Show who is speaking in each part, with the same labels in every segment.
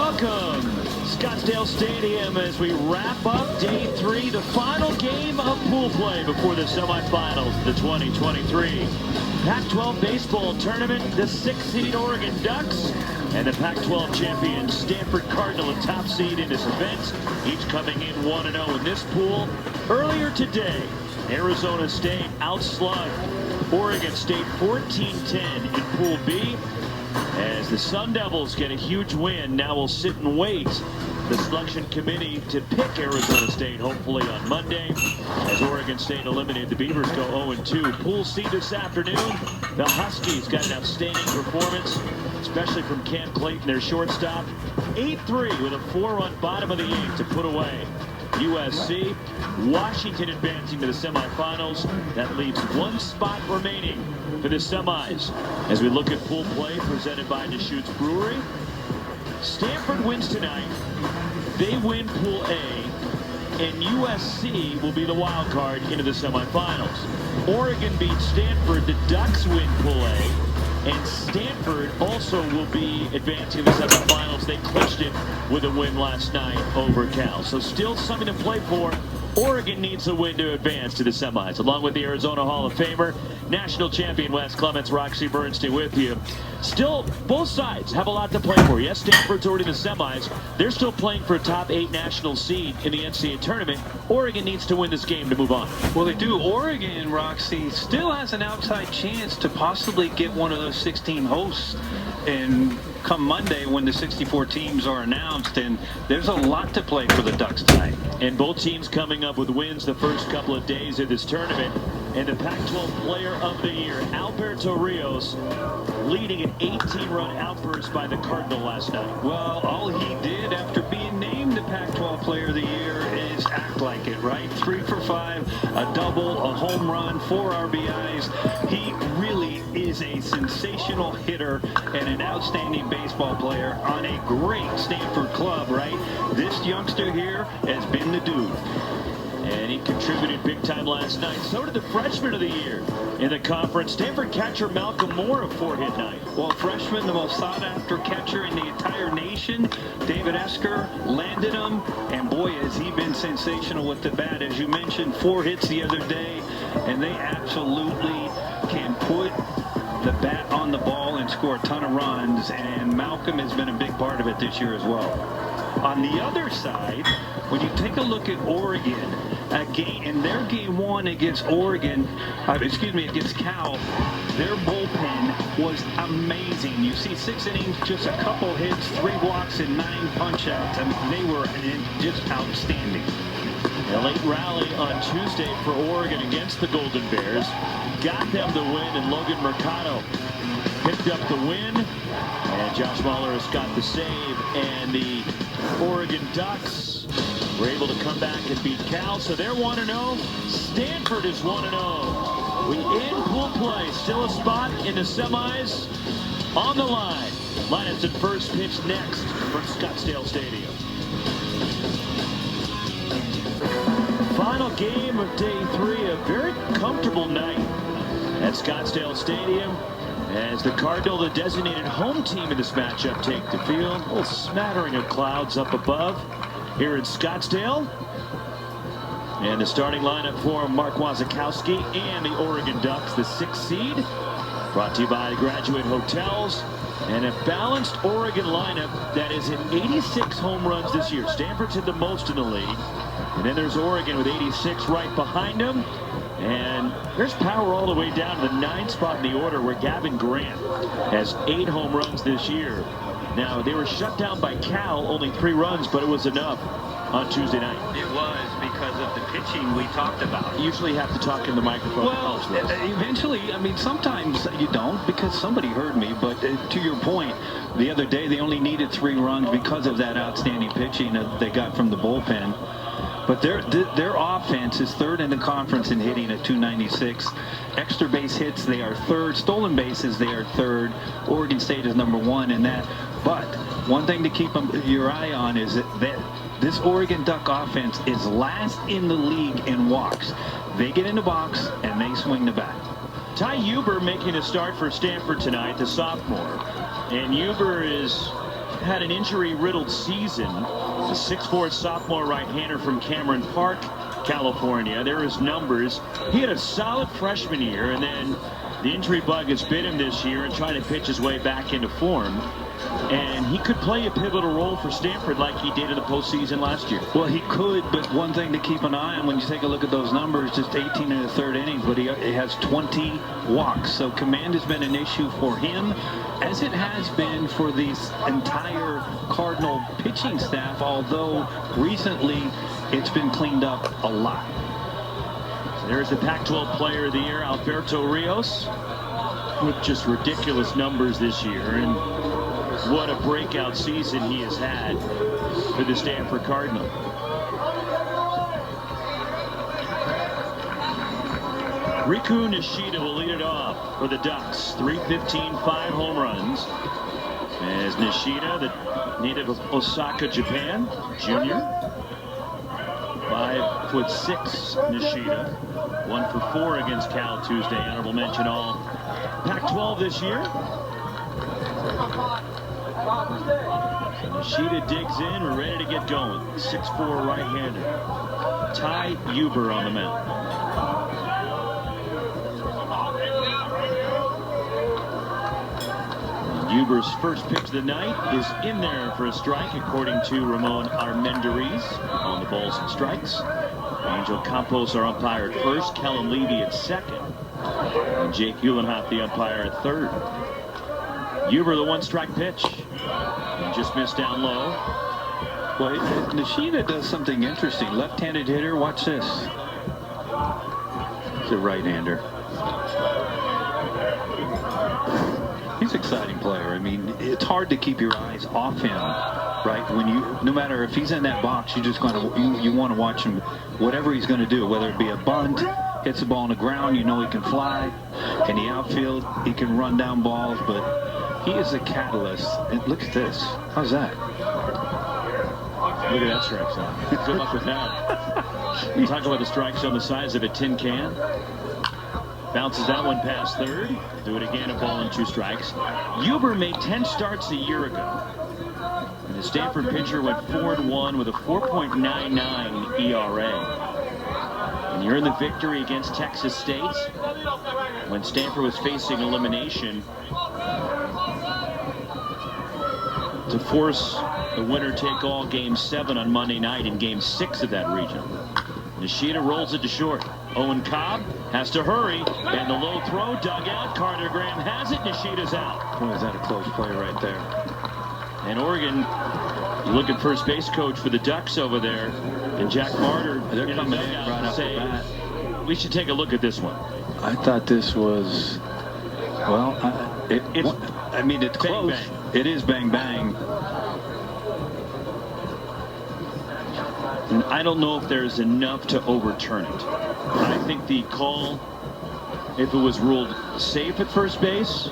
Speaker 1: Welcome, Scottsdale Stadium, as we wrap up day 3, the final game of pool play before the semifinals of the 2023 Pac-12 baseball tournament. The 6th seed Oregon Ducks and the Pac-12 champion Stanford Cardinal, a top seed in this event, each coming in 1-0 in this pool. Earlier today, Arizona State outslugged Oregon State 14-10 in Pool B. As the Sun Devils get a huge win, now we'll sit and wait the selection committee to pick Arizona State hopefully on Monday, as Oregon State eliminated the Beavers, go 0-2. Pool C this afternoon, the Huskies got an outstanding performance, especially from Cam Clayton, their shortstop. 8-3 with a 4-run bottom of the 8th to put away USC. Washington advancing to the semifinals. That leaves one spot remaining for the semis. As we look at pool play presented by Deschutes Brewery, Stanford wins tonight. They win Pool A, and USC will be the wild card into the semifinals. Oregon beats Stanford. The Ducks win Pool A, and Stanford also will be advancing to the semifinals. They clinched it with a win last night over Cal. So still something to play for. Oregon needs a win to advance to the semis, along with the Arizona Hall of Famer, national champion Wes Clements, Roxy Bernstein with you. Still, both sides have a lot to play for. Yes, Stanford's already in the semis. They're still playing for a top 8 national seed in the NCAA tournament. Oregon needs to win this game to move on.
Speaker 2: Well, they do. Oregon, Roxy, still has an outside chance to possibly get one of those 16 hosts and come Monday when the 64 teams are announced, and there's a lot to play for the Ducks tonight.
Speaker 1: And both teams coming up with wins the first couple of days of this tournament. And the Pac-12 Player of the Year, Alberto Rios, leading an 18-run outburst by the Cardinal last night.
Speaker 2: Well, all he did after being named the Pac-12 Player of the Year is act like it, right? 3 for 5, a double, a home run, 4 RBIs. He really is a sensational hitter and an outstanding baseball player on a great Stanford club, right? This youngster here has been the dude.
Speaker 1: And he contributed big time last night. So did the freshman of the year in the conference, Stanford catcher Malcolm Moore, a 4-hit night.
Speaker 2: Well, freshman, the most sought-after catcher in the entire nation. David Esker landed him, and boy, has he been sensational with the bat. As you mentioned, 4 hits the other day, and they absolutely can put the bat on the ball and score a ton of runs, and Malcolm has been a big part of it this year as well. On the other side, when you take a look at Oregon, in their game 1 against against Cal, their bullpen was amazing. You see 6 innings, just a couple hits, 3 walks, and 9 punch-outs. I mean, they were just outstanding.
Speaker 1: A late rally on Tuesday for Oregon against the Golden Bears got them the win, and Logan Mercado picked up the win, and Josh Mahler has got the save, and the Oregon Ducks were able to come back and beat Cal, so they're 1-0. Stanford is 1-0. We end pool play, still a spot in the semis on the line. Lineups at first pitch next from Scottsdale Stadium. Final game of day 3, a very comfortable night at Scottsdale Stadium, as the Cardinal, the designated home team in this matchup, take the field. A little smattering of clouds up above here in Scottsdale. And the starting lineup for Mark Wasikowski and the Oregon Ducks, the 6th seed. Brought to you by Graduate Hotels. And a balanced Oregon lineup that is at 86 home runs this year. Stanford's hit the most in the league. And then there's Oregon with 86 right behind them. And there's power all the way down to the 9th spot in the order, where Gavin Grant has 8 home runs this year. Now, they were shut down by Cal, only 3 runs, but it was enough on Tuesday night.
Speaker 2: It was because of the pitching we talked about.
Speaker 1: You usually have to talk in the microphone.
Speaker 2: Well, eventually, I mean, sometimes you don't, because somebody heard me, but to your point, the other day they only needed 3 runs because of that outstanding pitching that they got from the bullpen. But their offense is 3rd in the conference in hitting at .296. Extra base hits, they are 3rd. Stolen bases, they are 3rd. Oregon State is number 1 in that. But one thing to keep your eye on is that this Oregon Duck offense is last in the league in walks. They get in the box and they swing the bat.
Speaker 1: Ty Huber making a start for Stanford tonight, the sophomore. And Huber is had an injury-riddled season. The 6'4" sophomore right-hander from Cameron Park, California. There are his numbers. He had a solid freshman year, and then the injury bug has bit him this year and trying to pitch his way back into form. And he could play a pivotal role for Stanford like he did in the postseason last year.
Speaker 2: Well, he could, but one thing to keep an eye on when you take a look at those numbers, just 18 in the third inning, but he has 20 walks. So command has been an issue for him, as it has been for the entire Cardinal pitching staff, although recently it's been cleaned up a lot.
Speaker 1: So there's the Pac-12 Player of the Year, Alberto Rios, with just ridiculous numbers this year. And what a breakout season he has had for the Stanford Cardinal. Riku Nishida will lead it off for the Ducks. 315, 5 home runs. As Nishida, the native of Osaka, Japan, junior. 5'6" Nishida. 1 for 4 against Cal Tuesday. Honorable mention all Pac-12 this year. So Nishida digs in. We're ready to get going. 6'4" right-hander. Ty Huber on the mound. Huber's first pitch of the night is in there for a strike, according to Ramon Armendariz on the balls and strikes. Angel Campos, our umpire, at first. Kellen Levy at second. And Jake Uhlenhoff, the umpire, at third. Huber, the one-strike pitch. He just missed down low.
Speaker 2: Well, Nishida does something interesting. Left-handed hitter, watch this. He's a right-hander. He's an exciting player. I mean, it's hard to keep your eyes off him, right? When no matter if he's in that box, you just you want to watch him, whatever he's going to do, whether it be a bunt, hits the ball on the ground, you know he can fly. In the outfield, he can run down balls, but he is a catalyst. And look at this. How's that?
Speaker 1: Look at that strike zone. Good luck with that. You talk about the strike zone the size of a tin can. Bounces that one past third. Do it again, a ball and 2 strikes. Huber made 10 starts a year ago. And the Stanford pitcher went 4-1 with a 4.99 ERA. And you're in the victory against Texas State when Stanford was facing elimination to force the winner-take-all Game 7 on Monday night in Game 6 of that region. Nishida rolls it to short. Owen Cobb has to hurry, and the low throw dug out. Carter Graham has it. Nishida's out.
Speaker 2: Boy, is that a close play right there.
Speaker 1: And Oregon, you look at first base coach for the Ducks over there, and Jack Martyr.
Speaker 2: They're coming in right off the bat.
Speaker 1: We should take a look at this one.
Speaker 2: I thought this was, well, I mean, it's
Speaker 1: bang,
Speaker 2: close.
Speaker 1: Bang.
Speaker 2: It is bang bang.
Speaker 1: And I don't know if there's enough to overturn it. I think the call, if it was ruled safe at first base,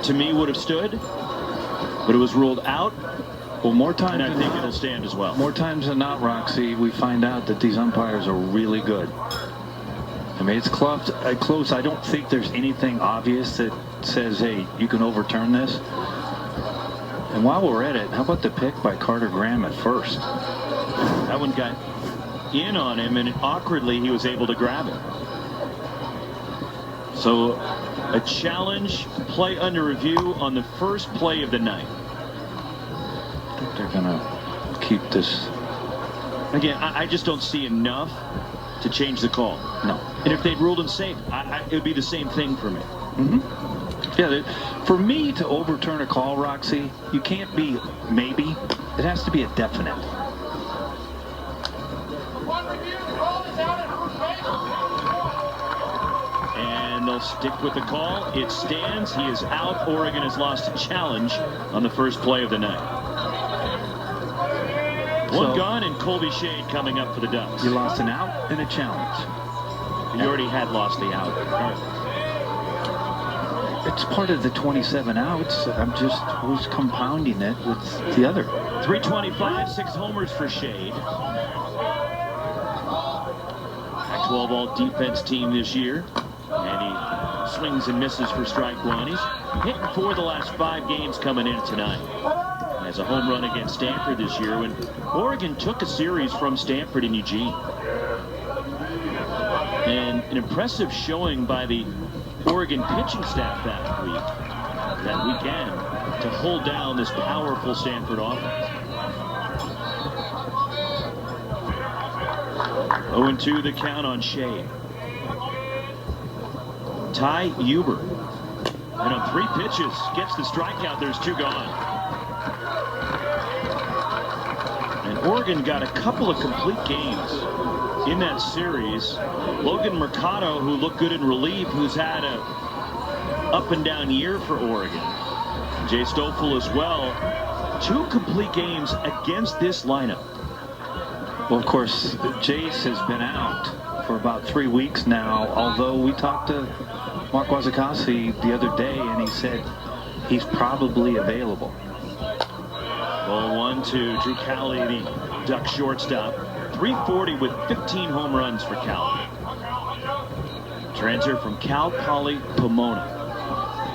Speaker 1: to me would have stood. But it was ruled out.
Speaker 2: Well, more times
Speaker 1: and I think it'll stand as well.
Speaker 2: More times than not, Roxy, we find out that these umpires are really good. I mean, it's close. I don't think there's anything obvious that says, hey, you can overturn this. And while we're at it, how about the pick by Carter Graham at first?
Speaker 1: That one got in on him, and awkwardly he was able to grab it. So a challenge, play under review on the first play of the night.
Speaker 2: I think they're going to keep this.
Speaker 1: Again, I just don't see enough to change the call.
Speaker 2: No.
Speaker 1: And if they'd ruled him safe, it would be the same thing for me.
Speaker 2: Yeah, for me to overturn a call, Roxy, you can't be maybe. It has to be a definite.
Speaker 1: And they'll stick with the call. It stands. He is out. Oregon has lost a challenge on the first play of the night. One gone, and Colby Shade coming up for the Ducks.
Speaker 2: You lost an out and a challenge.
Speaker 1: You already had lost the out.
Speaker 2: It's part of the 27 outs. I'm just was compounding it with the other.
Speaker 1: 325, 6 homers for Shade. Pac-12 all-defense team this year. And he swings and misses for strike one. He's hitting 4 the last 5 games coming in tonight. Has a home run against Stanford this year when Oregon took a series from Stanford in Eugene. And an impressive showing by the Oregon pitching staff that weekend, to hold down this powerful Stanford offense. 0-2 the count on Shea. Ty Huber, and on 3 pitches gets the strikeout. There's 2 gone. And Oregon got a couple of complete games in that series. Logan Mercado, who looked good in relief, who's had a up and down year for Oregon. Jay Stoffel as well. 2 complete games against this lineup.
Speaker 2: Well, of course, Jace has been out for about 3 weeks now, although we talked to Mark Wasikowski the other day, and he said he's probably available.
Speaker 1: Ball 1 to Drew Cowley, the Duck shortstop. 340 with 15 home runs for Cowley. Transfer from Cal Poly Pomona.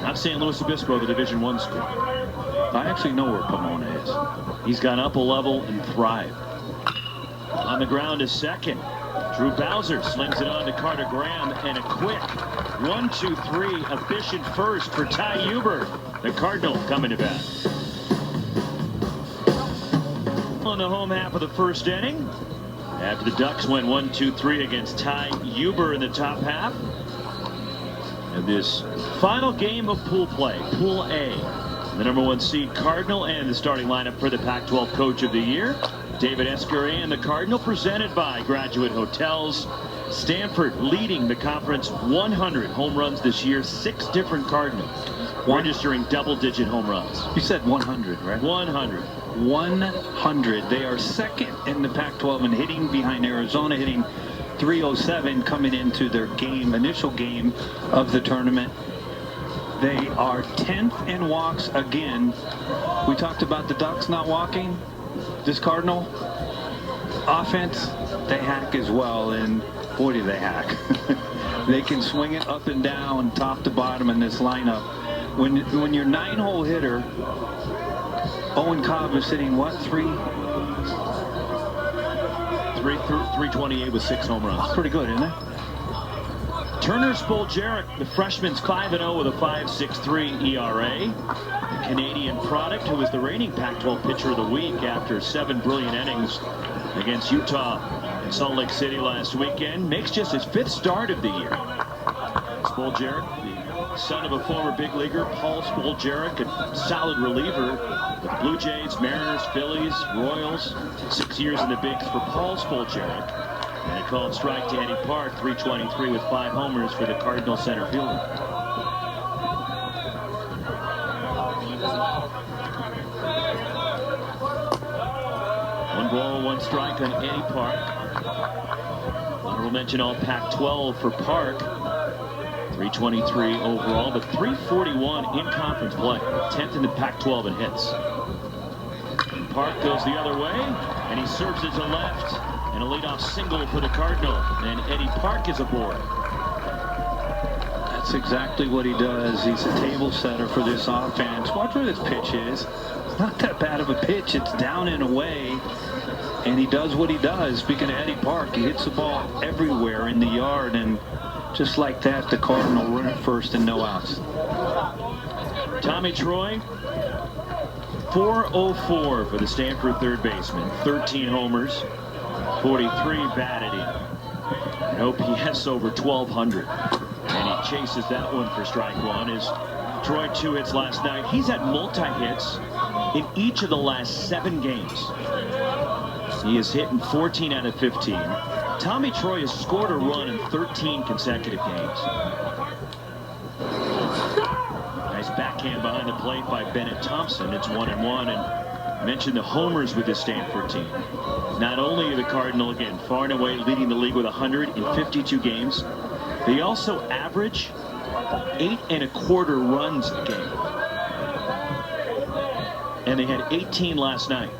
Speaker 1: Not St. Louis Obispo, the Division I school.
Speaker 2: I actually know where Pomona is.
Speaker 1: He's gone up a level and thrived. On the ground is second. Drew Bowser slings it on to Carter Graham, and a quick 1-2-3 efficient first for Ty Huber. The Cardinal coming to bat. On the home half of the first inning, after the Ducks went 1-2-3 against Ty Huber in the top half. And this final game of pool play, Pool A. The #1 seed Cardinal and the starting lineup for the Pac-12 Coach of the Year, David Esker and the Cardinal, presented by Graduate Hotels. Stanford leading the conference 100 home runs this year. 6 different Cardinals registering double-digit home runs.
Speaker 2: You said 100, right?
Speaker 1: 100.
Speaker 2: 100. They are second in the Pac-12 in hitting, behind Arizona, hitting .307 coming into their initial game of the tournament. They are 10th in walks again. We talked about the Ducks not walking. This Cardinal offense, they hack as well, and boy do they hack. They can swing it up and down, top to bottom in this lineup. When your 9-hole hitter, Owen Cobb, is hitting what,
Speaker 1: 328 with 6 home runs.
Speaker 2: Pretty good, isn't it?
Speaker 1: Turner Spoljaric, the freshman's 5-0 with a 5.63 ERA. The Canadian product, who was the reigning Pac-12 pitcher of the week after 7 brilliant innings against Utah in Salt Lake City last weekend, makes just his 5th start of the year. Spoljaric, the son of a former big leaguer, Paul Spoljaric, a solid reliever with Blue Jays, Mariners, Phillies, Royals. 6 years in the bigs for Paul Spoljaric. And a called strike to Eddie Park, 323 with 5 homers for the Cardinal center fielder. One ball, 1 strike on Eddie Park. Honorable mention all Pac-12 for Park. 323 overall, but 341 in conference play. 10th in the Pac-12 in hits. And Park goes the other way, and he serves it to left. And a leadoff single for the Cardinal, and Eddie Park is aboard.
Speaker 2: That's exactly what he does. He's a table setter for this offense. Watch where this pitch is. It's not that bad of a pitch. It's down and away, and he does what he does. Speaking of Eddie Park, he hits the ball everywhere in the yard, and just like that, the Cardinal run at first and no outs.
Speaker 1: Tommy Troy, 404 for the Stanford third baseman. 13 homers. 43 batted in. An OPS over 1,200. And he chases that one for strike 1. As Troy 2 hits last night. He's had multi-hits in each of the last 7 games. He has hit in 14 out of 15. Tommy Troy has scored a run in 13 consecutive games. Nice backhand behind the plate by Bennett Thompson. It's 1-1. And mentioned the homers with this Stanford team. Not only are the Cardinal, again, far and away leading the league with 100 in 52 games, they also average 8 1/4 runs a game. And they had 18 last night.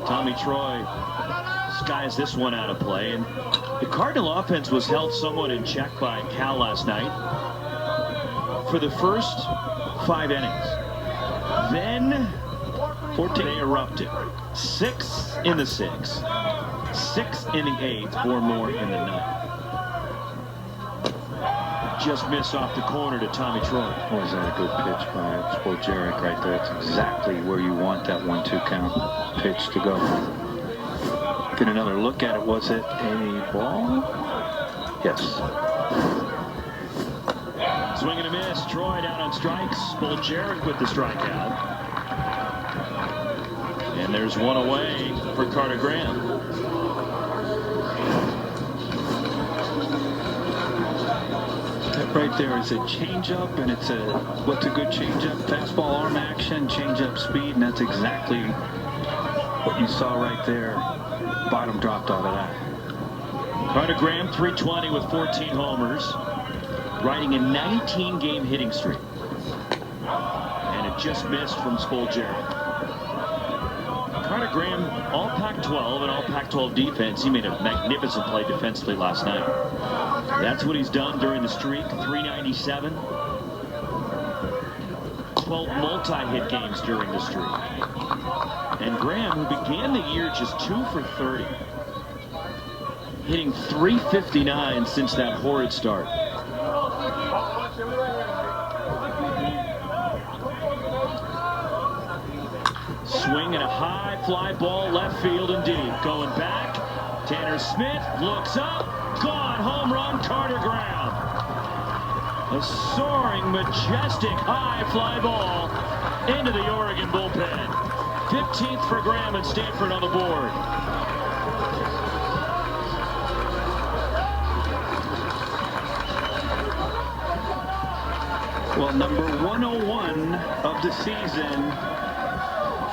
Speaker 1: Tommy Troy skies this one out of play. And the Cardinal offense was held somewhat in check by Cal last night. for the first 5 innings. Then 14, they erupted. 6 in the 6th, 6 in the 8th, 4 more in the 9th. Just missed off the corner to Tommy Troy.
Speaker 2: Was that a good pitch by Spoljaric right there? It's exactly where you want that 1-2 count pitch to go. Get another look at it. Was it a ball? Yes.
Speaker 1: Swing and a miss. Troy down on strikes. Spoljaric with the strikeout. And there's one away for Carter Graham.
Speaker 2: That right there is a changeup, and it's what's a good changeup? Fastball arm action, changeup speed, and that's exactly what you saw right there. Bottom dropped out of that.
Speaker 1: Carter Graham, 320 with 14 homers, riding a 19-game hitting streak. And it just missed from Spoljaric. Carter Graham, all Pac-12 and all Pac-12 defense. He made a magnificent play defensively last night. That's what he's done during the streak. 397. 12 multi-hit games during the streak. And Graham, who began the year just 2 for 30, hitting 359 since that horrid start. Swing and a high fly ball left field and deep. Going back. Tanner Smith looks up. Gone. Home run. Carter Graham. A soaring, majestic high fly ball into the Oregon bullpen. 15th for Graham and Stanford on the board.
Speaker 2: Well, number 101 of the season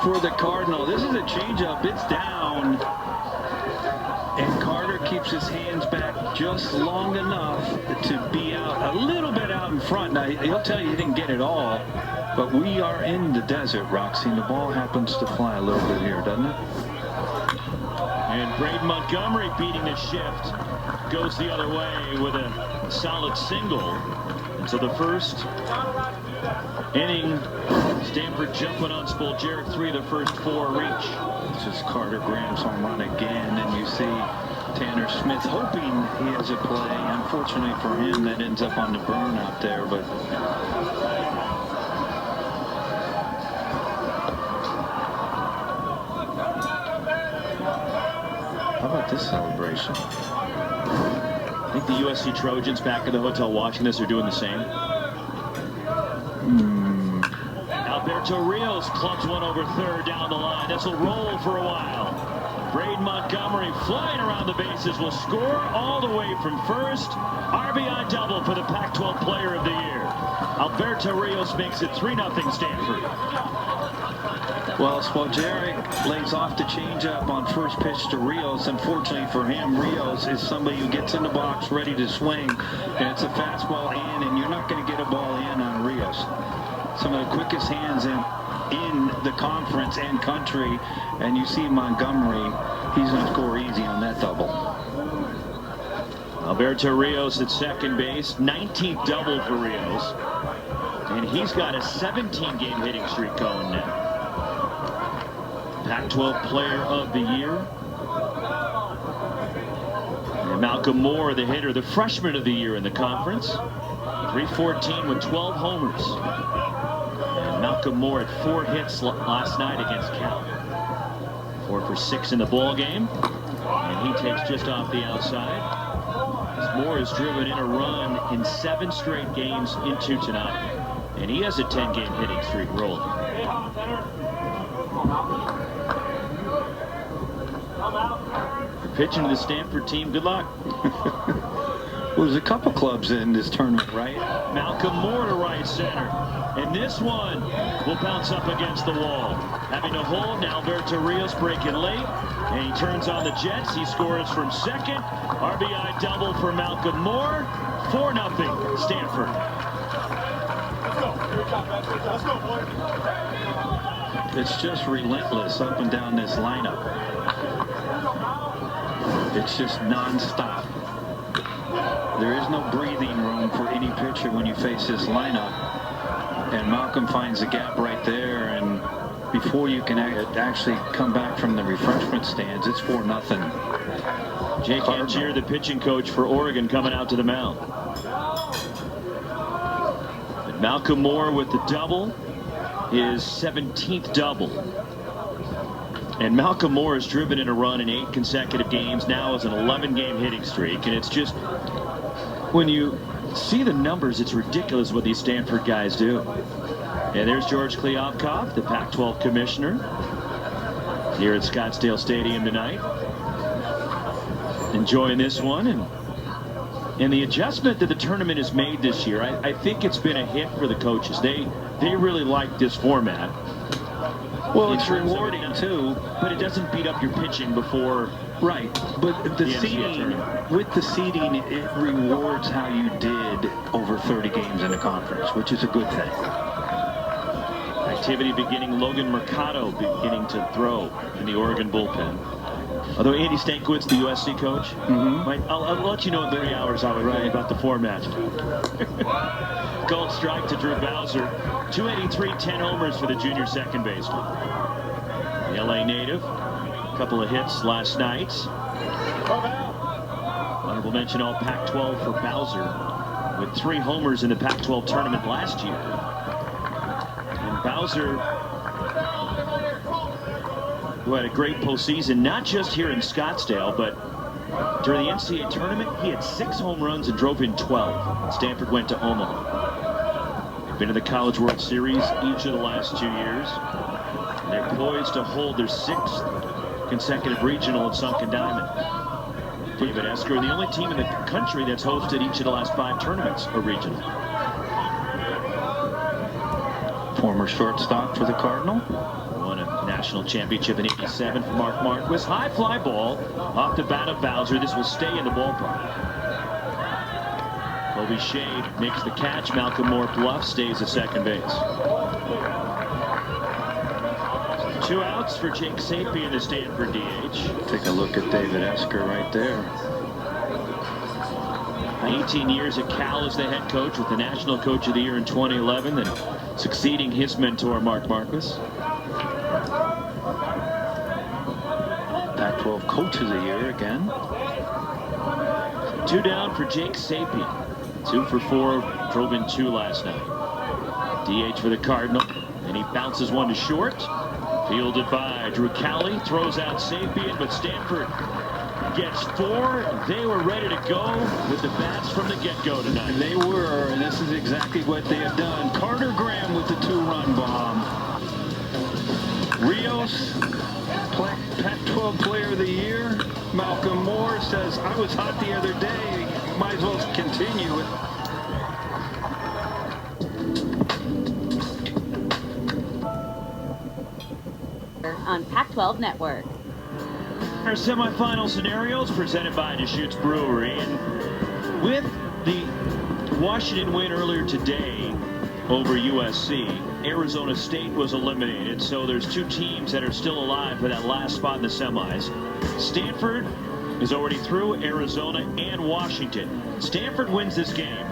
Speaker 2: for the Cardinal. This is a changeup. It's down. And Carter keeps his hands back just long enough to be out a little bit out in front. Now, he'll tell you he didn't get it all, but we are in the desert, Roxy, and the ball happens to fly a little bit here, doesn't it?
Speaker 1: And Braden Montgomery beating the shift. Goes the other way with a solid single. And so the first inning, Stanford jumping on Spoljaric, 3 of the first 4 reach.
Speaker 2: This is Carter Graham's home run again, and you see Tanner Smith hoping he has a play. Unfortunately for him, that ends up on the burn out there, but how about this celebration?
Speaker 1: I think the USC Trojans back at the hotel watching this are doing the same. Alberto Rios clubs one over third down the line. This will roll for a while. Braden Montgomery flying around the bases will score all the way from first. RBI double for the Pac-12 Player of the Year. Alberto Rios makes it 3-0 Stanford.
Speaker 2: Well, Spoljaric lays off the changeup on first pitch to Rios. Unfortunately for him, Rios is somebody who gets in the box ready to swing, and it's a fastball in, and you're not going to get a ball in on Rios. Some of the quickest hands in the conference and country, and you see Montgomery, he's going to score easy on that double.
Speaker 1: Alberto Rios at second base, 19th double for Rios, and he's got a 17-game hitting streak going now. Pac-12 Player of the Year. And Malcolm Moore, the hitter, the freshman of the year in the conference. 314 with 12 homers. And Malcolm Moore had 4 hits last night against Cal. 4 for 6 in the ball game. And he takes just off the outside. As Moore has driven in a run in 7 straight games into tonight. And he has a 10-game hitting streak rolling. You're pitching to the Stanford team. Good luck.
Speaker 2: Well, there's a couple clubs in this tournament, right?
Speaker 1: Malcolm Moore to right center. And this one will bounce up against the wall. Having to hold, now Alberto Rios breaking late. And he turns on the Jets. He scores from second. RBI double for Malcolm Moore. 4-0 Stanford.
Speaker 3: Let's go, boy.
Speaker 2: It's just relentless up and down this lineup. It's just non-stop. There is no breathing room for any pitcher when you face this lineup. And Malcolm finds the gap right there, and before you can actually come back from the refreshment stands, it's 4-0.
Speaker 1: Jake Angier, the pitching coach for Oregon, coming out to the mound. And Malcolm Moore with the double, his 17th double. And Malcolm Moore has driven in a run in 8 consecutive games, now is an 11-game hitting streak. And it's just, when you see the numbers, it's ridiculous what these Stanford guys do. And there's George Kliavkoff, the Pac-12 commissioner, here at Scottsdale Stadium tonight, enjoying this one. And the adjustment that the tournament has made this year, I think it's been a hit for the coaches. They really like this format.
Speaker 2: Well, it's rewarding too,
Speaker 1: but it doesn't beat up your pitching before.
Speaker 2: Right, but the seeding, with the seeding, it rewards how you did over 30 games in the conference, which is a good thing.
Speaker 1: Activity beginning. Logan Mercado beginning to throw in the Oregon bullpen. Although Andy Stankiewicz, the USC coach, I'll let you know in 3 hours how I feel about the format. Gold strike to Drew Bowser. 283, 10 homers for the junior second baseman. The LA native, a couple of hits last night. Honorable mention all Pac-12 for Bowser, with 3 homers in the Pac-12 tournament last year. And Bowser, who had a great postseason, not just here in Scottsdale, but during the NCAA tournament, he had 6 home runs and drove in 12. Stanford went to Omaha. They've been to the College World Series each of the last 2 years. And they're poised to hold their 6th consecutive regional at Sunken Diamond. David Esker, the only team in the country that's hosted each of the last 5 tournaments a regional.
Speaker 2: Former shortstop for the Cardinal.
Speaker 1: Won a national championship in '87 for Mark Marquis. High fly ball off the bat of Bowser. This will stay in the ballpark. Kobe Shade makes the catch. Malcolm Moore bluffs, stays at second base. 2 outs for Jake Sapien, the Stanford DH.
Speaker 2: Take a look at David Esker right there.
Speaker 1: 18 years at Cal as the head coach, with the National Coach of the Year in 2011, then succeeding his mentor, Mark Marquis.
Speaker 2: Pac-12 Coach of the Year again.
Speaker 1: 2 down for Jake Sapien. 2 for 4, drove in 2 last night. DH for the Cardinal, and he bounces one to short. Fielded by Drew Cowley, throws out Sapien, but Stanford gets 4. They were ready to go with the bats from the get-go tonight.
Speaker 2: They were, and this is exactly what they have done. Carter Graham with the 2-run bomb. Rios, Pac-12 Player of the Year. Malcolm Moore says, I was hot the other day. Might as well continue it.
Speaker 3: On Pac-12 Network.
Speaker 1: Our semifinal scenarios presented by Deschutes Brewery, and with the Washington win earlier today over USC, Arizona State was eliminated, so there's 2 teams that are still alive for that last spot in the semis. Stanford is already through, Arizona and Washington. Stanford wins this game,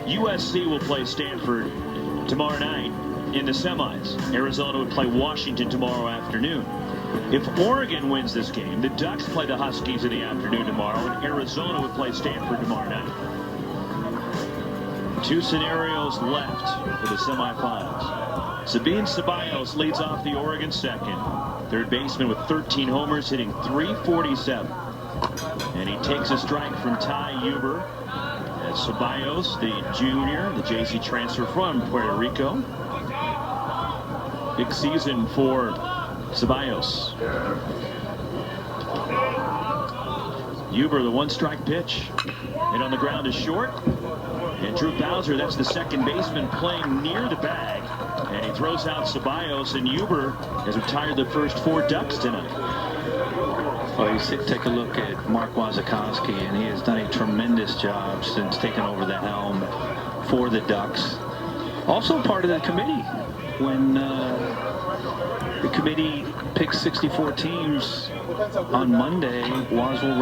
Speaker 1: USC will play Stanford tomorrow night in the semis. Arizona would play Washington tomorrow afternoon. If Oregon wins this game, the Ducks play the Huskies in the afternoon tomorrow, and Arizona would play Stanford tomorrow night. 2 scenarios left for the semifinals. Sabine Ceballos leads off the Oregon second. Third baseman with 13 homers, hitting .347. And he takes a strike from Ty Huber. As Ceballos, the junior, the JC transfer from Puerto Rico. Big season for Ceballos. Huber, the 1-strike pitch. Hit on the ground is short. And Drew Bowser, that's the second baseman, playing near the bag. And he throws out Ceballos, and Huber has retired the first 4 Ducks tonight.
Speaker 2: Well, you take a look at Mark Wasikowski, and he has done a tremendous job since taking over the helm for the Ducks. Also part of the committee. When the committee picked 64 teams on Monday, Waz will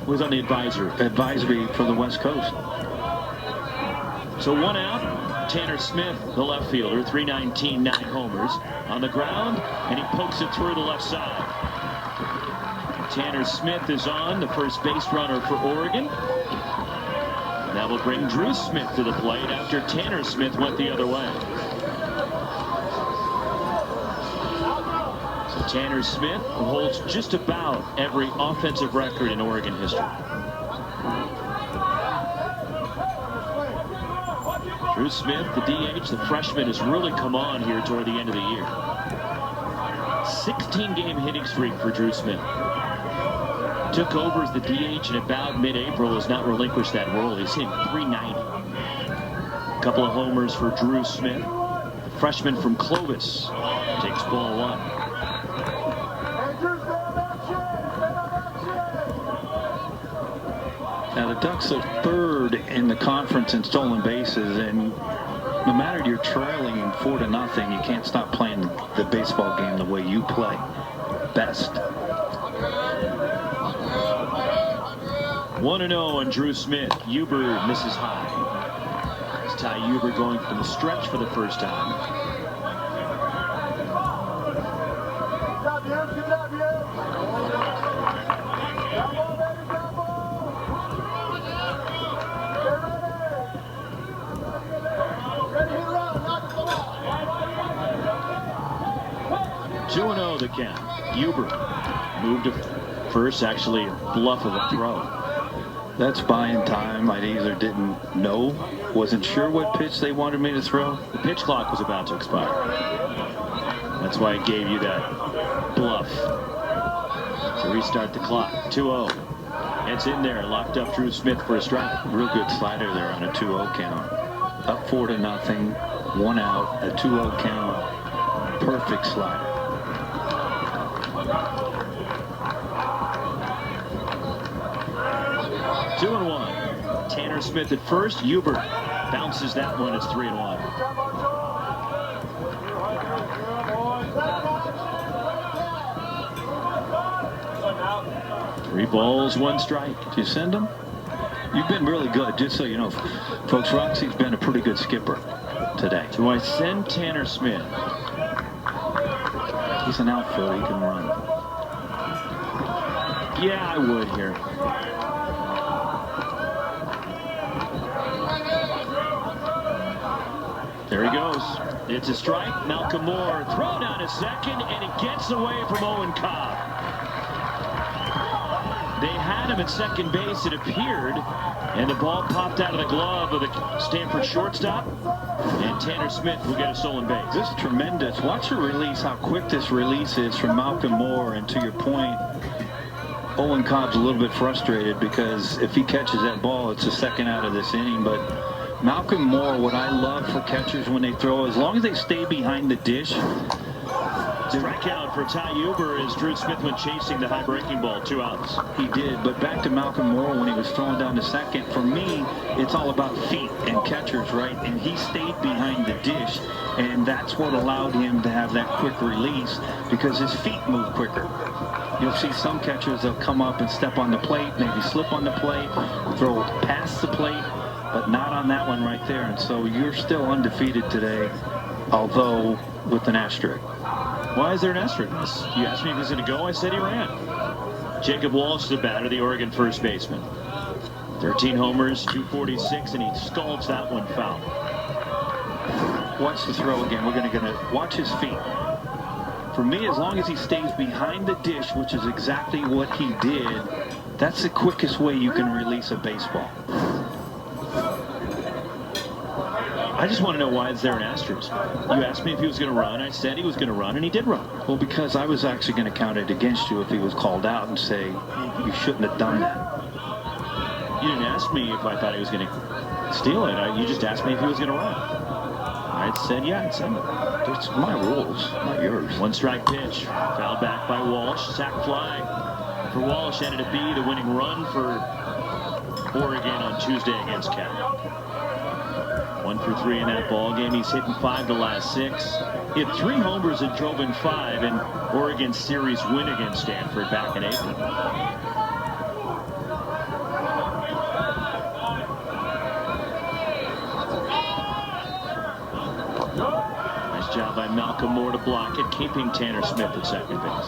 Speaker 2: was on the advisory for the West Coast.
Speaker 1: So 1 out. Tanner Smith, the left fielder, 319, 9 homers. On the ground, and he pokes it through the left side. Tanner Smith is on, the first base runner for Oregon. That will bring Drew Smith to the plate after Tanner Smith went the other way. So Tanner Smith holds just about every offensive record in Oregon history. Drew Smith, the DH, the freshman, has really come on here toward the end of the year. 16-game hitting streak for Drew Smith. Took over as the DH in about mid-April, has not relinquished that role. He's hitting .390. A couple of homers for Drew Smith. The freshman from Clovis takes ball 1.
Speaker 2: Now the Ducks are third in the conference in stolen bases, and no matter you're trailing 4-0, you can't stop playing the baseball game the way you play best.
Speaker 1: 1-0 on Drew Smith. Huber misses high. It's Ty Huber going from the stretch for the first time. The count. Huber moved to first, actually a bluff of a throw.
Speaker 2: That's buying time. I either didn't know, wasn't sure what pitch they wanted me to throw.
Speaker 1: The pitch clock was about to expire. That's why it gave you that bluff. So restart the clock. 2-0. It's in there, locked up Drew Smith for a strike.
Speaker 2: Real good slider there on a 2-0 count. Up 4-0, 1 out, a 2-0 count. Perfect slider.
Speaker 1: 2-1. Tanner Smith at first. Huber bounces that one. It's 3-1. 3 balls, 1 strike.
Speaker 2: Do you send him? You've been really good, just so you know, folks. Roxy's been a pretty good skipper today.
Speaker 1: Do I send Tanner Smith?
Speaker 2: He's an outfielder. He can run.
Speaker 1: Yeah, I would here. There he goes. It's a strike. Malcolm Moore thrown down to second, and he gets away from Owen Cobb. They had him at second base, it appeared, and the ball popped out of the glove of the Stanford shortstop, and Tanner Smith will get a stolen base.
Speaker 2: This is tremendous. Watch the release, how quick this release is from Malcolm Moore, and to your point, Owen Cobb's a little bit frustrated because if he catches that ball, it's the second out of this inning. But Malcolm Moore, what I love for catchers when they throw, as long as they stay behind the dish.
Speaker 1: Strikeout for Ty Huber as Drew Smith went chasing the high breaking ball. 2 outs.
Speaker 2: He did, but back to Malcolm Moore when he was throwing down to second. For me, it's all about feet and catchers, right? And he stayed behind the dish, and that's what allowed him to have that quick release because his feet move quicker. You'll see some catchers that come up and step on the plate, maybe slip on the plate, throw past the plate, but not on that one right there. And so you're still undefeated today, although with an asterisk.
Speaker 1: Why is there an asterisk? You asked me if he was going to go. I said he ran. Jacob Walsh, the batter, the Oregon first baseman. 13 homers, 246, and he scalds that one foul.
Speaker 2: Watch the throw again. We're going to watch his feet. For me, as long as he stays behind the dish, which is exactly what he did, that's the quickest way you can release a baseball.
Speaker 1: I just want to know why is there an asterisk. You asked me if he was going to run. I said he was going to run, and he did run.
Speaker 2: Well, because I was actually going to count it against you if he was called out and say, you shouldn't have done that.
Speaker 1: You didn't ask me if I thought he was going to steal it. You just asked me if he was going to run. I said, yeah, I'd send it.
Speaker 2: It's my rules, not yours.
Speaker 1: 1 strike pitch. Fouled back by Walsh. Sack fly for Walsh. Ended to be the winning run for Oregon on Tuesday against Cal. 1 for 3 in that ball game. He's hitting 5 the last 6. He had 3 homers and drove in 5 in Oregon's series win against Stanford back in April. And Malcolm Moore to block it, keeping Tanner Smith at second base.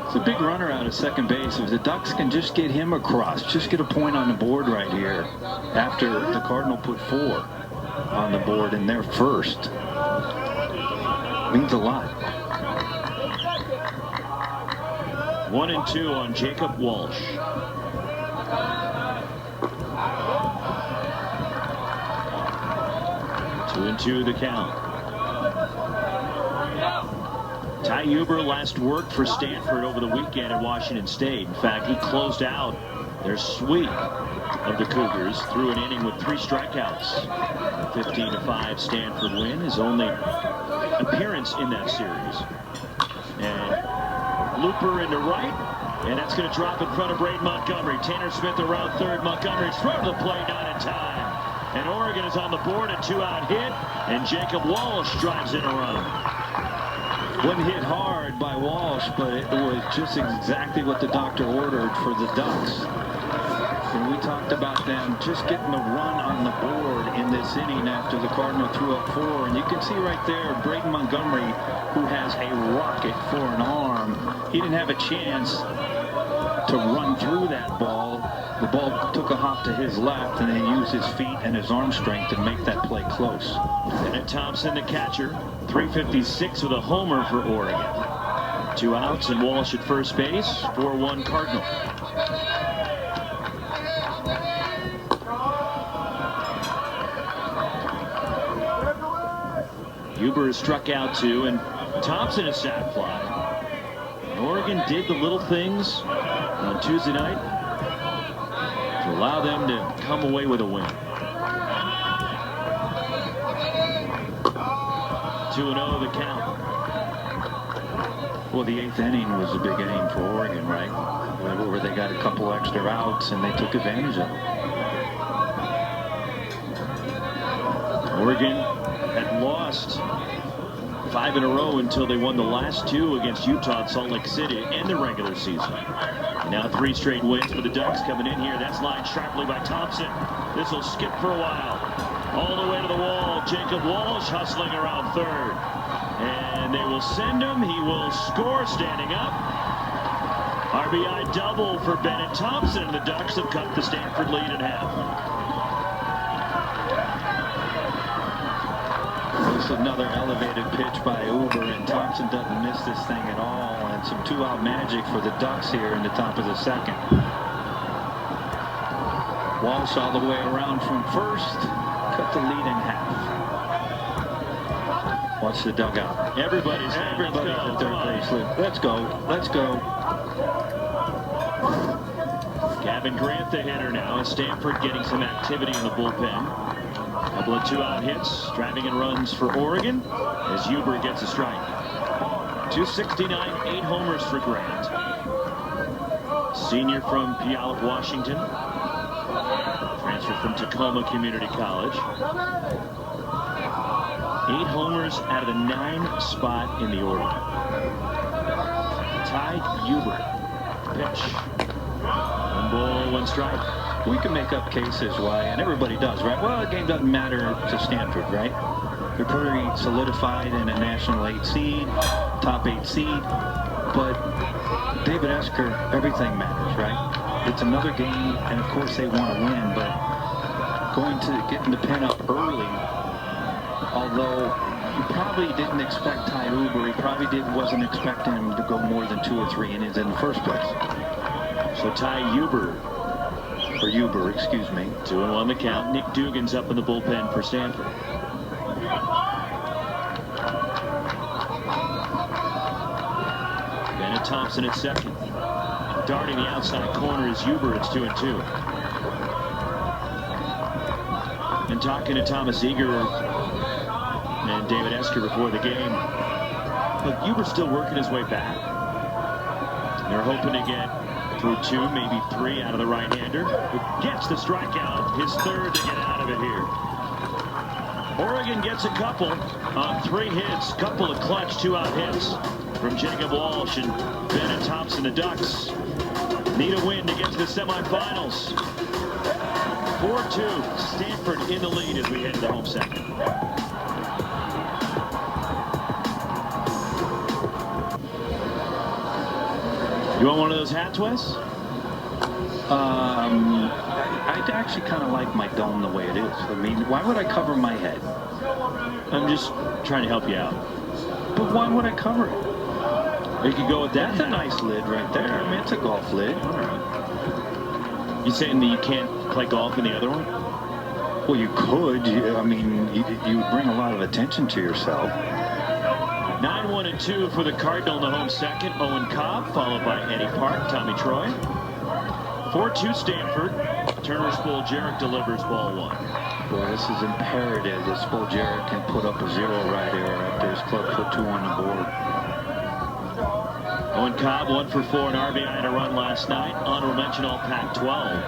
Speaker 2: It's a big runner out of second base. If the Ducks can just get him across, just get a point on the board right here after the Cardinal put 4 on the board in their first. Means a lot.
Speaker 1: 1-2 on Jacob Walsh. 2-2 the count. Ty Huber last worked for Stanford over the weekend at Washington State. In fact, he closed out their sweep of the Cougars through an inning with 3 strikeouts. A 15-5 Stanford win, his only appearance in that series. And looper into right, and that's going to drop in front of Braden Montgomery. Tanner Smith around third. Montgomery's throw to the plate, not in time. And Oregon is on the board, a 2-out hit, and Jacob Walsh drives in a run.
Speaker 2: Wasn't hit hard by Walsh, but it was just exactly what the doctor ordered for the Ducks. And we talked about them just getting the run on the board in this inning after the Cardinal threw up 4. And you can see right there, Braden Montgomery, who has a rocket for an arm, he didn't have a chance to run through that ball. The ball took a hop to his left, and then he used his feet and his arm strength to make that play close.
Speaker 1: Bennett Thompson, the catcher, 356 with a homer for Oregon. 2 outs and Walsh at first base. 4-1 Cardinal. Huber has struck out 2, and Thompson is sac fly. And Oregon did the little things on Tuesday night to allow them to come away with a win. 2-0 the count.
Speaker 2: Well, the 8th inning was a big inning for Oregon, right? Where they got a couple extra outs and they took advantage of it.
Speaker 1: Oregon had lost 5 in a row until they won the last 2 against Utah and Salt Lake City in the regular season. Now 3 straight wins for the Ducks coming in here. That's lined sharply by Thompson. This will skip for a while. All the way to the wall. Jacob Walsh hustling around third. And they will send him. He will score standing up. RBI double for Bennett Thompson, and the Ducks have cut the Stanford lead in half.
Speaker 2: This is another elevated pitch by Huber, and Thompson doesn't miss this thing at all. And some 2-out magic for the Ducks here in the top of the second. Walsh all the way around from first. Cut the lead in half. Watch the dugout.
Speaker 1: Everybody's
Speaker 2: at third base. Let's go. Let's go.
Speaker 1: Gavin Grant, the hitter now. And Stanford getting some activity in the bullpen. A couple of 2-out hits, driving in runs for Oregon as Huber gets a strike. 269, 8 homers for Grant. Senior from Puyallup, Washington. Transfer from Tacoma Community College. 8 homers out of the 9 spot in the order. Ty Huber. Pitch. 1 ball, 1 strike.
Speaker 2: We can make up cases why, and everybody does, right? Well, the game doesn't matter to Stanford, right? They're pretty solidified in a national 8 seed, top 8 seed. But David Esker, everything matters, right? It's another game, and of course they want to win, but going to getting the pin up early, although you probably didn't expect Ty Huber, he probably wasn't expecting him to go more than 2 or 3 innings in the first place.
Speaker 1: So Ty Huber.
Speaker 2: For Huber, excuse me.
Speaker 1: 2-1 the count. Nick Dugan's up in the bullpen for Stanford. Bennett Thompson at second. Darting the outside corner is Huber. It's 2-2. And talking to Thomas Eager and David Esker before the game, look, Huber's still working his way back. They're hoping to get through 2, maybe 3 out of the right-hander, who gets the strikeout, his third to get out of it here. Oregon gets a couple on 3 hits, couple of clutch 2-out hits from Jacob Walsh and Bennett Thompson. The Ducks need a win to get to the semifinals. 4-2, Stanford in the lead as we head to the home second. You want one of those hats, Wes?
Speaker 2: I'd actually kind of like my dome the way it is. I mean, why would I cover my head?
Speaker 1: I'm just trying to help you out.
Speaker 2: But why would I cover it?
Speaker 1: You could go with that.
Speaker 2: That's a nice lid right there. I mean, it's a golf lid.
Speaker 1: All right. You saying that you can't play golf in the other one?
Speaker 2: Well, you could. I mean, you would bring a lot of attention to yourself.
Speaker 1: 9-1-2 for the Cardinal in the home second. Owen Cobb, followed by Eddie Park, Tommy Troy. 4-2 Stanford. Turner Spoljaric delivers ball 1.
Speaker 2: Boy, this is imperative that Spoljaric can put up a 0 right here after his club put 2 on the board.
Speaker 1: Owen Cobb 1 for 4 in RBI and a run last night. Honorable mention all Pac-12.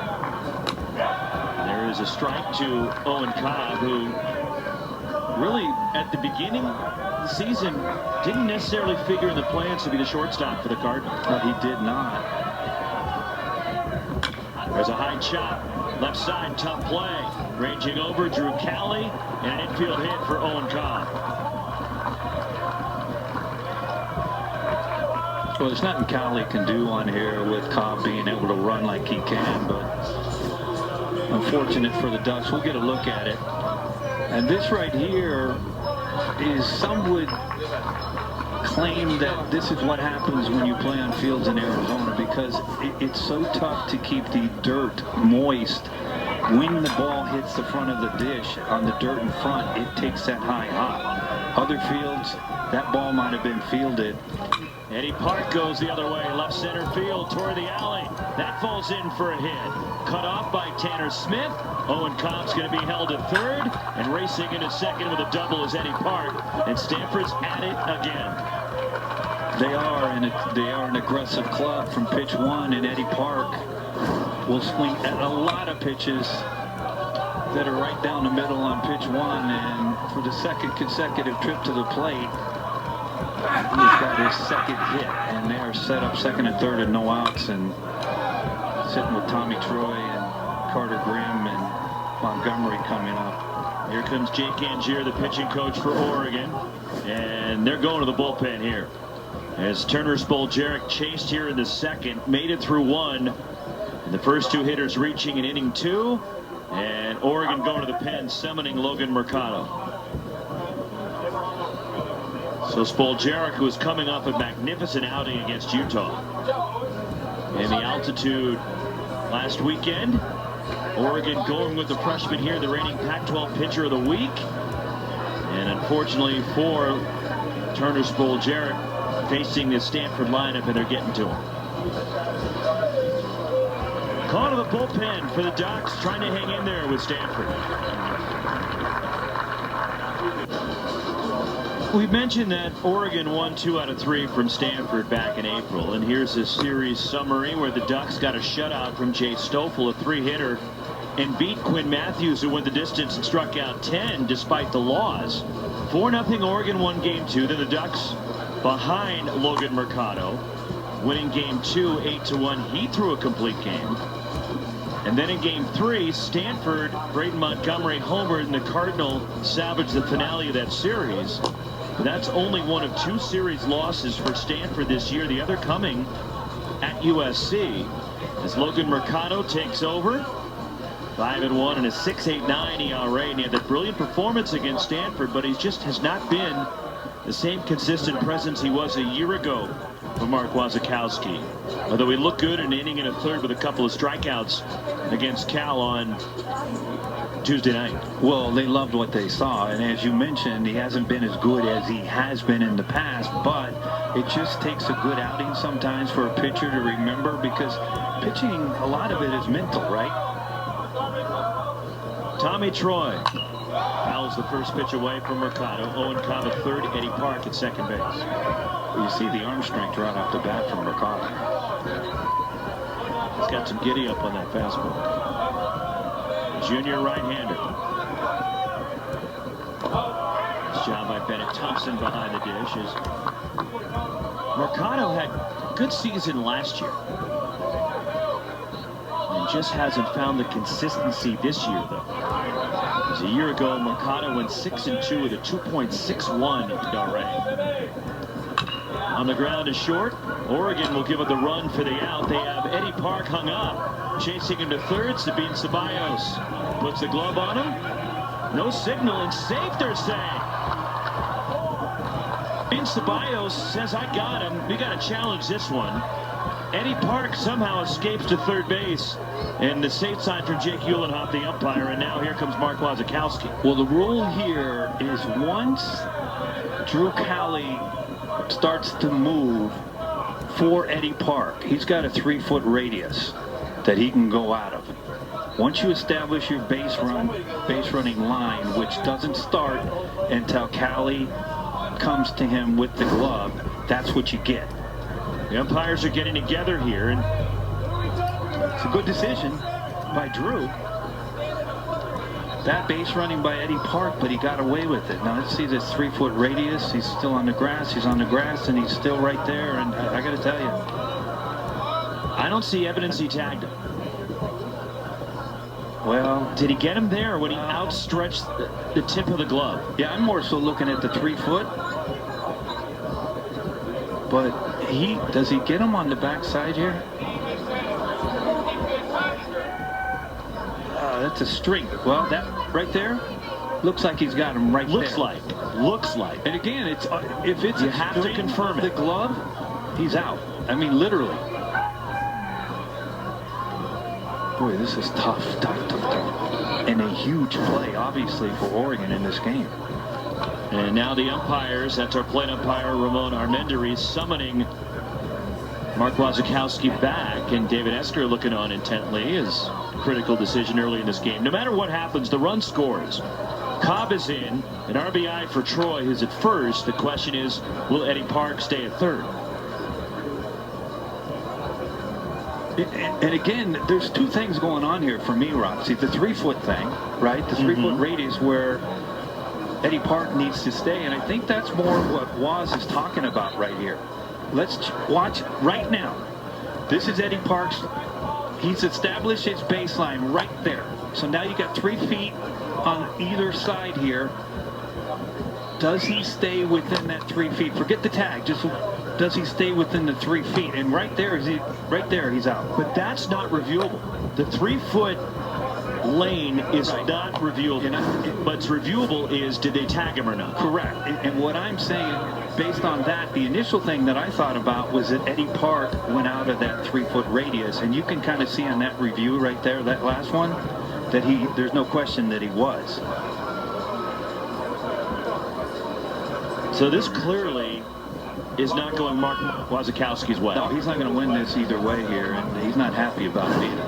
Speaker 1: There is a strike to Owen Cobb, who really at the beginning of the season didn't necessarily figure in the plans to be the shortstop for the Cardinals.
Speaker 2: He did not.
Speaker 1: There's a high chop, left side, tough play. Ranging over, Drew Cali, and an infield hit for Owen Cobb.
Speaker 2: Well, there's nothing Cali can do on here with Cobb being able to run like he can, but unfortunate for the Ducks. We'll get a look at it. And this right here is, some would claim that this is what happens when you play on fields in Arizona, because it's so tough to keep the dirt moist. When the ball hits the front of the dish on the dirt in front, it takes that high hop. Other fields, that ball might have been fielded.
Speaker 1: Eddie Park goes the other way, left center field toward the alley. That falls in for a hit. Cut off by Tanner Smith. Owen Cobb's going to be held at third, and racing into second with a double is Eddie Park. And Stanford's at it again.
Speaker 2: They are an aggressive club from pitch 1, and Eddie Park will swing at a lot of pitches that are right down the middle on pitch 1, and for the second consecutive trip to the plate, he's got his second hit, and they are set up second and third and no outs, and sitting with Tommy Troy and Carter Grimm and Montgomery coming up.
Speaker 1: Here comes Jake Angier, the pitching coach for Oregon, and they're going to the bullpen here. As Turner Spoljaric chased here in the second, made it through 1. And the first 2 hitters reaching in inning 2, and Oregon going to the pen, summoning Logan Mercado. So Spoljaric, who is coming off a magnificent outing against Utah. And the altitude last weekend. Oregon going with the freshman here, the reigning Pac-12 pitcher of the week. And unfortunately for Turner Spoljaric, facing the Stanford lineup, and they're getting to him. Call to the bullpen for the Ducks, trying to hang in there with Stanford. We mentioned that Oregon won 2 out of 3 from Stanford back in April, and here's a series summary where the Ducks got a shutout from Jay Stoffel, a 3-hitter, and beat Quinn Matthews, who went the distance and struck out 10 despite the loss. 4-0 Oregon won game 2. Then the Ducks behind Logan Mercado, winning game 2 8-1. He threw a complete game. And then in game 3, Stanford, Braden Montgomery homered, and the Cardinal salvaged the finale of that series. But that's only one of 2 series losses for Stanford this year, the other coming at USC, as Logan Mercado takes over. 5-1 and a 6.89 ERA, and he had that brilliant performance against Stanford, but he just has not been the same consistent presence he was a year ago for Mark Wasikowski. Although he looked good in an inning and a third with a couple of strikeouts against Cal on Tuesday night.
Speaker 2: Well, they loved what they saw, and as you mentioned, he hasn't been as good as he has been in the past, but it just takes a good outing sometimes for a pitcher to remember, because pitching, a lot of it is mental, right?
Speaker 1: Tommy Troy fouls the first pitch away from Mercado. Owen Cobb at third, Eddie Park at second base.
Speaker 2: You see the arm strength right off the bat from Mercado.
Speaker 1: He's got some giddy up on that fastball. Junior right-hander. Nice job by Bennett Thompson behind the dish. As Mercado had a good season last year, and just hasn't found the consistency this year, though. As a year ago, Mercado went 6-2 with a 2.61 ERA. On the ground is short. Oregon will give it the run for the out. They have Eddie Park hung up. Chasing him to third, Sabine Ceballos puts the glove on him. No signal and safe, they're saying. Sabine Ceballos says, I got him. We got to challenge this one. Eddie Park somehow escapes to third base. And the safe sign from Jake Uhlenhoff, the umpire. And now here comes Mark Wasikowski.
Speaker 2: Well, the rule here is once Drew Cowley starts to move for Eddie Park, he's got a 3-foot radius that he can go out of. Once you establish your base running line, which doesn't start until Cowley comes to him with the glove, that's what you get.
Speaker 1: The umpires are getting together here, and
Speaker 2: it's a good decision by Drew. That base running by Eddie Park, but he got away with it. Now let's see this 3-foot radius. He's still on the grass. He's on the grass, and he's still right there. And I got to tell you,
Speaker 1: I don't see evidence he tagged him.
Speaker 2: Well,
Speaker 1: did he get him there, or when he outstretched the tip of the glove?
Speaker 2: Yeah, I'm more so looking at the 3-foot. But does he get him on the backside here? That's a string. Well, that right there looks like he's got him right there.
Speaker 1: Looks like.
Speaker 2: And again, it's if it's
Speaker 1: you have to confirm
Speaker 2: the glove, he's out. I mean, literally. Boy, this is tough. And a huge play, obviously, for Oregon in this game.
Speaker 1: And now the umpires, that's our plate umpire, Ramon Armendariz, summoning Mark Wasikowski back, and David Esker looking on intently. His critical decision early in this game. No matter what happens, the run scores. Cobb is in, an RBI for Troy, who's at first. The question is, will Eddie Park stay at third?
Speaker 2: And again, there's two things going on here for me, Rob. See, the 3-foot thing, right? The 3-foot radius where Eddie Park needs to stay, and I think that's more what Waz is talking about right here. Let's watch right now. This is Eddie Park's. He's established his baseline right there. So now you got 3 feet on either side here. Does he stay within that 3 feet? Forget the tag. Just does he stay within the 3 feet? And right there, he's out.
Speaker 1: But that's not reviewable. The 3-foot lane is not reviewable. What's reviewable is, did they tag him or not?
Speaker 2: Correct. And what I'm saying, based on that, the initial thing that I thought about was that Eddie Park went out of that 3-foot radius. And you can kind of see on that review right there, that last one, that there's no question that he was.
Speaker 1: So this clearly is not going Mark Wasikowski's way.
Speaker 2: No, he's not going to win this either way here, and he's not happy about it either.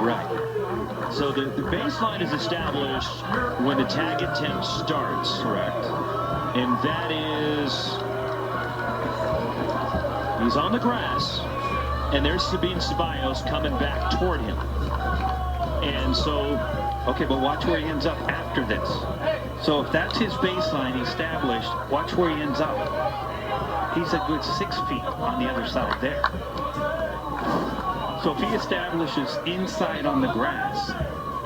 Speaker 1: Right. So the baseline is established when the tag attempt starts.
Speaker 2: Correct.
Speaker 1: And that is, he's on the grass, and there's Sabine Ceballos coming back toward him. And so,
Speaker 2: okay, but watch where he ends up after this. So if that's his baseline established, watch where he ends up. He's a good 6 feet on the other side there. So if he establishes inside on the grass,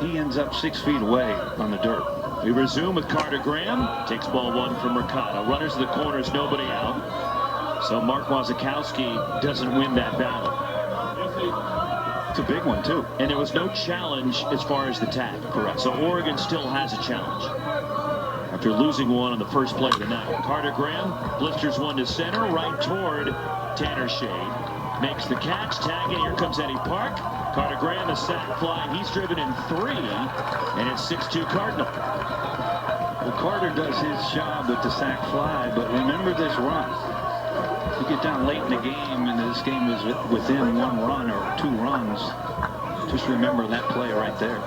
Speaker 2: he ends up 6 feet away on the dirt.
Speaker 1: We resume with Carter Graham. Takes ball 1 from Mercado. Runners to the corners, nobody out. So Mark Wasikowski doesn't win that battle.
Speaker 2: It's a big one, too.
Speaker 1: And there was no challenge as far as the tag.
Speaker 2: Correct.
Speaker 1: So Oregon still has a challenge after losing one on the first play of the night. Carter Graham blisters one to center, right toward Tanner Shade. Makes the catch, tag, and here comes Eddie Park. Carter Graham, a sac fly. He's driven in 3, and it's 6-2 Cardinal.
Speaker 2: Well, Carter does his job with the sac fly, but remember this run. You get down late in the game, and this game was within 1 run or 2 runs. Just remember that play right there.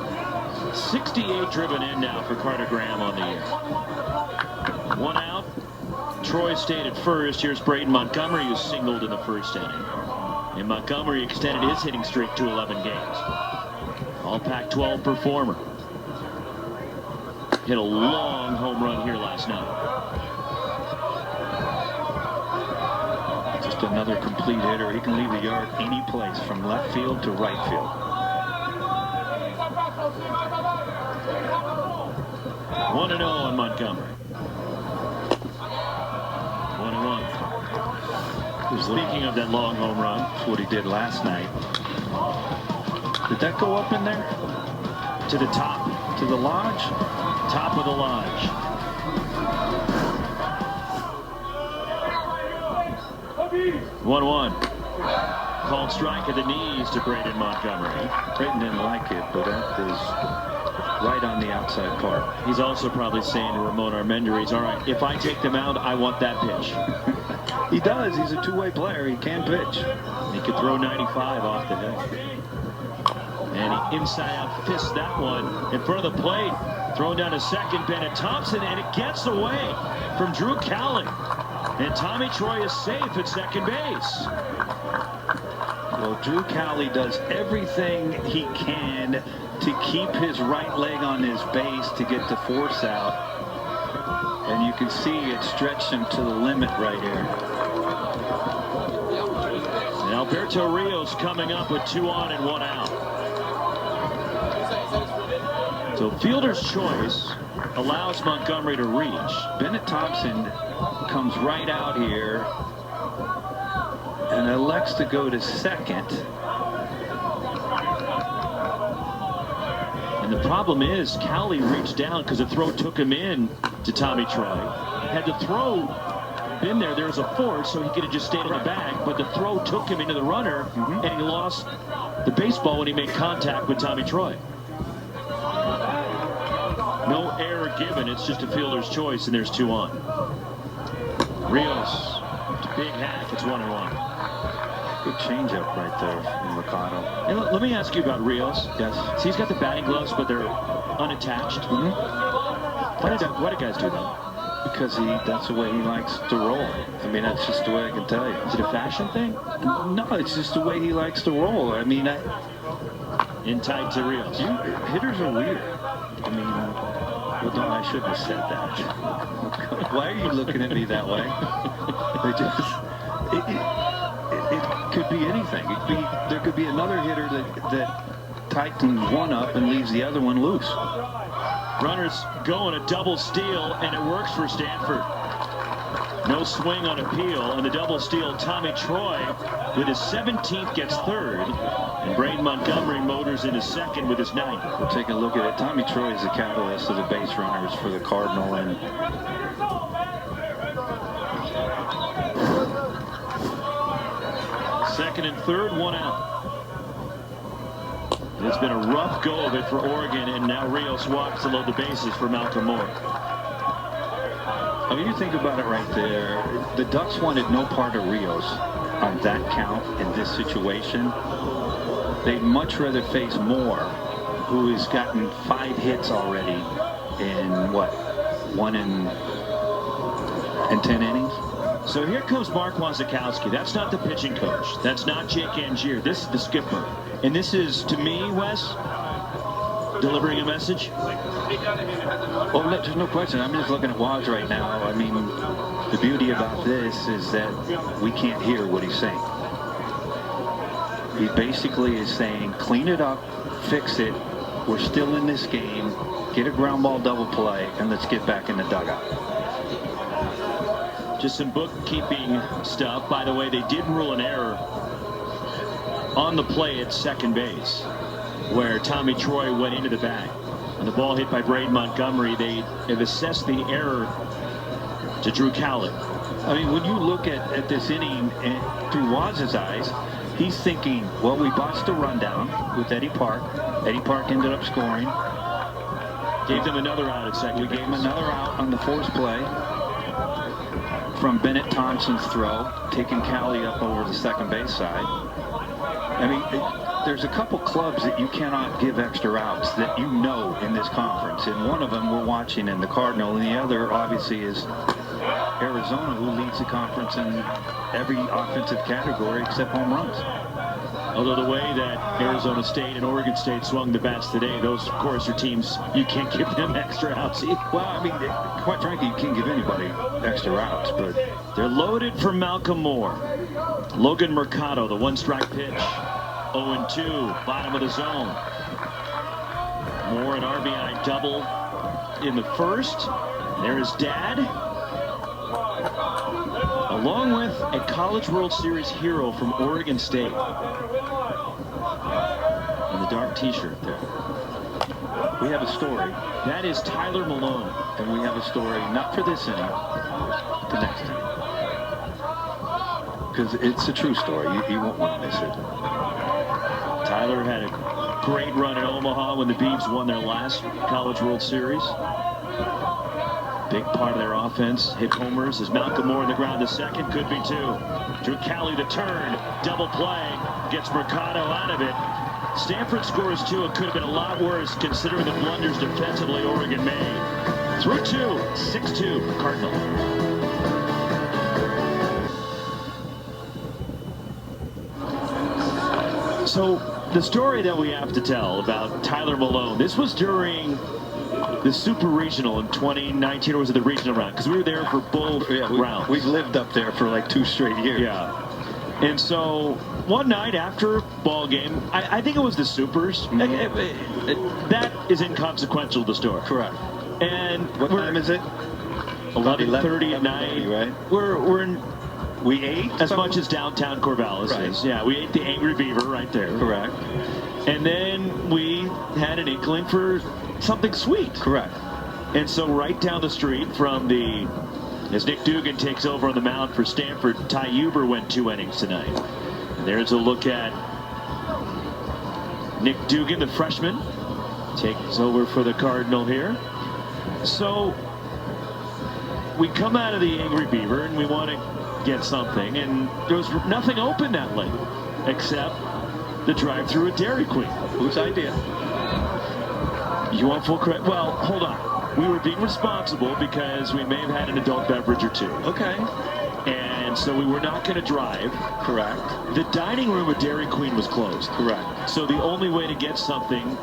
Speaker 1: 68 driven in now for Carter Graham on the year. 1 out. Troy stayed at first. Here's Braden Montgomery, who singled in the first inning. And Montgomery extended his hitting streak to 11 games. All Pac-12 performer. Hit a long home run here last night.
Speaker 2: Just another complete hitter. He can leave the yard any place from left field to right field.
Speaker 1: 1-0 on Montgomery. Speaking of that long home run,
Speaker 2: that's what he did last night. Did that go up in there?
Speaker 1: To the top.
Speaker 2: To the lodge?
Speaker 1: Top of the lodge. 1-1. Called strike at the knees to Braden Montgomery.
Speaker 2: Braden didn't like it, but that is right on the outside part.
Speaker 1: He's also probably saying to Ramon Armendariz, all right, if I take them out, I want that pitch.
Speaker 2: He does. He's a two-way player. He can pitch.
Speaker 1: He could throw 95 off the head. And he inside out fists that one in front of the plate. Thrown down to second, Bennett Thompson, and it gets away from Drew Cowley. And Tommy Troy is safe at second base.
Speaker 2: Well, Drew Cowley does everything he can to keep his right leg on his base to get the force out. And you can see it stretched him to the limit right here.
Speaker 1: And Alberto Rios coming up with 2 on and 1 out. So fielder's choice allows Montgomery to reach.
Speaker 2: Bennett Thompson comes right out here and elects to go to second.
Speaker 1: And the problem is Cowley reached down because the throw took him in to Tommy Troy. Had the throw been there, there was a force, so he could have just stayed in the bag, but the throw took him into the runner, and he lost the baseball when he made contact with Tommy Troy. No error given, it's just a fielder's choice, and there's 2 on. Rios, big hack, it's 1-1.
Speaker 2: Good changeup right there from Mercado.
Speaker 1: And let me ask you about Rios.
Speaker 2: Yes.
Speaker 1: See, he's got the batting gloves, but they're unattached. Why do guys do that?
Speaker 2: Because that's the way he likes to roll. I mean, that's just the way I can tell you.
Speaker 1: Is it a fashion thing?
Speaker 2: No, it's just the way he likes to roll. I mean,
Speaker 1: in tight to Rios.
Speaker 2: Hitters are weird. I mean, well, no, I shouldn't have said that. Why are you looking at me that way? It could be anything. There could be another hitter that tightens one up and leaves the other one loose.
Speaker 1: Runners go in a double steal, and it works for Stanford. No swing on appeal, and the double steal, Tommy Troy with his 17th gets third, and Braden Montgomery motors into second with his 9th.
Speaker 2: We'll take a look at it. Tommy Troy is the catalyst of the base runners for the Cardinal, and
Speaker 1: second and third, 1 out. It's been a rough go of it for Oregon, and now Rios walks to load the bases for Malcolm Moore.
Speaker 2: I mean, you think about it right there. The Ducks wanted no part of Rios on that count in this situation. They'd much rather face Moore, who has gotten 5 hits already in, what, 1 in 10 innings?
Speaker 1: So here comes Mark Wasikowski. That's not the pitching coach. That's not Jake Angier. This is the skipper. And this is, to me, Wes, delivering a message.
Speaker 2: Oh, there's no question. I'm just looking at Waz right now. I mean, the beauty about this is that we can't hear what he's saying. He basically is saying, clean it up, fix it. We're still in this game. Get a ground ball double play, and let's get back in the dugout.
Speaker 1: Just some bookkeeping stuff. By the way, they did rule an error on the play at second base, where Tommy Troy went into the bag. And the ball hit by Braden Montgomery, they have assessed the error to Drew Cowley.
Speaker 2: I mean, when you look at this inning through Waz's eyes, he's thinking, well, we botched a rundown with Eddie Park. Eddie Park ended up scoring.
Speaker 1: Gave them another out at second.
Speaker 2: We gave him another out on the force play from Bennett Thompson's throw, taking Cowley up over the second base side. I mean, there's a couple clubs that you cannot give extra outs that you know in this conference. And one of them we're watching in the Cardinal, and the other obviously is Arizona, who leads the conference in every offensive category except home runs.
Speaker 1: Although the way that Arizona State and Oregon State swung the bats today, those, of course, are teams you can't give them extra outs.
Speaker 2: Well, I mean, quite frankly, you can't give anybody extra outs, but
Speaker 1: they're loaded for Malcolm Moore. Logan Mercado, the 1-strike pitch. 0-2, bottom of the zone. Moore an RBI double in the first. There is Dad. A along with a College World Series hero from Oregon State. In the dark t-shirt there.
Speaker 2: We have a story.
Speaker 1: That is Tyler Malone.
Speaker 2: And we have a story, not for this inning, but the next inning. Because it's a true story. You won't want to miss it.
Speaker 1: Tyler had a great run in Omaha when the Beavs won their last College World Series. Big part of their offense. Hit homers as Malcolm Moore in the ground to second. Could be two. Drew Cowley the turn. Double play. Gets Mercado out of it. Stanford scores two. It could have been a lot worse considering the blunders defensively Oregon made. Through two. 6-2 Cardinal. So the story that we have to tell about Tyler Malone, this was during the Super Regional in 2019, or was it the regional round? Because we were there for both rounds.
Speaker 2: We lived up there for like 2 straight years.
Speaker 1: Yeah. And so one night after ball game, I think it was the Supers. That is inconsequential, the story.
Speaker 2: Correct.
Speaker 1: And
Speaker 2: what time is it?
Speaker 1: 11:30 at night.
Speaker 2: Right.
Speaker 1: We ate as much as downtown Corvallis is. Yeah, we ate the Angry Beaver right there.
Speaker 2: Correct.
Speaker 1: And then we had an inkling for something sweet.
Speaker 2: Correct.
Speaker 1: And so right down the street from as Nick Dugan takes over on the mound for Stanford, Ty Huber went 2 innings tonight. And there's a look at Nick Dugan, the freshman, takes over for the Cardinal here. So we come out of the Angry Beaver and we want to get something, and there was nothing open that late except the drive-through at Dairy Queen.
Speaker 2: Whose idea?
Speaker 1: You want full credit? Well, hold on. We were being responsible because we may have had an adult beverage or two.
Speaker 2: Okay.
Speaker 1: And so we were not going to drive.
Speaker 2: Correct.
Speaker 1: The dining room at Dairy Queen was closed.
Speaker 2: Correct.
Speaker 1: So the only way to get something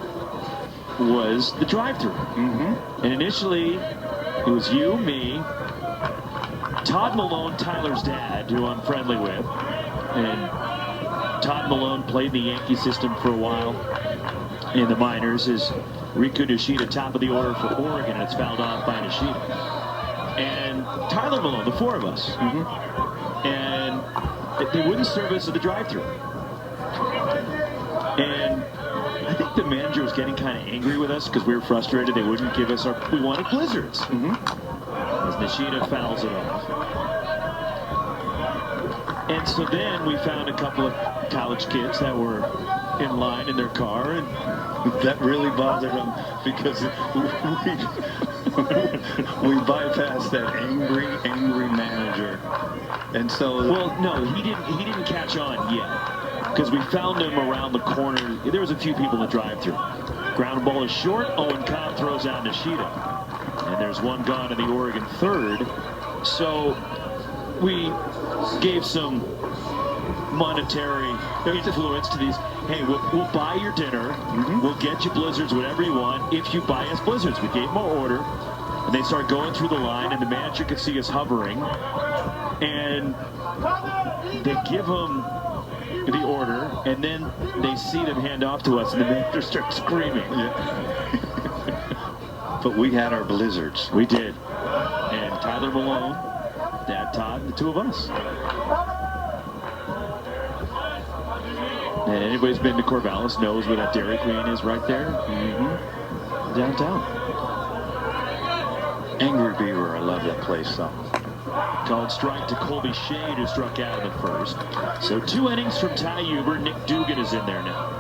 Speaker 1: was the drive-through. And initially, it was you, me, Todd Malone, Tyler's dad, who I'm friendly with. And Todd Malone played in the Yankee system for a while in the minors. Is Riku Nishida top of the order for Oregon, and it's fouled off by Nishida. And Tyler Malone, the 4 of us. And they wouldn't serve us at the drive-thru. And I think the manager was getting kind of angry with us because we were frustrated. They wouldn't give us we wanted blizzards. As Nishida fouls it off. And so then we found a couple of college kids that were in line in their car, and
Speaker 2: that really bothered them because we bypassed that angry manager. And so
Speaker 1: well, no, he didn't catch on yet because we found him around the corner. There was a few people in the drive-thru. Ground ball is short. Owen Cobb throws out Nishida, and there's one gone in the Oregon third. So we gave some monetary influence to these. Hey, we'll buy your dinner. We'll get you blizzards, whatever you want, if you buy us blizzards. We gave them our order, and they start going through the line, and the manager could see us hovering, and they give them the order, and then they see them hand off to us, and the manager starts screaming.
Speaker 2: But we had our blizzards.
Speaker 1: We did. And Tyler Malone, Dad Todd, the 2 of us. And anybody's been to Corvallis knows where that Dairy Queen is right there. Downtown.
Speaker 2: Angry Beaver, I love that place though.
Speaker 1: Called strike to Colby Shade, who struck out in the first. So 2 innings from Ty Huber. Nick Dugan is in there now.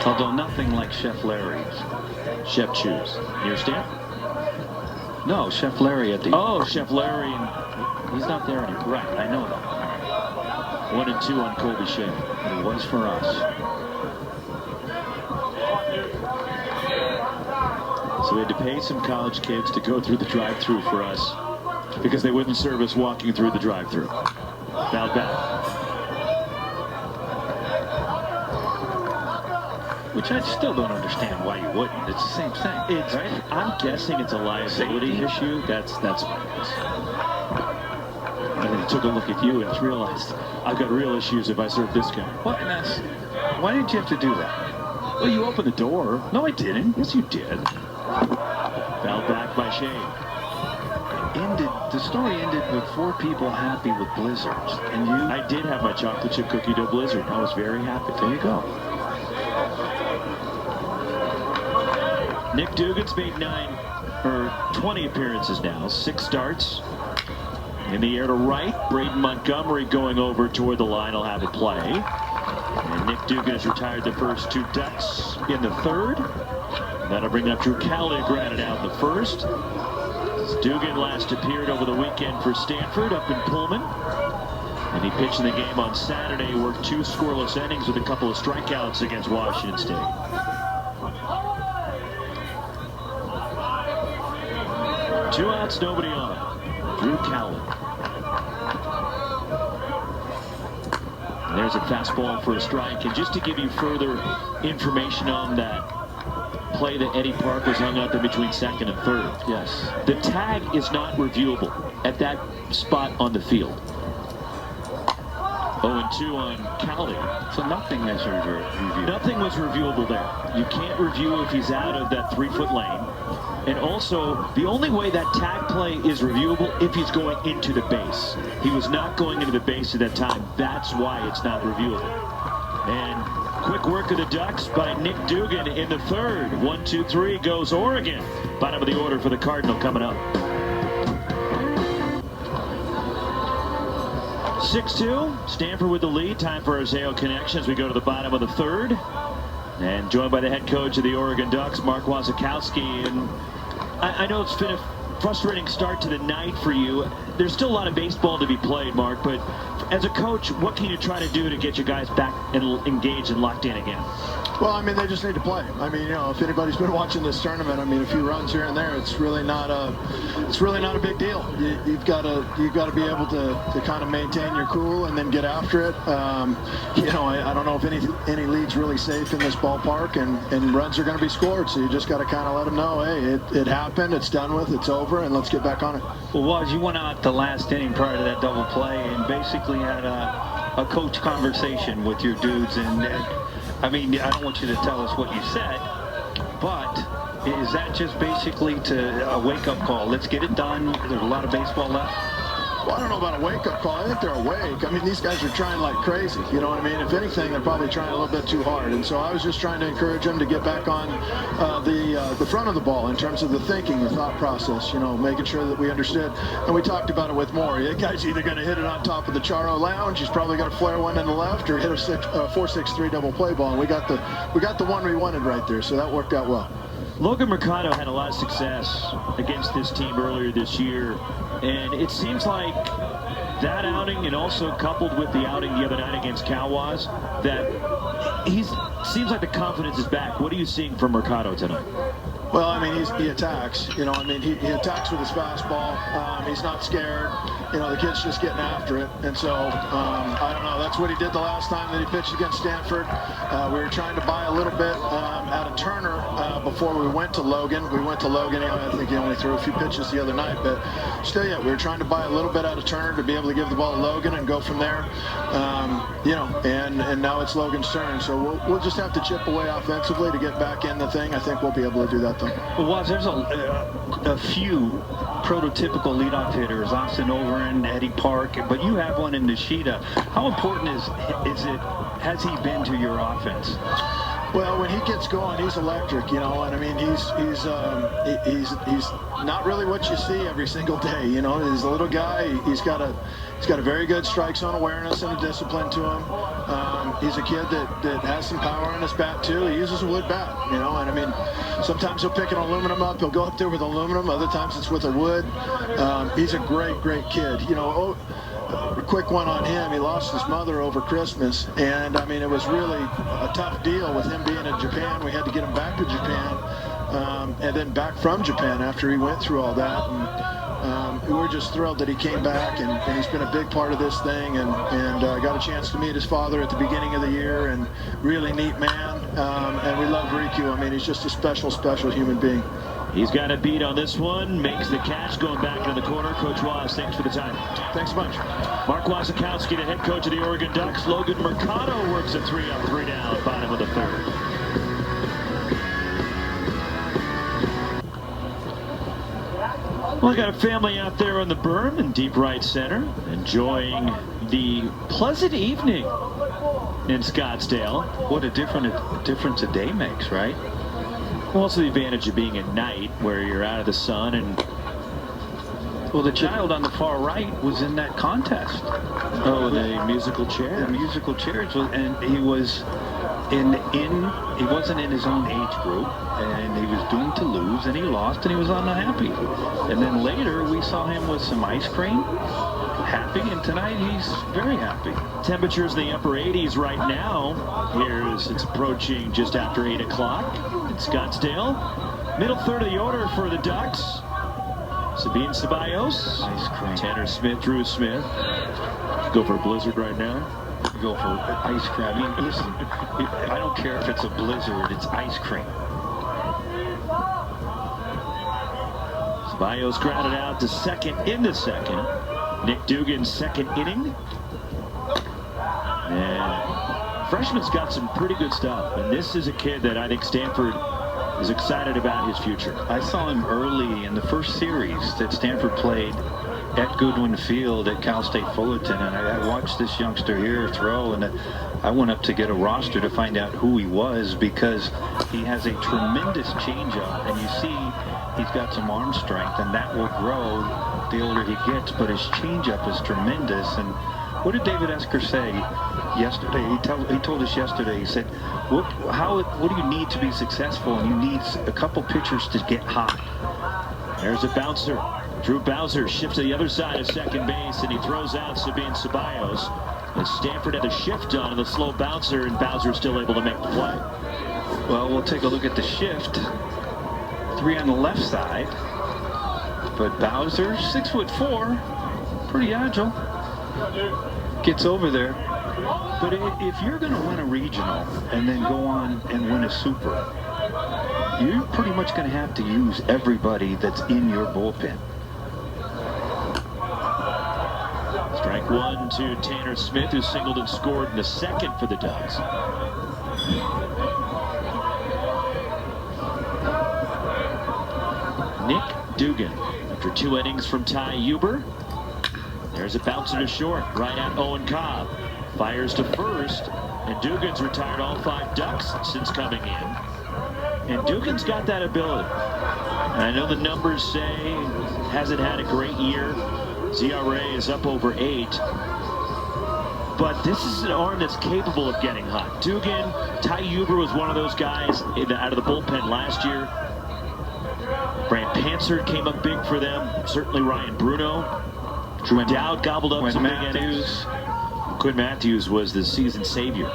Speaker 2: Although nothing like Chef Larry's.
Speaker 1: Chef Chews. Near Stanford?
Speaker 2: No, Chef Larry at the...
Speaker 1: Oh, Chef Larry. He's not there anymore.
Speaker 2: Right, I know that.
Speaker 1: 1 and 2 on Colby Shea.
Speaker 2: It was for us.
Speaker 1: So we had to pay some college kids to go through the drive-thru for us because they wouldn't serve us walking through the drive-thru. Fouled back.
Speaker 2: Which I still don't understand why you wouldn't. It's the same thing.
Speaker 1: It's right. I'm guessing it's a liability issue. That's what it is. And then he took a look at you and realized I've got real issues if I serve this guy.
Speaker 2: What? Why did you have to do that?
Speaker 1: Well, you opened the door.
Speaker 2: No, I didn't.
Speaker 1: Yes, you did. Fouled back by Shea.
Speaker 2: The story ended with 4 people happy with blizzards. And you?
Speaker 1: I did have my chocolate chip cookie dough blizzard. I was very happy.
Speaker 2: There you go.
Speaker 1: Nick Dugan's made 20 appearances now, 6 starts. In the air to right, Braden Montgomery going over toward the line will have a play. And Nick Dugan has retired the first 2 Ducks in the 3rd. That'll bring up Drew Cowley, grounded out in the 1st. Dugan last appeared over the weekend for Stanford up in Pullman. And he pitched in the game on Saturday, worked 2 scoreless innings with a couple of strikeouts against Washington State. Two outs, nobody on. Drew Cowley. And there's a fastball for a strike. And just to give you further information on that play that Eddie Park was hung up in between 2nd and 3rd.
Speaker 2: Yes.
Speaker 1: The tag is not reviewable at that spot on the field. 0-2 on Cowley.
Speaker 2: So nothing is reviewed.
Speaker 1: Nothing was reviewable there. You can't review if he's out of that 3-foot lane. And also, the only way that tag play is reviewable if he's going into the base. He was not going into the base at that time. That's why it's not reviewable. And quick work of the Ducks by Nick Dugan in the 3rd. 1-2-3 goes Oregon. Bottom of the order for the Cardinal coming up. 6-2. Stanford with the lead. Time for our Zayo connection as we go to the bottom of the 3rd. And joined by the head coach of the Oregon Ducks, Mark Wasikowski. And I know it's been a frustrating start to the night for you. There's still a lot of baseball to be played, Mark, but as a coach, what can you try to do to get your guys back and engaged and locked in again?
Speaker 4: Well, I mean, they just need to play. I mean, you know, if anybody's been watching this tournament, I mean, a few runs here and there, it's really not a big deal. You've got to be able to kind of maintain your cool and then get after it. You know, I don't know if any lead's really safe in this ballpark, and runs are going to be scored. So you just got to kind of let them know, hey, it happened, it's done with, it's over, and let's get back on it.
Speaker 2: Well, Waz, you went out the last inning prior to that double play and basically had a coach conversation with your dudes, and I mean, I don't want you to tell us what you said, but is that just basically a wake-up call? Let's get it done. There's a lot of baseball left.
Speaker 4: Well, I don't know about a wake-up call. I think they're awake. I mean, these guys are trying like crazy. You know what I mean? If anything, they're probably trying a little bit too hard. And so I was just trying to encourage them to get back on the front of the ball in terms of the thinking, the thought process, you know, making sure that we understood. And we talked about it with Maury. That guy's either going to hit it on top of the Charo Lounge. He's probably going to flare one in the left or hit a 4-6-3 double play ball. And we got the one we wanted right there. So that worked out well.
Speaker 1: Logan Mercado had a lot of success against this team earlier this year, and it seems like that outing, and also coupled with the outing the other night against Cowboys, that seems like the confidence is back. What are you seeing from Mercado tonight?
Speaker 4: Well, I mean, he attacks. You know, I mean, he attacks with his fastball. He's not scared. You know, the kid's just getting after it. And so, I don't know. That's what he did the last time that he pitched against Stanford. We were trying to buy a little bit out of Turner before we went to Logan. We went to Logan. You know, I think he only threw a few pitches the other night. But still, yeah, we were trying to buy a little bit out of Turner to be able to give the ball to Logan and go from there. You know, and now it's Logan's turn. So we'll just have to chip away offensively to get back in the thing. I think we'll be able to do that.
Speaker 2: Well, Waz, there's a few prototypical leadoff hitters, Austin Overin, Eddie Park, but you have one in Nishida. How important has he been to your offense?
Speaker 4: Well, when he gets going, he's electric, you know, and I mean, he's not really what you see every single day, you know. He's a little guy. He's got a very good strike zone awareness and a discipline to him. He's a kid that has some power in his bat too. He uses a wood bat, you know, and I mean, sometimes he'll pick an aluminum up. He'll go up there with aluminum. Other times it's with a wood. He's a great kid, you know. A quick one on him. He lost his mother over Christmas, and I mean, it was really a tough deal with him being in Japan. We had to get him back to Japan, and then back from Japan after he went through all that. And we were just thrilled that he came back, and he's been a big part of this thing, and got a chance to meet his father at the beginning of the year, and really neat man. And we love Riku. I mean, he's just a special human being.
Speaker 1: He's got a beat on this one, makes the catch, going back into the corner. Coach Waz, thanks for the time.
Speaker 4: Thanks a bunch.
Speaker 1: Mark Wasikowski, the head coach of the Oregon Ducks. Logan Mercado works a 3-up, 3-down, bottom of the 3rd. Well, I got a family out there on the berm in deep right center, enjoying the pleasant evening in Scottsdale.
Speaker 2: What a difference a day makes, right?
Speaker 1: Also the advantage of being at night where you're out of the sun. And
Speaker 2: well, the child on the far right was in that contest.
Speaker 1: Oh, the musical chair.
Speaker 2: The musical chairs, and he was he wasn't in his own age group, and he was doomed to lose, and he lost, and he was unhappy. And then later we saw him with some ice cream, happy, and tonight he's very happy.
Speaker 1: Temperatures in the upper 80s right now. Here's it's approaching just after 8 o'clock in Scottsdale. Middle third of the order for the Ducks. Sabine Ceballos,
Speaker 2: Ice cream.
Speaker 1: Tanner Smith, Drew Smith. Go for a blizzard right now.
Speaker 2: Go for ice cream. I mean, listen, I don't care if it's a blizzard, it's ice cream.
Speaker 1: Ceballos grounded out to second in the second. Nick Dugan's second inning. And freshman's got some pretty good stuff. And this is a kid that I think Stanford is excited about his future.
Speaker 2: I saw him early in the first series that Stanford played at Goodwin Field at Cal State Fullerton, and I watched this youngster here throw, and I went up to get a roster to find out who he was, because he has a tremendous changeup, and you see he's got some arm strength, and that will grow the older he gets, but his changeup is tremendous. And what did David Esker say yesterday? He told us yesterday, he said, what do you need to be successful? And you need a couple pitchers to get hot.
Speaker 1: There's a bouncer. Drew Bowser shifts to the other side of second base, and he throws out Sabine Ceballos. As Stanford had a shift on the slow bouncer, and Bowser still able to make the play.
Speaker 2: Well, we'll take a look at the shift. 3 on the left side. But Bowser, 6'4", pretty agile. Gets over there. But if you're going to win a regional and then go on and win a super, you're pretty much going to have to use everybody that's in your bullpen.
Speaker 1: Strike one to Tanner Smith, who singled and scored in the second for the Ducks. Nick Dugan, after 2 innings from Ty Huber. There's a bouncer to short, right at Owen Cobb. Fires to first, and Dugan's retired all 5 Ducks since coming in. And Dugan's got that ability. And I know the numbers say hasn't had a great year. ZRA is up over 8. But this is an arm that's capable of getting hot. Dugan, Ty Huber was one of those guys out of the bullpen last year. Brant Panzer came up big for them. Certainly Ryan Bruno. Drew Dowd gobbled up some big innings. Quinn Matthews was the season savior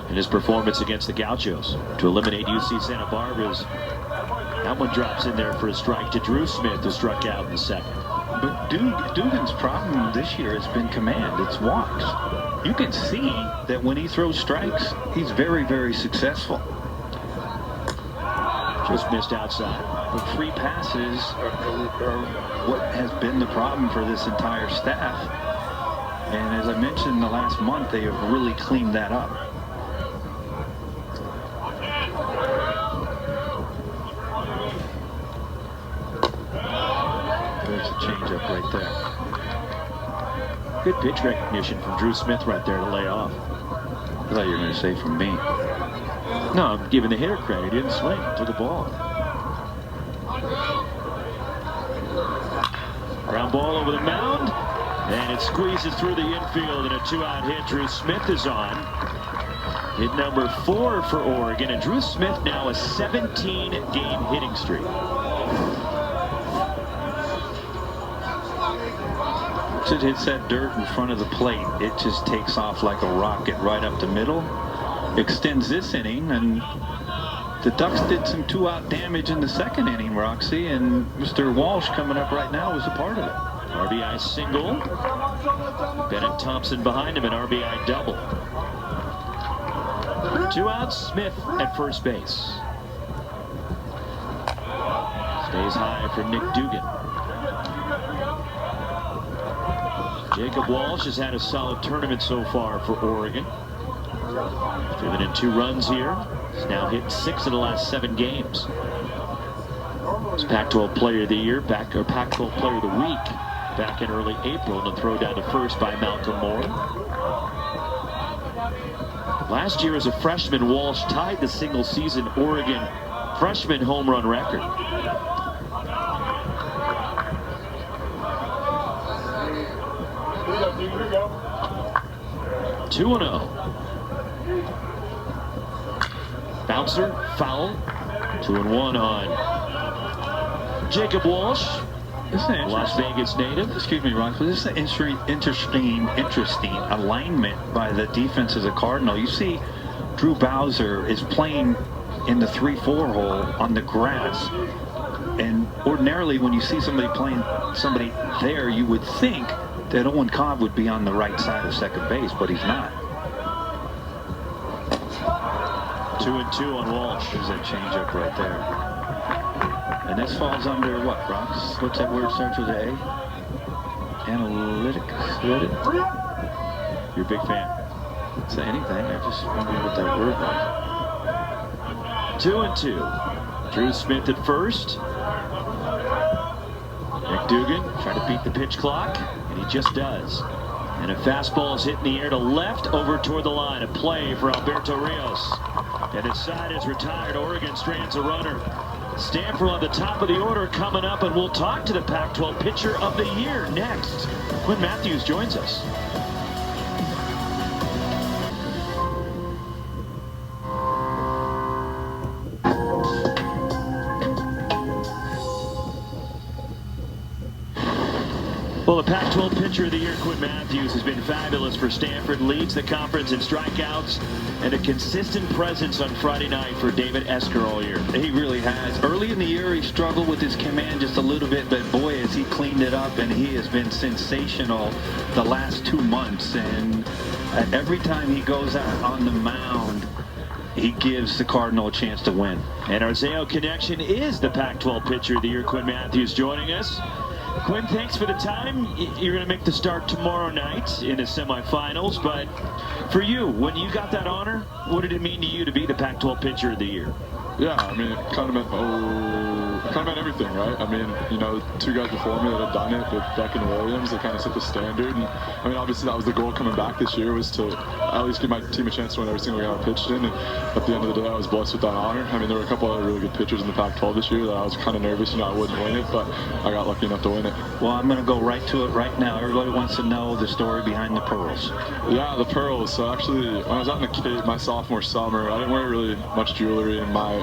Speaker 1: in his performance against the Gauchos to eliminate UC Santa Barbara's. That one drops in there for a strike to Drew Smith, who struck out in the second.
Speaker 2: But Dugan's problem this year has been command. It's walks. You can see that when he throws strikes, he's very, very successful.
Speaker 1: Just missed outside.
Speaker 2: But free passes are what has been the problem for this entire staff. And as I mentioned in the last month, they have really cleaned that up. There's a changeup right there.
Speaker 1: Good pitch recognition from Drew Smith right there to lay off.
Speaker 2: I thought you were going to say from me.
Speaker 1: No, I'm giving the hitter credit. He didn't swing. Took a ball. Ground ball over the mound. And it squeezes through the infield, and a 2-out hit. Drew Smith is on. Hit number 4 for Oregon, and Drew Smith now a 17-game hitting streak.
Speaker 2: Once it hits that dirt in front of the plate, it just takes off like a rocket right up the middle. Extends this inning, and the Ducks did some 2-out damage in the second inning, Roxy, and Mr. Walsh coming up right now is a part of it.
Speaker 1: RBI single. Bennett Thompson behind him, an RBI double. 2 outs, Smith at first base. Stays high for Nick Dugan. Jacob Walsh has had a solid tournament so far for Oregon. Driven in 2 runs here. He's now hit 6 in the last 7 games. was Pac-12 Player of the Year, Pac-12 Player of the Week back in early April, and a throw down to first by Malcolm Moore. Last year as a freshman, Walsh tied the single-season Oregon freshman home run record. 2-0. Bouncer, foul. 2-1 on Jacob Walsh, Las Vegas native.
Speaker 2: Excuse me, Ron, but this is an interesting alignment by the defense of the Cardinal. You see, Drew Bowser is playing in the 3-4 hole on the grass. And ordinarily, when you see somebody playing somebody there, you would think that Owen Cobb would be on the right side of second base, but he's not.
Speaker 1: 2-2 on Walsh.
Speaker 2: There's that changeup right there. And this falls under what, Rox? What's that word starts with A? Analytics?
Speaker 1: You're a big fan.
Speaker 2: Say anything. I just wondered what that word was.
Speaker 1: 2-2. Drew Smith at first. Nick Dugan trying to beat the pitch clock, and he just does. And a fastball is hit in the air to left over toward the line. A play for Alberto Rios. And his side is retired. Oregon strands a runner. Stanford on the top of the order coming up, and we'll talk to the Pac-12 Pitcher of the Year next. Quinn Matthews joins us. Well, the Pac-12 Pitcher of the Year, Quinn Matthews, has been fabulous for Stanford. Leads the conference in strikeouts and a consistent presence on Friday night for David Esker all year.
Speaker 2: He really has. Early in the year, he struggled with his command just a little bit, but boy, has he cleaned it up, and he has been sensational the last 2 months. And every time he goes out on the mound, he gives the Cardinal a chance to win.
Speaker 1: And our Zayo connection is the Pac-12 Pitcher of the Year, Quinn Matthews, joining us. Quinn, thanks for the time. You're going to make the start tomorrow night in the semifinals, but for you, when you got that honor, what did it mean to you to be the Pac-12 Pitcher of the Year?
Speaker 5: Yeah, I mean, it kind of meant everything, right? I mean, you know, 2 guys before me that had done it with Beck and Williams, they kind of set the standard. And I mean, obviously that was the goal coming back this year, was to at least give my team a chance to win every single game I pitched in. And at the end of the day, I was blessed with that honor. I mean, there were a couple of really good pitchers in the Pac-12 this year that I was kind of nervous, you know, I wouldn't win it, but I got lucky enough to win it.
Speaker 2: Well, I'm going to go right to it right now. Everybody wants to know the story behind the pearls.
Speaker 5: Yeah, the pearls. So actually, when I was out in the Cape my sophomore summer, I didn't wear really much jewelry, and my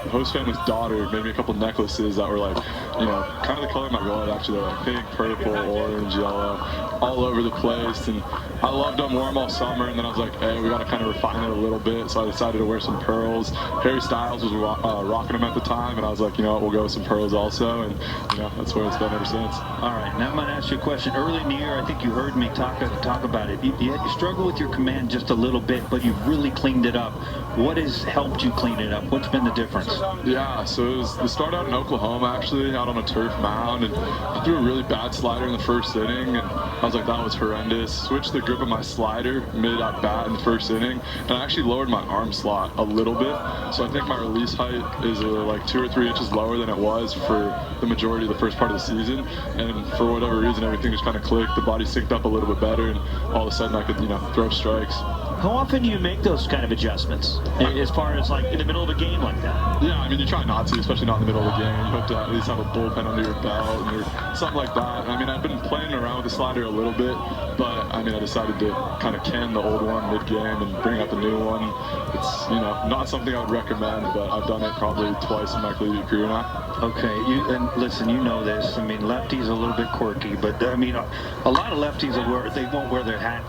Speaker 5: host family's daughter made me a couple necklaces that were like, you know, kind of the color of my blood. Actually, they're like pink, purple, orange, yellow, all over the place. And I loved them, wore them all summer. And then I was like, hey, we got to kind of refine it a little bit. So I decided to wear some pearls. Harry Styles was rocking them at the time, and I was like, you know what, we'll go with some pearls also. And you know, that's where it's been ever since.
Speaker 2: All right, now I'm going to ask you a question. Early in the year, I think you heard me talk about it. You struggle with your command just a little bit, but you've really cleaned it up. What has helped you clean it up? What's been the difference?
Speaker 5: Yeah, so it started out in Oklahoma, actually, out on a turf mound, and I threw a really bad slider in the first inning, and I was like, that was horrendous. Switched the grip of my slider mid at bat in the first inning, and I actually lowered my arm slot a little bit, so I think my release height is like 2 or 3 inches lower than it was for the majority of the first part of the season, and for whatever reason, everything just kind of clicked. The body synced up a little bit better, and all of a sudden I could, you know, throw strikes.
Speaker 1: How often do you make those kind of adjustments as far as like in the middle of a game like that?
Speaker 5: Yeah, I mean, you try not to, especially not in the middle of the game. You hope to at least have a bullpen under your belt or something like that. I mean, I've been playing around with the slider a little bit, but I mean, I decided to kind of can the old one mid-game and bring out the new one. It's, you know, not something I would recommend, but I've done it probably twice in my collegiate career now.
Speaker 2: Okay, and listen, you know this. I mean, lefties a little bit quirky, but I mean, a lot of lefties they won't wear their hat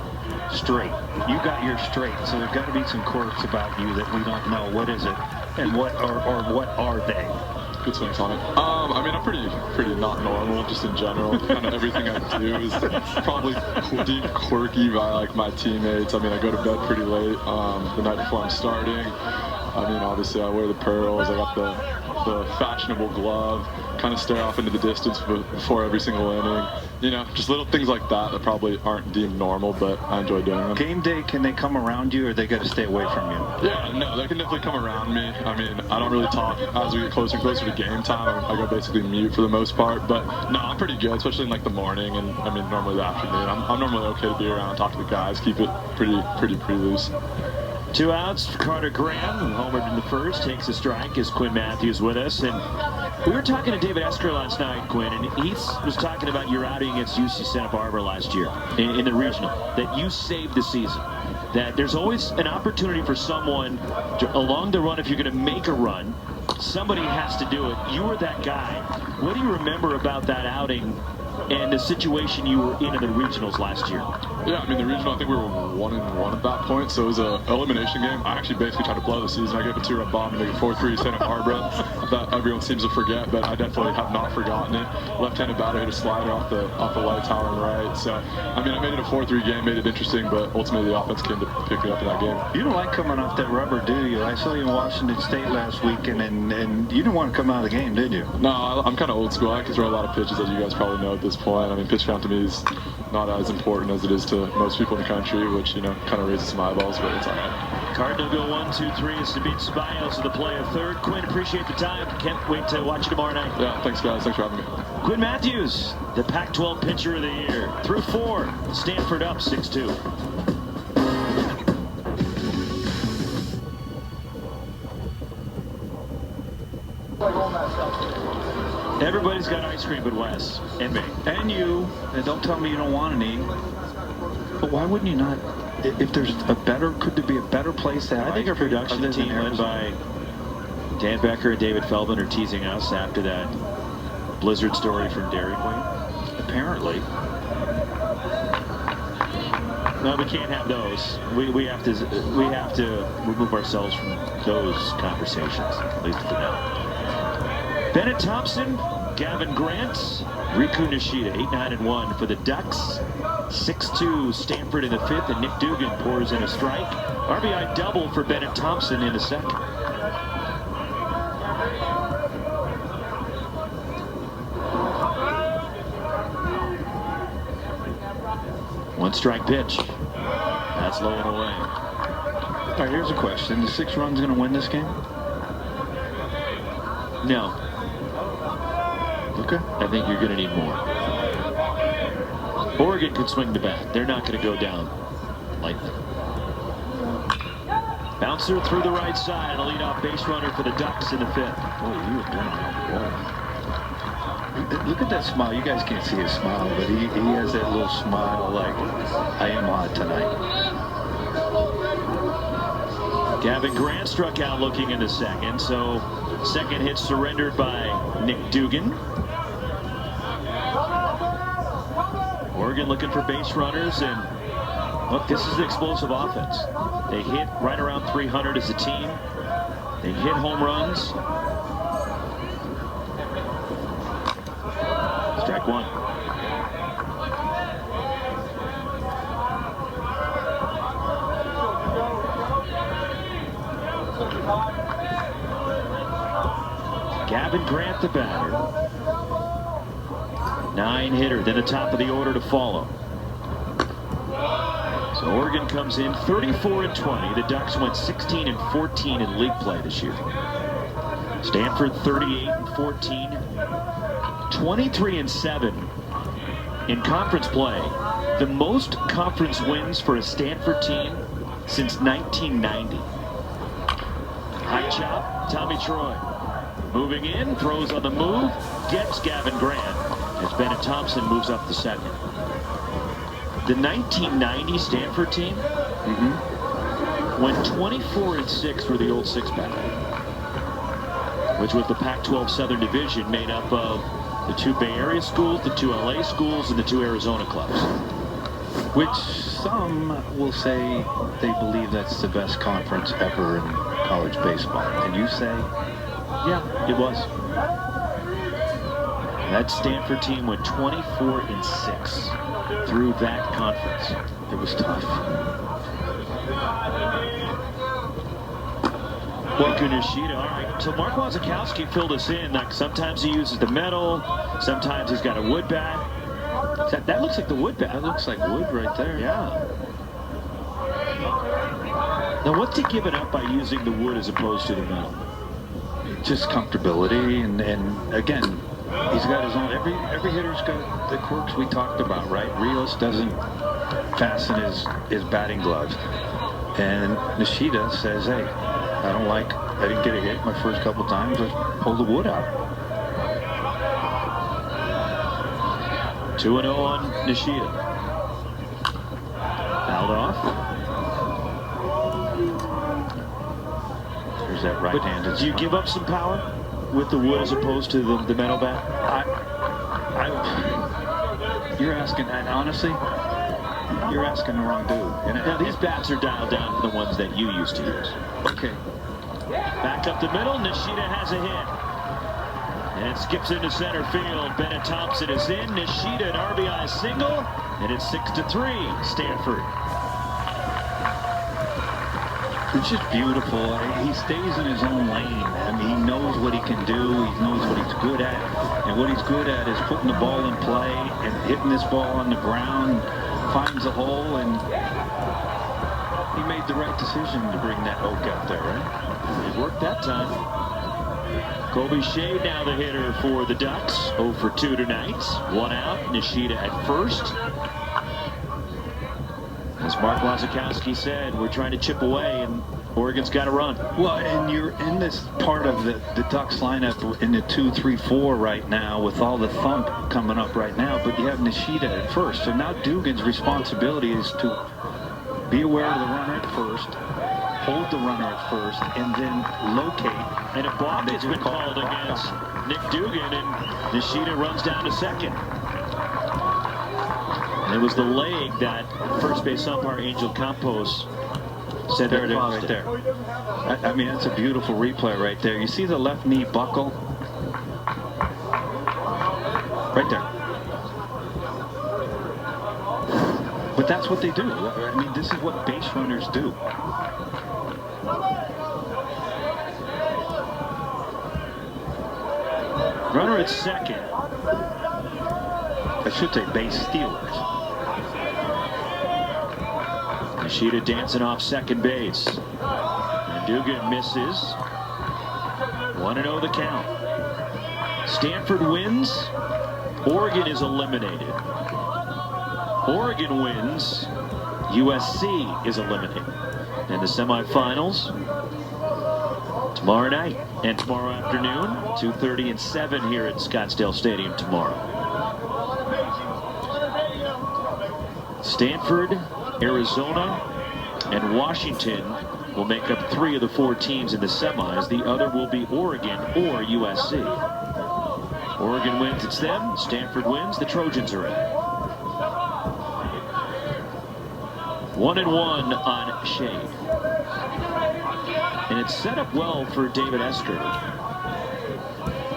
Speaker 2: straight. You got yours straight, so there's got to be some quirks about you that we don't know. What is it, and what are they?
Speaker 5: Good swings on it. I mean, I'm pretty not normal, just in general. Kind of everything I do is probably deep quirky by like my teammates. I mean, I go to bed pretty late the night before I'm starting. I mean, obviously I wear the pearls. I got the the fashionable glove, kind of stare off into the distance before every single inning. You know, just little things like that probably aren't deemed normal, but I enjoy doing them.
Speaker 2: Game day, can they come around you, or they got to stay away from you?
Speaker 5: Yeah, no, they can definitely come around me. I mean, I don't really talk as we get closer and closer to game time. I go basically mute for the most part, but no, I'm pretty good, especially in like the morning and I mean normally the afternoon. I'm normally okay to be around, talk to the guys, keep it pretty loose.
Speaker 1: 2 outs for Carter Graham, who homered in the first, takes a strike as Quinn Matthews with us. And we were talking to David Esker last night, Quinn, and he was talking about your outing against UC Santa Barbara last year in the regional, that you saved the season. That there's always an opportunity for someone along the run. If you're going to make a run, somebody has to do it. You were that guy. What do you remember about that outing and the situation you were in the regionals last year?
Speaker 5: Yeah, I mean, the regional, I think we were 1-1 at that point, so it was an elimination game. I actually basically tried to blow the season. I gave a 2-run bomb to make it 4-3 Santa Barbara. That everyone seems to forget, but I definitely have not forgotten it. Left-handed batter hit a slider off the light tower and right. So, I mean, I made it a 4-3 game, made it interesting, but ultimately the offense came to pick it up in that game.
Speaker 2: You don't like coming off that rubber, do you? I saw you in Washington State last weekend, and you didn't want to come out of the game, did you?
Speaker 5: No, I'm kind of old school. I can throw a lot of pitches, as you guys probably know at this point. I mean, pitch count to me is not as important as it is to most people in the country, which, you know, kind of raises some eyeballs, but it's all right.
Speaker 1: Cardinal go 1-2-3 as to beat Ceballos to the play of third. Quinn, appreciate the time. Can't wait to watch you tomorrow night.
Speaker 5: Yeah, thanks, guys. Thanks for having me.
Speaker 1: Quinn Matthews, the Pac-12 Pitcher of the Year. Through 4, Stanford up 6-2. Everybody's got ice cream but Wes and me.
Speaker 2: And you. And don't tell me you don't want any. But why wouldn't you not? If there's could there be a better place to have
Speaker 1: I think our production team led by Dan Becker and David Feldman are teasing us after that Blizzard story from Dairy Queen.
Speaker 2: Apparently.
Speaker 1: No, we can't have those. We have to remove ourselves from those conversations, at least for now. Bennett Thompson, Gavin Grant, Riku Nishida, 8-9-1 for the Ducks. 6-2 Stanford in the 5th, and Nick Dugan pours in a strike. RBI double for Bennett Thompson in the 2nd. One strike pitch. That's low and away.
Speaker 2: All right, here's a question. Is 6 runs going to win this game?
Speaker 1: No.
Speaker 2: Okay.
Speaker 1: I think you're going to need more. Oregon could swing the bat. They're not going to go down lightly. Bouncer through the right side and a leadoff base runner for the Ducks in the 5th.
Speaker 2: Boy, you have been on a roll. Look at that smile. You guys can't see his smile, but he has that little smile like, I am on tonight.
Speaker 1: Gavin Grant struck out looking in the 2nd, so 2nd hit surrendered by Nick Dugan. Oregon looking for base runners, and look, this is the explosive offense. They hit right around 300 as a team. They hit home runs. Strike 1. Gavin Grant, the batter. 9-hitter, then the top of the order to follow. So Oregon comes in 34-20. The Ducks went 16-14 in league play this year. Stanford 38-14, 23-7 in conference play. The most conference wins for a Stanford team since 1990. High chop, Tommy Troy. Moving in, throws on the move, gets Gavin Grant as Bennett Thompson moves up the 2nd. The 1990 Stanford team went 24-6 for the old 6-pack, which was the Pac-12 Southern Division made up of the 2 Bay Area schools, the 2 LA schools, and the 2 Arizona clubs.
Speaker 2: Which some will say they believe that's the best conference ever in college baseball. And you say?
Speaker 1: Yeah, it was. That Stanford team went 24-6 through that conference.
Speaker 2: It was tough.
Speaker 1: Riku Nishida. All right, so Mark Wazakowski filled us in. Like sometimes he uses the metal, sometimes he's got a wood bat. That looks like the wood bat.
Speaker 2: That looks like wood right there.
Speaker 1: Yeah. Now, what's he giving up by using the wood as opposed to the metal?
Speaker 2: Just comfortability, and again, he's got his own. Every hitter's got the quirks we talked about, right? Rios doesn't fasten his batting gloves, and Nishida says, "Hey, I didn't get a hit my first couple times. Let's pull the wood out."
Speaker 1: 2-0 on Nishida. Fouled off.
Speaker 2: There's that right-handed.
Speaker 1: Do you give up some power with the wood as opposed to the metal bat?
Speaker 2: You're asking, and honestly, you're asking the wrong dude.
Speaker 1: Now these bats are dialed down to the ones that you used to use.
Speaker 2: Okay.
Speaker 1: Back up the middle, Nishida has a hit. And it skips into center field. Bennett Thompson is in. Nishida an RBI single, and it's 6-3, Stanford.
Speaker 2: It's just beautiful. He stays in his own lane. I mean, he knows what he can do. He knows what he's good at. And what he's good at is putting the ball in play and hitting this ball on the ground. Finds a hole, and he made the right decision to bring that oak out there, right?
Speaker 1: It worked that time. Colby Shea now the hitter for the Ducks. 0 for 2 tonight. 1 out. Nishida at first. As Mark Wazakowski said, we're trying to chip away, and Oregon's got to run.
Speaker 2: Well, and you're in this part of the Ducks lineup in the 2-3-4 right now with all the thump coming up right now, but you have Nishida at first. So now Dugan's responsibility is to be aware of the runner at first, hold the runner at first, and then locate.
Speaker 1: And a balk has been called against Nick Dugan, and Nishida runs down to second. And it was the leg that first base umpire Angel Campos said
Speaker 2: there it is right there. I mean, that's a beautiful replay right there. You see the left knee buckle? Right there. But that's what they do. I mean, this is what base runners do.
Speaker 1: Runner at second.
Speaker 2: I should say base stealers.
Speaker 1: Nishida dancing off second base. And Dugan misses. 1-0 the count. Stanford wins. Oregon is eliminated. Oregon wins. USC is eliminated. And the semifinals tomorrow night and tomorrow afternoon, 2:30 and 7 here at Scottsdale Stadium tomorrow. Stanford, Arizona, and Washington will make up 3 of the 4 teams in the semis. The other will be Oregon or USC. Oregon wins, it's them. Stanford wins, the Trojans are in. 1-1 on Shade. And it's set up well for David Esker.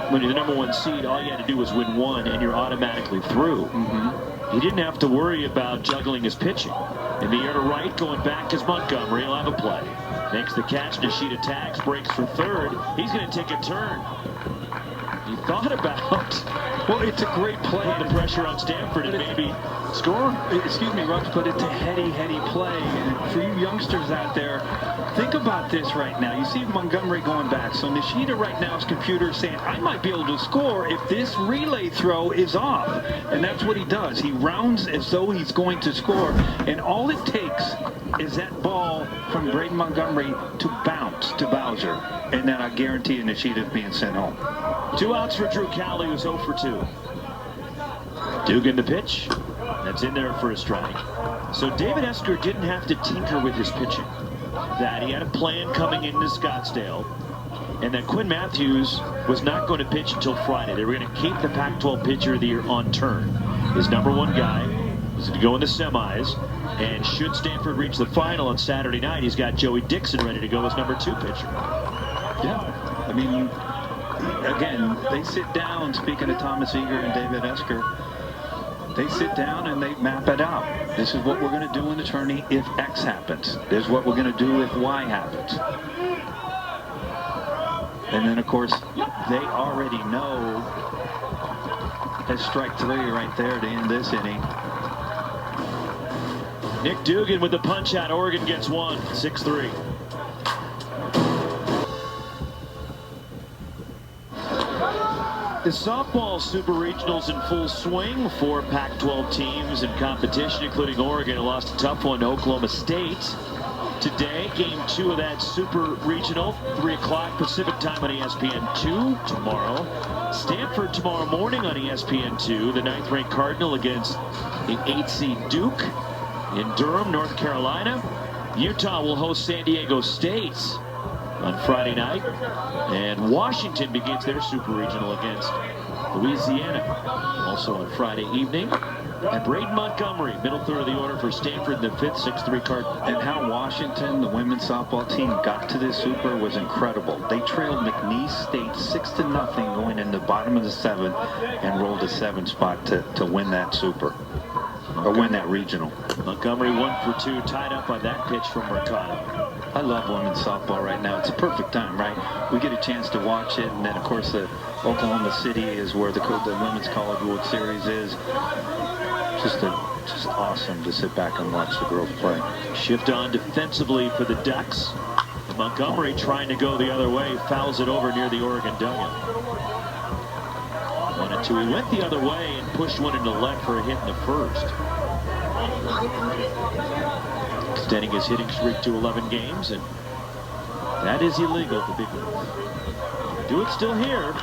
Speaker 1: When you're the #1 seed, all you had to do was win 1 and you're automatically through. He didn't have to worry about juggling his pitching. In the air to right, going back is Montgomery. He'll have a play. Makes the catch. Nishida tags, breaks for third. He's going to take a turn. He thought about,
Speaker 2: well, it's a great play.
Speaker 1: Put the pressure on Stanford and maybe score.
Speaker 2: Excuse me, Rogers, but it's a heady play. And for you youngsters out there, think about this right now. You see Montgomery going back. So Nishida right now, his computer is saying, I might be able to score if this relay throw is off. And that's what he does. He rounds as though he's going to score. And all it takes is that ball from Braden Montgomery to bounce to Bowser. And then I guarantee you Nishida's being sent home.
Speaker 1: 2 outs for Drew Cowley, who's 0 for 2. Dugan the pitch. That's in there for a strike. So David Esker didn't have to tinker with his pitching. That he had a plan coming into Scottsdale, and that Quinn Matthews was not going to pitch until Friday. They were going to keep the Pac-12 pitcher of the year on turn. His #1 guy was going to go in the semis, and should Stanford reach the final on Saturday night, he's got Joey Dixon ready to go as #2 pitcher.
Speaker 2: Yeah, I mean, again, they sit down, speaking of Thomas Eager and David Esker, they sit down and they map it out. This is what we're going to do in the tourney if X happens. This is what we're going to do if Y happens. And then, of course, they already know that's strike 3 right there to end this inning.
Speaker 1: Nick Dugan with the punch out. Oregon gets one. 6-3. The softball super regionals in full swing for Pac-12 teams in competition, including Oregon, who lost a tough one to Oklahoma State. Today, game 2 of that super regional, 3 o'clock Pacific time on ESPN2. Tomorrow, Stanford tomorrow morning on ESPN2. The 9th-ranked Cardinal against the 8th seed Duke in Durham, North Carolina. Utah will host San Diego State on Friday night, and Washington begins their super regional against Louisiana also on Friday evening. And Braden Montgomery, middle third of the order for Stanford in the 5th, 6-3 Cardinal.
Speaker 2: And how Washington, the women's softball team, got to this super was incredible. They trailed McNeese State 6-0 going in the bottom of the 7th and rolled a 7 spot to win that super. Or win that regional.
Speaker 1: Montgomery 1 for 2, tied up on that pitch from Mercado.
Speaker 2: I love women's softball right now. It's a perfect time, right? We get a chance to watch it, and then of course the Oklahoma City is where the Women's College World Series is. Just awesome to sit back and watch the girls play.
Speaker 1: Shift on defensively for the Ducks. And Montgomery trying to go the other way, fouls it over near the Oregon dugout. 1-2. He went the other way and pushed one into left for a hit in the first. Extending his hitting streak to 11 games, and that is illegal for people. Do it still here.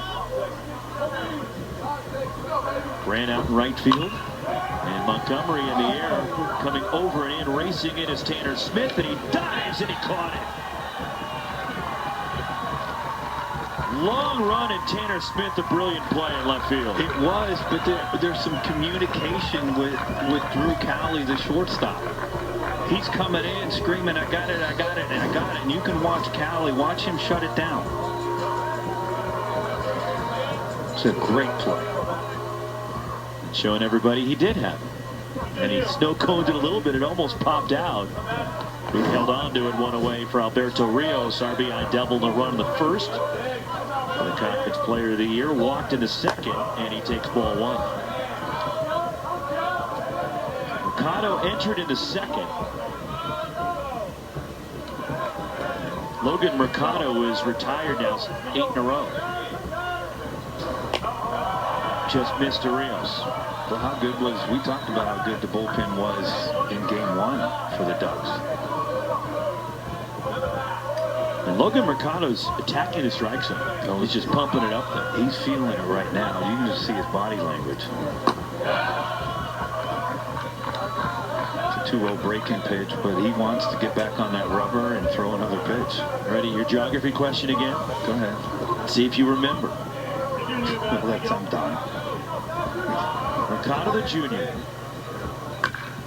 Speaker 1: Ran out in right field, and Montgomery in the air, coming over and in, racing in is Tanner Smith, and he dives and he caught it. Long run, and Tanner Smith, a brilliant play in left field.
Speaker 2: It was, but there's some communication with Drew Cowley, the shortstop. He's coming in screaming, I got it, I got it, and I got it. And you can watch Cowley, watch him shut it down. It's a great play.
Speaker 1: Showing everybody he did have it. And he snow-coned it a little bit. It almost popped out. He held on to it, one away for Alberto Rios. RBI doubled a run in the first. The Conference Player of the Year walked in the second, and he takes ball 1. Mercado entered in the second. Logan Mercado is retired now, 8 in a row. Just missed to Rios.
Speaker 2: Well, how good was, we talked about how good the bullpen was in game 1 for the Ducks.
Speaker 1: And Logan Mercado's attacking the strike zone. Oh, he's just pumping it up there.
Speaker 2: He's feeling it right now. You can just see his body language. It's a 2-0 breaking pitch, but he wants to get back on that rubber and throw another pitch.
Speaker 1: Ready, your geography question again?
Speaker 2: Go ahead.
Speaker 1: See if you remember.
Speaker 2: I'm done.
Speaker 1: Mercado the junior.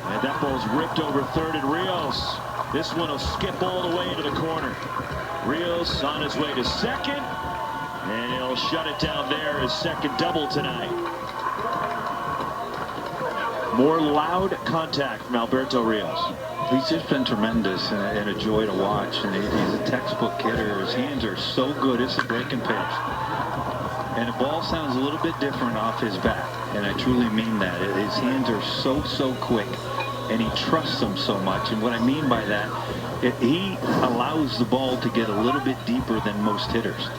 Speaker 1: And that ball's ripped over third, and Rios. This one will skip all the way into the corner. Rios on his way to second, and he'll shut it down there. His second double tonight. More loud contact from Alberto Rios.
Speaker 2: He's just been tremendous and a joy to watch. And he's a textbook hitter. His hands are so good. It's a breaking pitch. And the ball sounds a little bit different off his bat. And I truly mean that. His hands are so quick. And he trusts them so much. And what I mean by that, he allows the ball to get a little bit deeper than most hitters.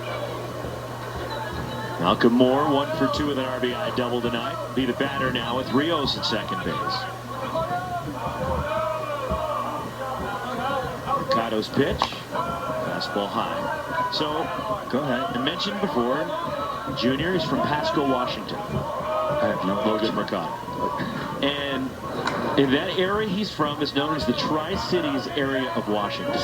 Speaker 1: Malcolm Moore, 1 for 2 with an RBI double tonight. Be the batter now with Rios at second base. Mercado's pitch. Fastball high. So, go ahead. I mentioned before, junior is from Pasco, Washington.
Speaker 2: I have no
Speaker 1: Logan Mercado. And in that area he's from is known as the Tri-Cities area of Washington.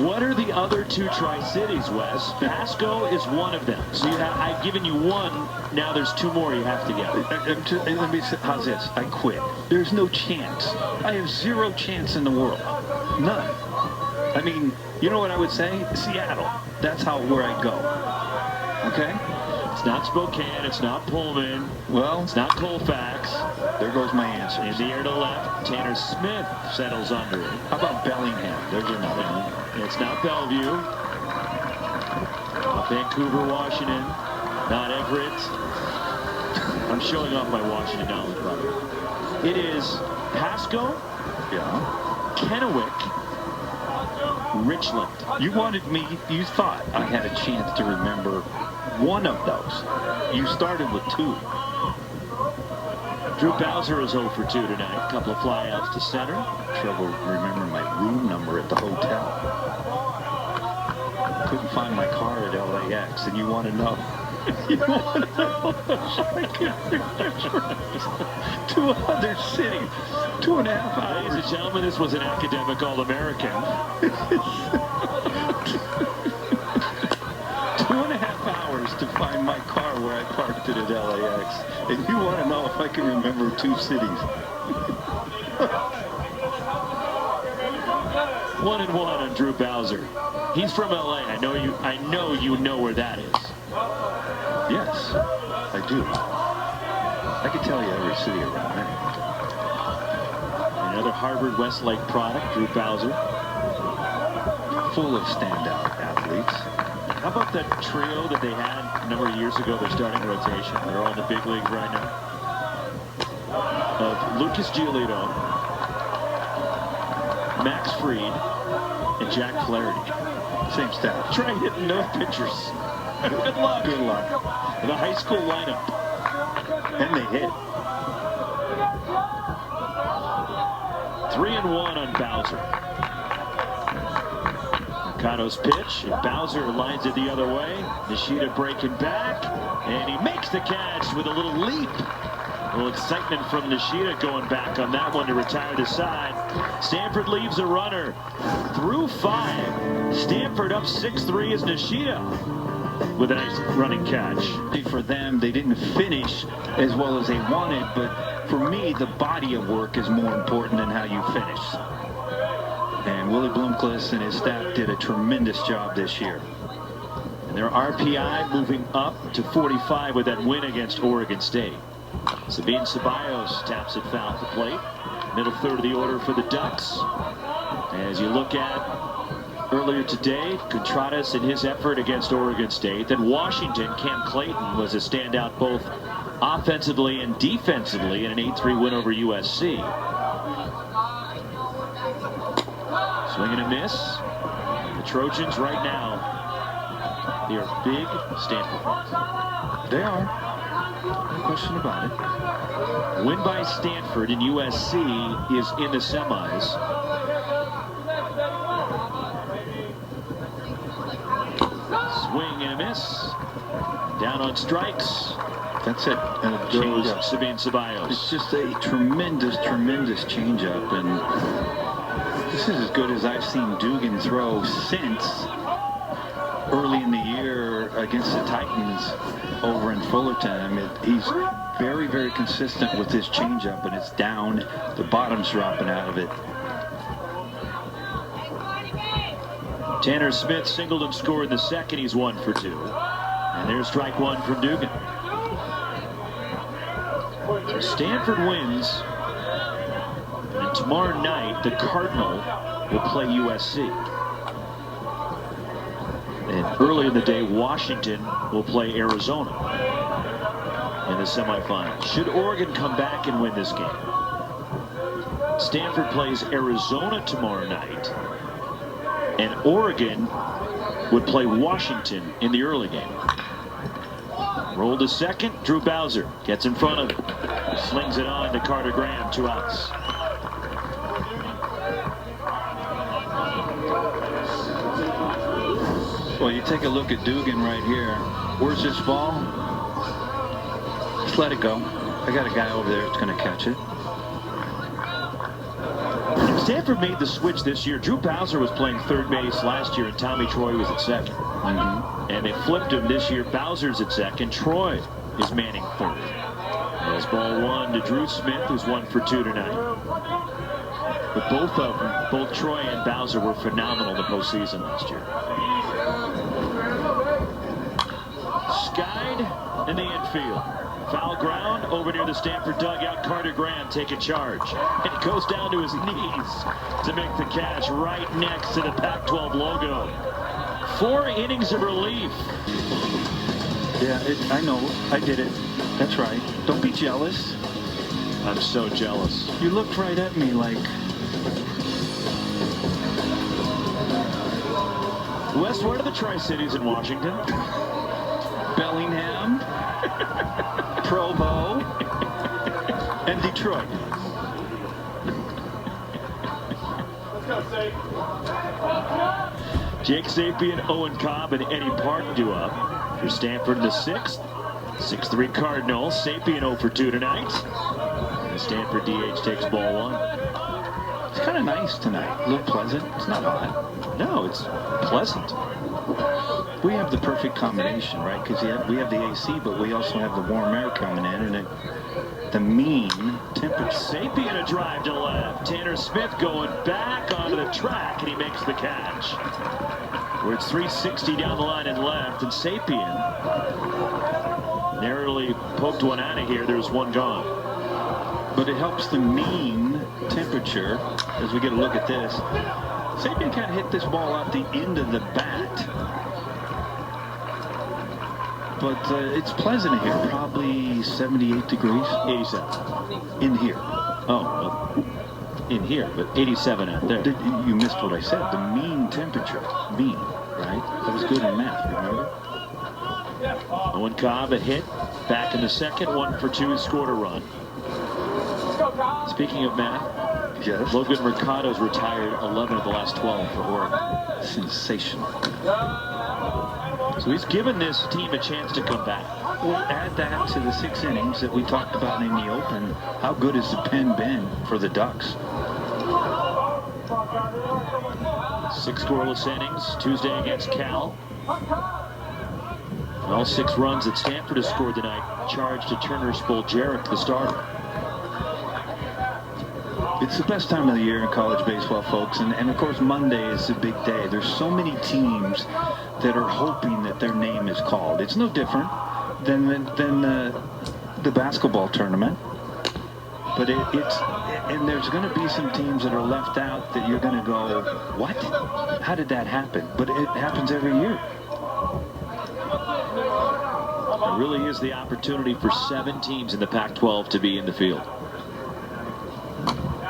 Speaker 1: What are the other 2 Tri-Cities, Wes? Pasco is one of them. So I've given you 1. Now there's 2 more you have to get.
Speaker 2: Let me say, how's this? I quit. There's no chance. I have 0 chance in the world. None. I mean, you know what I would say? Seattle. That's where I go. Okay?
Speaker 1: It's not Spokane. It's not Pullman.
Speaker 2: Well,
Speaker 1: it's not Colfax.
Speaker 2: There goes my answer.
Speaker 1: In the air to left, Tanner Smith settles under it.
Speaker 2: How about Bellingham? There's another one.
Speaker 1: It's not Bellevue. Vancouver, Washington, not Everett. I'm showing off my Washington knowledge, by the way. It is Pasco, Kennewick, Richland.
Speaker 2: You thought I had a chance to remember one of those. You started with 2.
Speaker 1: Drew Bowser is 0 for 2 tonight. A couple of flyouts to center.
Speaker 2: Trouble remembering my room number at the hotel. Couldn't find my car at LAX, and you want to know? You want to know? I can't remember. 2 other cities, 2.5 hours.
Speaker 1: Ladies and gentlemen, this was an academic All-American.
Speaker 2: 2.5 hours to find my car where I parked it at LAX. And you want to know if I can remember 2 cities.
Speaker 1: 1-1 on Drew Bowser. He's from LA. I know you know where that is.
Speaker 2: Yes, I do. I can tell you every city around there.
Speaker 1: Another Harvard Westlake product, Drew Bowser.
Speaker 2: Full of standout athletes.
Speaker 1: How about that trio that they had a number of years ago? They're starting rotation. They're all in the big leagues right now. Of Lucas Giolito, Max Fried, and Jack Flaherty.
Speaker 2: Same staff.
Speaker 1: Try hitting no pitchers. Good luck.
Speaker 2: Good luck.
Speaker 1: The high school lineup.
Speaker 2: And they hit.
Speaker 1: 3-1 on Bowser. Mercado's pitch, and Bowser lines it the other way. Nishida breaking back, and he makes the catch with a little leap. A little excitement from Nishida going back on that one to retire the side. Stanford leaves a runner through 5. Stanford up 6-3 as Nishida with a nice running catch.
Speaker 2: For them, they didn't finish as well as they wanted, but for me, the body of work is more important than how you finish. And Willie Bloomquist and his staff did a tremendous job this year.
Speaker 1: And their RPI moving up to 45 with that win against Oregon State. Sabine Ceballos taps it foul at the plate. Middle third of the order for the Ducks. As you look at earlier today, Contreras in his effort against Oregon State. Then Washington, Cam Clayton was a standout both offensively and defensively in an 8-3 win over USC. Swing and a miss. The Trojans right now, they are big Stanford fans.
Speaker 2: They are. No question about it.
Speaker 1: Win by Stanford and USC is in the semis. Swing and a miss. Down on strikes.
Speaker 2: That's it. And it
Speaker 1: Goes Sabine Ceballos.
Speaker 2: It's just a tremendous, tremendous changeup, and this is as good as I've seen Dugan throw since early in the year against the Titans over in Fullerton. I mean, he's very, very consistent with his changeup, and it's down. The bottom's dropping out of it.
Speaker 1: Tanner Smith singled and scored in the second. He's 1 for 2. And there's strike 1 from Dugan. So Stanford wins. And tomorrow night, the Cardinal will play USC. And earlier in the day, Washington will play Arizona in the semifinals. Should Oregon come back and win this game, Stanford plays Arizona tomorrow night, and Oregon would play Washington in the early game. Roll to second. Drew Bowser gets in front of it. Slings it on to Carter Graham. 2 outs.
Speaker 2: Well, you take a look at Dugan right here. Where's this ball? Just let it go. I got a guy over there that's going to catch it.
Speaker 1: Stanford made the switch this year. Drew Bowser was playing third base last year, and Tommy Troy was at second. And they flipped him this year. Bowser's at second. Troy is manning third. As ball 1 to Drew Smith, who's 1 for 2 tonight. But both of them, both Troy and Bowser, were phenomenal in the postseason last year. Skied in the infield. Foul ground over near the Stanford dugout. Carter Graham taking charge. And he goes down to his knees to make the catch right next to the Pac-12 logo. 4 innings of relief.
Speaker 2: Yeah, I know. I did it. That's right. Don't be jealous.
Speaker 1: I'm so jealous.
Speaker 2: You looked right at me like...
Speaker 1: Wes, what are the Tri-Cities in Washington?
Speaker 2: Bellingham, Provo, and Detroit.
Speaker 1: Jake Sapien, Owen Cobb, and Eddie Park do up for Stanford in the 6th. 6-3 Cardinals. Sapien 0 for 2 tonight. The Stanford DH takes ball 1.
Speaker 2: It's kind of nice tonight. A little pleasant. It's not hot.
Speaker 1: No, it's pleasant.
Speaker 2: We have the perfect combination, right? Because we have the AC, but we also have the warm air coming in, and the mean temperature.
Speaker 1: Sapien a drive to left. Tanner Smith going back onto the track, and he makes the catch. Where it's 360 down the line and left, and Sapien narrowly poked one out of here. There's one gone.
Speaker 2: But it helps the mean temperature as we get a look at this. Sapien kind of hit this ball out the end of the bat. But it's pleasant here. Probably 78 degrees.
Speaker 1: 87.
Speaker 2: In here.
Speaker 1: Oh, well, in here, but 87 out there.
Speaker 2: You missed what I said. The mean temperature. Mean, right? That was good in math, remember?
Speaker 1: Owen Cobb a hit. Back in the 2nd. 1 for 2. Scored a run. Speaking of math,
Speaker 2: yes.
Speaker 1: Logan Mercado's retired 11 of the last 12 for Oregon.
Speaker 2: Sensational.
Speaker 1: So he's given this team a chance to come back.
Speaker 2: Well, add that to the 6 innings that we talked about in the open. How good has the pen been for the Ducks?
Speaker 1: 6 scoreless innings Tuesday against Cal. All 6 runs that Stanford has scored tonight charged to Turner Spoljaric, the starter.
Speaker 2: It's the best time of the year in college baseball, folks, and of course Monday is a big day. There's so many teams that are hoping that their name is called. It's no different than the basketball tournament, but and there's going to be some teams that are left out that you're going to go, what? How did that happen? But it happens every year.
Speaker 1: It really is the opportunity for 7 teams in the Pac-12 to be in the field.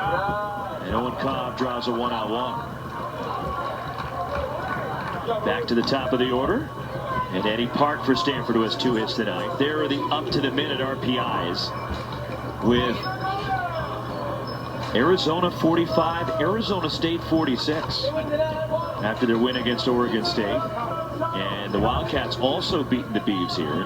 Speaker 1: And Owen Cobb draws a 1-out walk. Back to the top of the order. And Eddie Park for Stanford, who has 2 hits tonight. There are the up-to-the-minute RPIs with Arizona 45, Arizona State 46 after their win against Oregon State. And the Wildcats also beaten the Beavs here.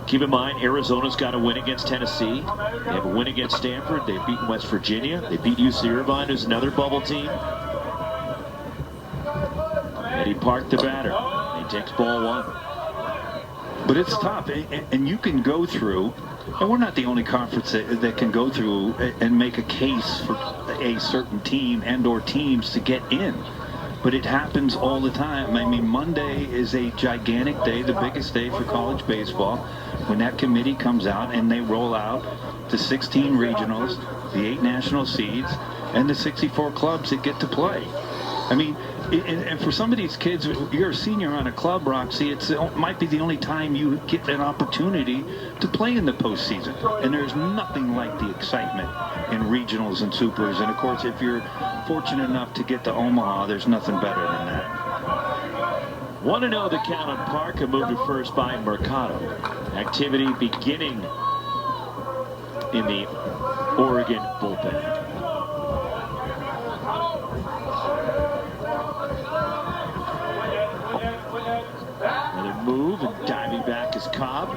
Speaker 1: Keep in mind, Arizona's got a win against Tennessee. They have a win against Stanford. They've beaten West Virginia. They beat UC Irvine, who's another bubble team. Eddie Park, the batter. He takes ball 1.
Speaker 2: But it's tough, and you can go through, and we're not the only conference that can go through and make a case for a certain team and or teams to get in. But it happens all the time. I mean, Monday is a gigantic day, the biggest day for college baseball, when that committee comes out and they roll out the 16 regionals, the 8 national seeds, and the 64 clubs that get to play. I mean, and for some of these kids, you're a senior on a club, Roxy, it might be the only time you get an opportunity to play in the postseason. And there's nothing like the excitement in regionals and supers. And, of course, if you're fortunate enough to get to Omaha, there's nothing better than that.
Speaker 1: 1-0 the count on Park, a move to first by Mercado. Activity beginning in the Oregon bullpen. Another move, and diving back is Cobb.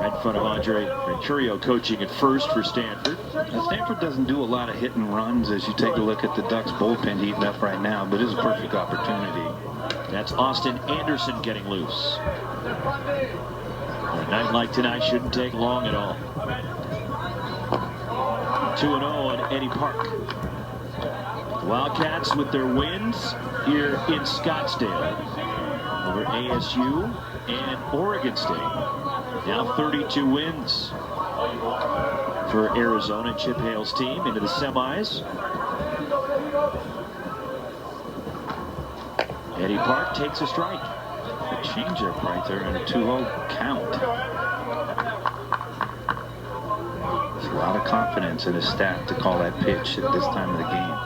Speaker 1: Right in front of Andre Mercurio coaching at first for Stanford.
Speaker 2: Now, Stanford doesn't do a lot of hit and runs as you take a look at the Ducks bullpen heating up right now, but it's a perfect opportunity.
Speaker 1: That's Austin Anderson getting loose. A night like tonight shouldn't take long at all. 2-0 on Eddie Park. The Wildcats with their wins here in Scottsdale over ASU and Oregon State. Now 32 wins for Arizona and Chip Hale's team into the semis. Eddie Park takes a strike.
Speaker 2: a changeup right there and a 2-0 count. There's a lot of confidence in his staff to call that pitch at this time of the game.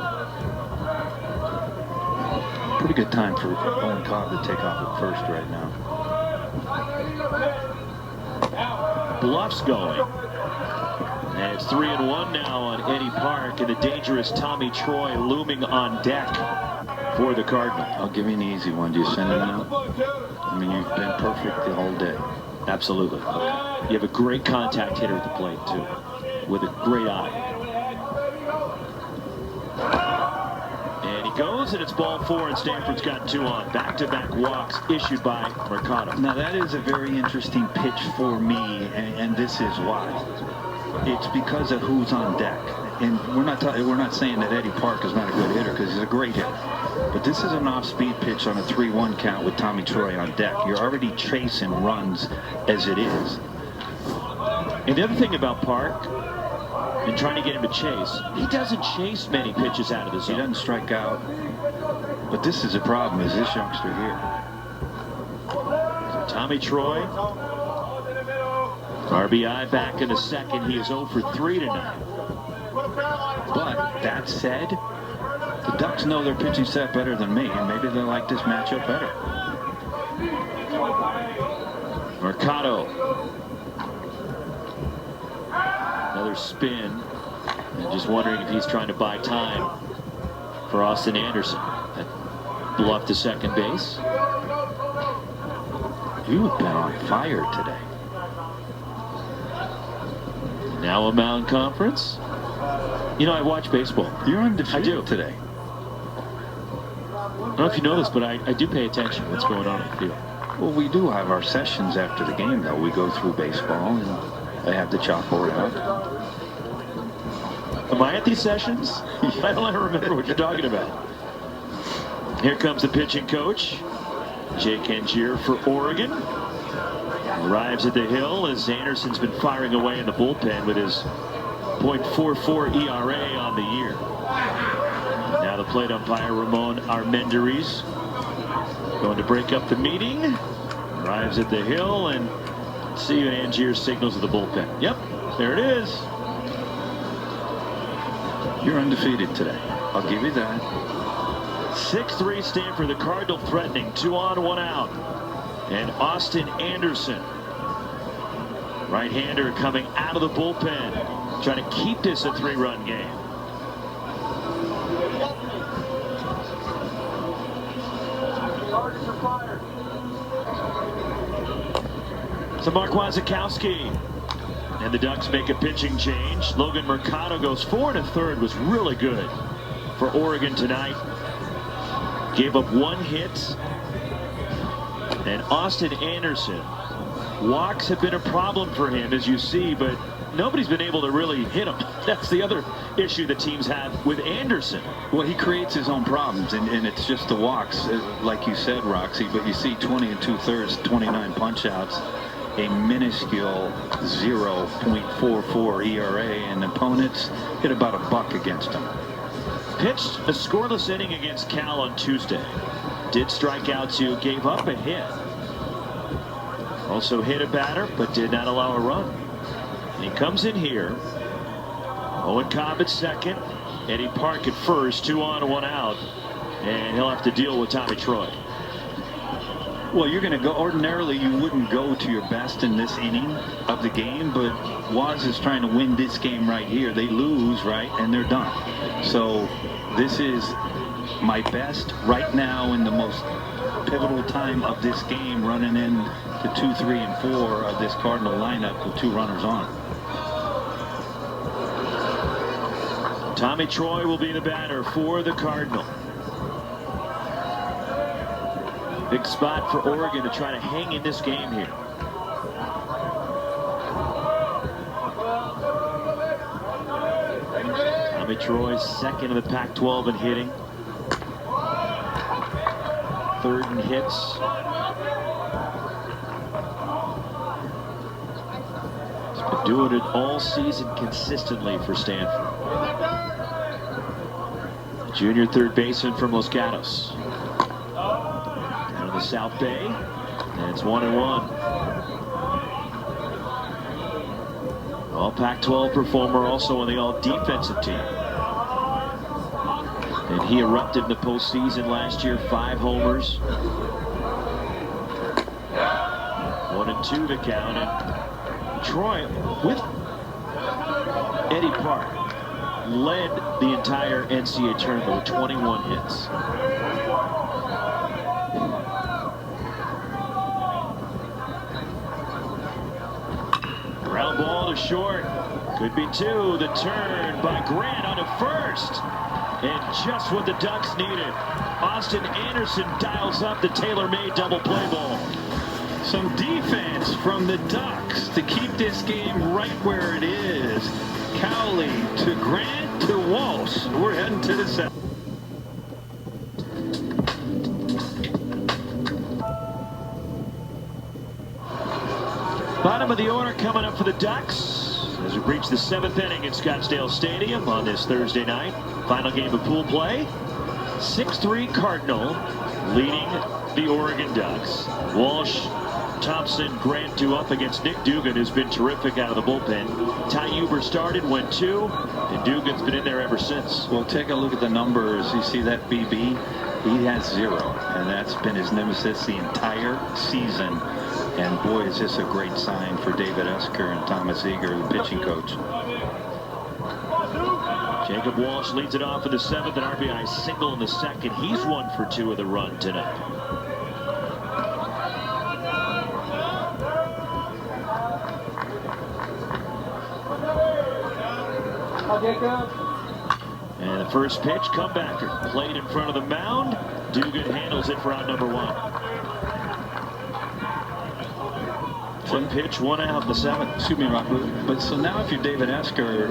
Speaker 2: Pretty good time for Owen Cobb to take off at first right now.
Speaker 1: Bluff's going. And it's 3-1 now on Eddie Park, and the dangerous Tommy Troy looming on deck for the Cardinal.
Speaker 2: I'll give you an easy one. Do you send him now? I mean, you've been perfect the whole day.
Speaker 1: Absolutely. Okay. You have a great contact hitter at the plate, too, with a great eye. And he goes, and it's ball 4, and Stanford's got 2 on. Back-to-back walks issued by Mercado.
Speaker 2: Now, that is a very interesting pitch for me, and this is why. It's because of who's on deck. And we're not saying that Eddie Park is not a good hitter, because he's a great hitter. But this is an off-speed pitch on a 3-1 count with Tommy Troy on deck. You're already chasing runs as it is.
Speaker 1: And the other thing about Park, and trying to get him to chase, he doesn't chase many pitches out of the zone.
Speaker 2: He doesn't strike out. But this is a problem, is this youngster here.
Speaker 1: So Tommy Troy, RBI back in the second. He is 0 for 3 tonight.
Speaker 2: But that said, the Ducks know their pitching set better than me, and maybe they like this matchup better.
Speaker 1: Mercado. Another spin. And just wondering if he's trying to buy time for Austin Anderson. That bluff to second base.
Speaker 2: You have been on fire today.
Speaker 1: Now a mound conference. You know, I watch baseball.
Speaker 2: You're undefeated
Speaker 1: I do.
Speaker 2: today.
Speaker 1: I don't know if you know this, but I do pay attention to what's going on in the field.
Speaker 2: Well, we do have our sessions after the game, though. We go through baseball, and they have the chalkboard out.
Speaker 1: Am I at these sessions? I don't ever remember what you're talking about. Here comes the pitching coach, Jake Angier for Oregon. Arrives at the hill as Anderson's been firing away in the bullpen with his .44 ERA on the year. Now the plate umpire Ramon Armendariz going to break up the meeting. Arrives at the hill, and see Angier signals to the bullpen. Yep, there it is.
Speaker 2: You're undefeated today. I'll give you that.
Speaker 1: 6-3 Stanford. The Cardinal threatening. 2 on, 1 out. And Austin Anderson, right-hander, coming out of the bullpen, trying to keep this a 3-run game. So Mark Wasikowski, and the Ducks make a pitching change. Logan Mercado goes 4 1/3, was really good for Oregon tonight. Gave up 1 hit. And Austin Anderson, walks have been a problem for him, as you see, but nobody's been able to really hit him. That's the other issue the teams have with Anderson.
Speaker 2: Well, he creates his own problems, and it's just the walks, like you said, Roxy, but you see 20 2/3, 29 punch-outs, a minuscule 0.44 ERA, and opponents hit about $1 against him.
Speaker 1: Pitched a scoreless inning against Cal on Tuesday. Did strike out 2, gave up a hit. Also hit a batter, but did not allow a run. He comes in here. Owen Cobb at second. Eddie Park at first. 2 on, 1 out. And he'll have to deal with Tommy Troy.
Speaker 2: Well, you're going to go, ordinarily you wouldn't go to your best in this inning of the game, but Waz is trying to win this game right here. They lose, right, and they're done. So this is my best right now in the most pivotal time of this game, running in to 2, 3, and 4 of this Cardinal lineup with 2 runners on.
Speaker 1: Tommy Troy will be the batter for the Cardinal. Big spot for Oregon to try to hang in this game here. Tommy Troy, second in the Pac-12 in hitting. 3rd in hits. He's been doing it all season consistently for Stanford. Junior third baseman from Los Gatos. Down in the South Bay. And it's 1-1. All Pac-12 performer, also on the all-defensive team. And he erupted in the postseason last year, 5 homers. 1-2 the count. And Troy, with Eddie Park, led the entire NCAA tournament with 21 hits. Ground ball to short. Could be 2. The turn by Grant on to first. And just what the Ducks needed. Austin Anderson dials up the tailor-made double play ball.
Speaker 2: Some defense from the Ducks to keep this game right where it is. Cowley to Grant to Walsh. We're heading to the 7th.
Speaker 1: Bottom of the order coming up for the Ducks as we reach the 7th inning at Scottsdale Stadium on this Thursday night. Final game of pool play. 6-3 Cardinal leading the Oregon Ducks. Walsh, Thompson, Grant 2 up against Nick Dugan, who's been terrific out of the bullpen. Ty Huber started, went 2, and Dugan's been in there ever since.
Speaker 2: Well, take a look at the numbers. You see that BB? He has 0, and that's been his nemesis the entire season. And boy, is this a great sign for David Esker and Thomas Eager, the pitching coach.
Speaker 1: Jacob Walsh leads it off in the 7th, an RBI single in the 2nd. He's 1 for 2 of the run tonight. And the first pitch, comebacker, played in front of the mound. Dugan handles it for out number 1. 1 pitch, 1 out in the 7th.
Speaker 2: Excuse me, Rob. But so now if you're David Esker,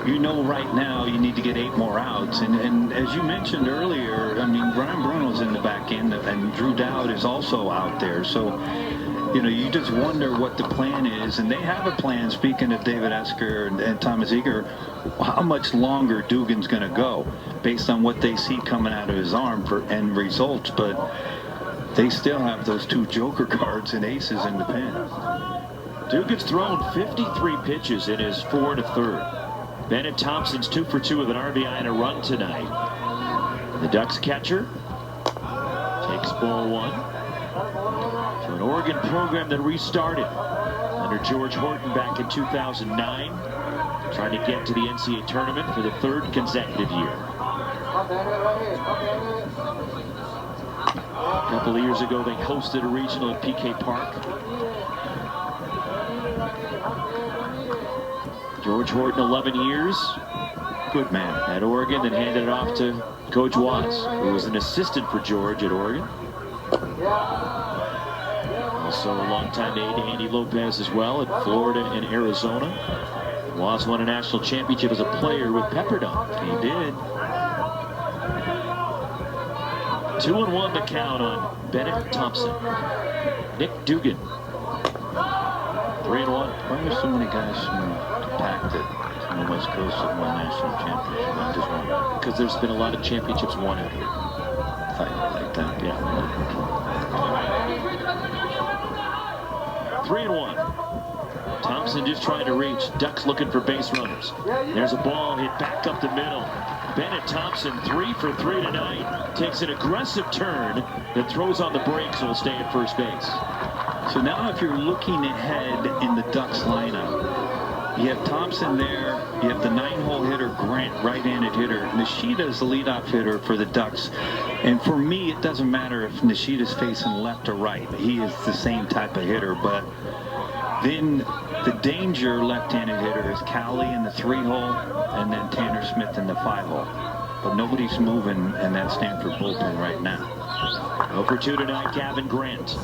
Speaker 2: you know right now you need to get 8 more outs. And as you mentioned earlier, I mean, Brian Bruno's in the back end, and Drew Dowd is also out there. So, you know, you just wonder what the plan is. And they have a plan, speaking of David Esker and Thomas Eager, how much longer Dugan's going to go based on what they see coming out of his arm for end results. But they still have those 2 joker cards and aces in the pen.
Speaker 1: Dugan's thrown 53 pitches in his 4 1/3. Bennett Thompson's 2 for 2 with an RBI and a run tonight. The Ducks catcher takes ball 1. So an Oregon program that restarted under George Horton back in 2009, trying to get to the NCAA tournament for the 3rd consecutive year. A couple of years ago, they hosted a regional at PK Park. George Horton, 11 years. Good man at Oregon, then handed it off to Coach Watts, who was an assistant for George at Oregon. Also a longtime aide to Andy Lopez as well at Florida and Arizona. Watts won a national championship as a player with Pepperdine. He did. 2-1 the count on Bennett Thompson. Nick Dugan. 3-1.
Speaker 2: Why are so many guys from the Pac that from the West Coast that won national championship? I just wonder.
Speaker 1: Because there's been a lot of championships won out here.
Speaker 2: Fight like that.
Speaker 1: Yeah. 3-1. Thompson just trying to reach. Ducks looking for base runners. There's a ball hit back up the middle. Bennett Thompson 3 for 3 tonight. Takes an aggressive turn that throws on the brakes and will stay at first base.
Speaker 2: So now if you're looking ahead in the Ducks lineup, you have Thompson there, you have the 9-hole hitter Grant, right-handed hitter. Nishida's the leadoff hitter for the Ducks. And for me, it doesn't matter if Nishida's facing left or right. He is the same type of hitter. But then the danger left-handed hitter is Cowley in the 3-hole and then Tanner Smith in the 5-hole. But nobody's moving in that Stanford bullpen right now.
Speaker 1: 0 for 2 tonight, Gavin Grant.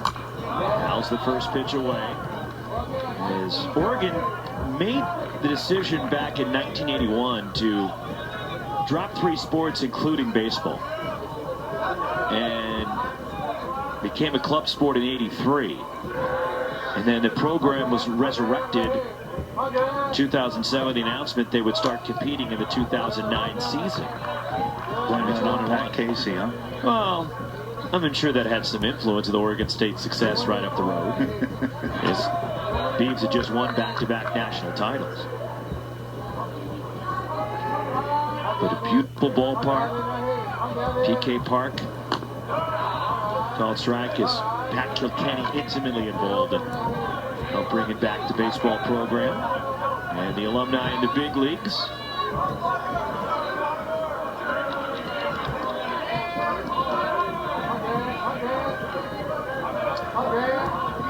Speaker 1: Fouls the first pitch away. As Oregon made the decision back in 1981 to drop 3 sports, including baseball, and became a club sport in '83. And then the program was resurrected 2007, the announcement they would start competing in the 2009 season.
Speaker 2: Blame it on Pat Casey, huh?
Speaker 1: Well, I'm sure that had some influence in the Oregon State success right up the road. As Beavs had just won back-to-back national titles. But a beautiful ballpark, PK Park. Called strike is Pat Kilkenny intimately involved in help bring it back to baseball program. And the alumni in the big leagues.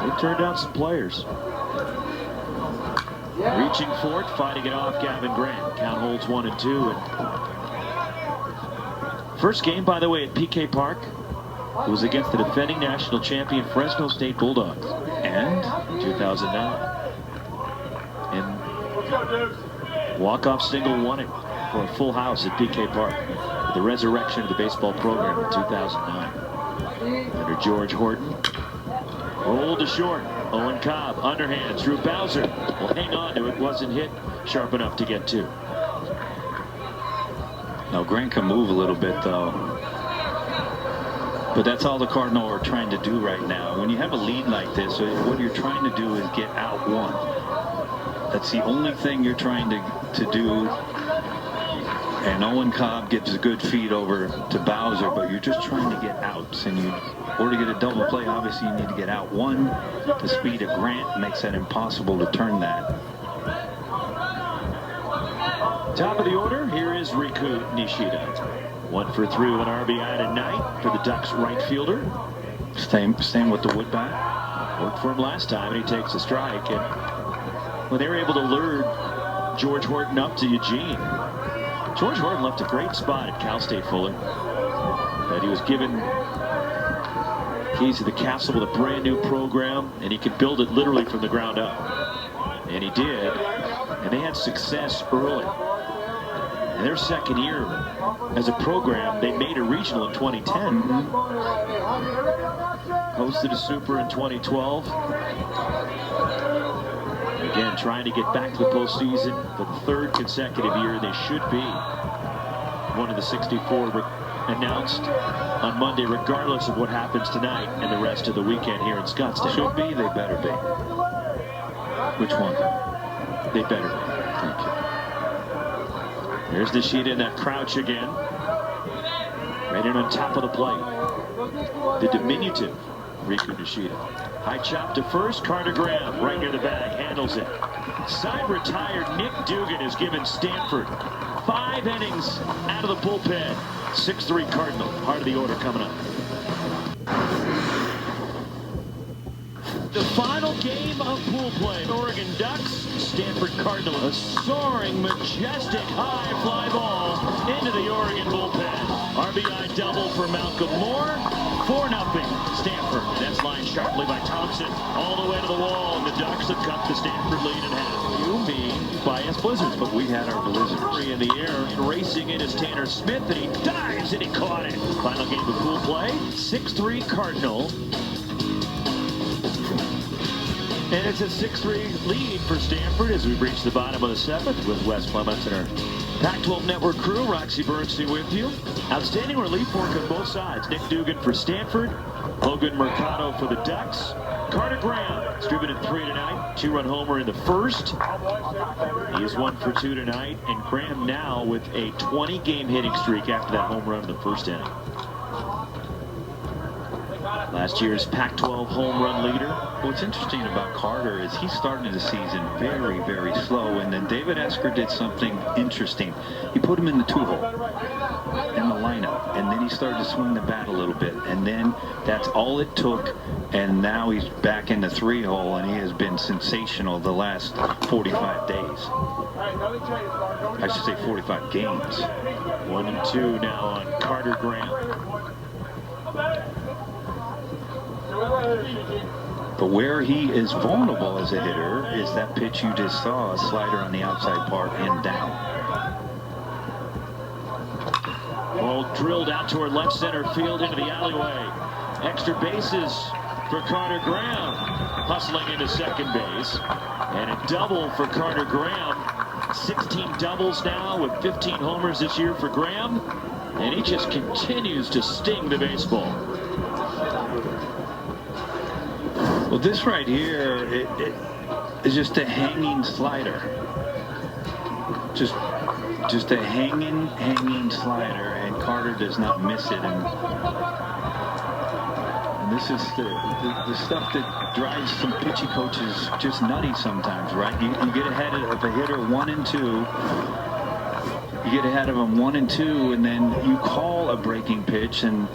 Speaker 1: They turned out some players. Reaching for it, fighting it off, Gavin Grant. Count holds 1-2. And first game, by the way, at PK Park, it was against the defending national champion Fresno State Bulldogs. And in 2009. And walk-off single won it for a full house at PK Park. The resurrection of the baseball program in 2009. Under George Horton. Rolled to short. Owen Cobb, underhand, through Bowser. Will hang on to it, wasn't hit sharp enough to get two.
Speaker 2: Now Grant can move a little bit though. But that's all the Cardinals are trying to do right now. When you have a lead like this, what you're trying to do is get out one. That's the only thing you're trying to do. And Owen Cobb gives a good feed over to Bowser, but you're just trying to get outs. And in order to get a double play, obviously you need to get out one. The speed of Grant makes that impossible to turn that.
Speaker 1: Top of the order, here is Riku Nishida. 1 for 3 with an RBI tonight for the Ducks right fielder.
Speaker 2: Staying with the wood bat.
Speaker 1: Worked for him last time, and he takes a strike. And well, they were able to lure George Horton up to Eugene. George Horton left a great spot at Cal State Fuller. But he was given keys to the castle with a brand new program, and he could build it literally from the ground up. And he did. And they had success early. In their second year as a program, they made a regional in 2010. Hosted a super in 2012. Again, trying to get back to the postseason for the third consecutive year. They should be one of the 64 announced on Monday, regardless of what happens tonight and the rest of the weekend here in Scottsdale.
Speaker 2: Should be, they better be. Which one?
Speaker 1: They better be.
Speaker 2: Thank you.
Speaker 1: Here's Nishida in that crouch again. Right in on top of the plate. The diminutive Riku Nishida. High chop to first. Carter Graham right near the bag. Handles it. Side retired Nick Dugan has given Stanford 5 innings out of the bullpen. 6-3 Cardinal. Part of the order coming up. The final game of pool play. Oregon Ducks, Stanford Cardinal. A soaring, majestic, high fly ball into the Oregon bullpen. RBI double for Malcolm Moore. 4-0 Stanford. That's lined sharply by Thompson. All the way to the wall, and the Ducks have cut the Stanford lead in half. You mean biased Blizzards, but we had our Blizzards. In the air, and racing in is Tanner Smith, and he dives, and he caught it. Final game of pool play. 6-3 Cardinal. And it's a 6-3 lead for Stanford as we reach the bottom of the 7th with Wes Clements and our Pac-12 Network crew. Roxy Bernstein with you. Outstanding relief work on both sides. Nick Dugan for Stanford. Logan Mercado for the Ducks. Carter Graham has driven in 3 tonight. 2-run homer in the first. He is 1 for 2 tonight. And Graham now with a 20-game hitting streak after that home run in the first inning. Last year's Pac-12 home run leader.
Speaker 2: What's interesting about Carter is he started the season very, very slow, and then David Esker did something interesting. He put him in the 2-hole in the lineup, and then he started to swing the bat a little bit, and then that's all it took, and now he's back in the 3-hole, and he has been sensational the last 45 days. I should say 45 games.
Speaker 1: 1-2 now on Carter Graham.
Speaker 2: But where he is vulnerable as a hitter is that pitch you just saw, a slider on the outside part and down.
Speaker 1: Ball drilled out toward left center field into the alleyway. Extra bases for Carter Graham. Hustling into second base. And a double for Carter Graham. 16 doubles now with 15 homers this year for Graham. And he just continues to sting the baseball.
Speaker 2: Well, this right here, it is just a hanging slider. Just a hanging slider, and Carter does not miss it. And this is the stuff that drives some pitching coaches just nutty sometimes, right? You get ahead of a hitter 1-2. You get ahead of them 1-2, and then you call a breaking pitch, and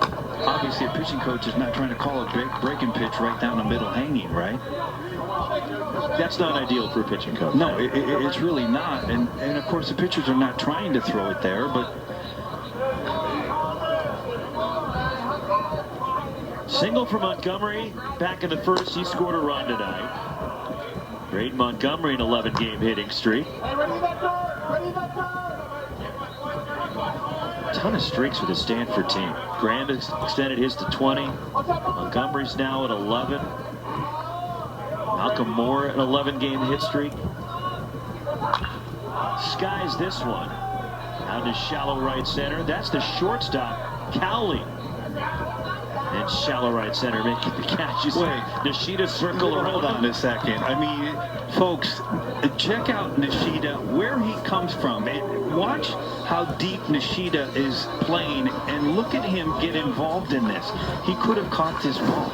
Speaker 2: obviously a pitching coach is not trying to call a breaking pitch right down the middle hanging, right?
Speaker 1: That's not ideal for a pitching coach.
Speaker 2: No, it's really not. And of course the pitchers are not trying to throw it there, but
Speaker 1: single for Montgomery. Back in the first, he scored a run tonight. Great Montgomery, an 11-game hitting streak. A ton of streaks for the Stanford team. Graham extended his to 20. Montgomery's now at 11. Malcolm Moore, an 11-game hit streak. Skies this one. Out to shallow right center. That's the shortstop, Cowley. And shallow right center making the catches.
Speaker 2: Wait,
Speaker 1: Nishida circle around.
Speaker 2: Hold on a second. I mean, folks, check out Nishida, where he comes from. Watch how deep Nishida is playing, and look at him get involved in this. He could have caught this ball.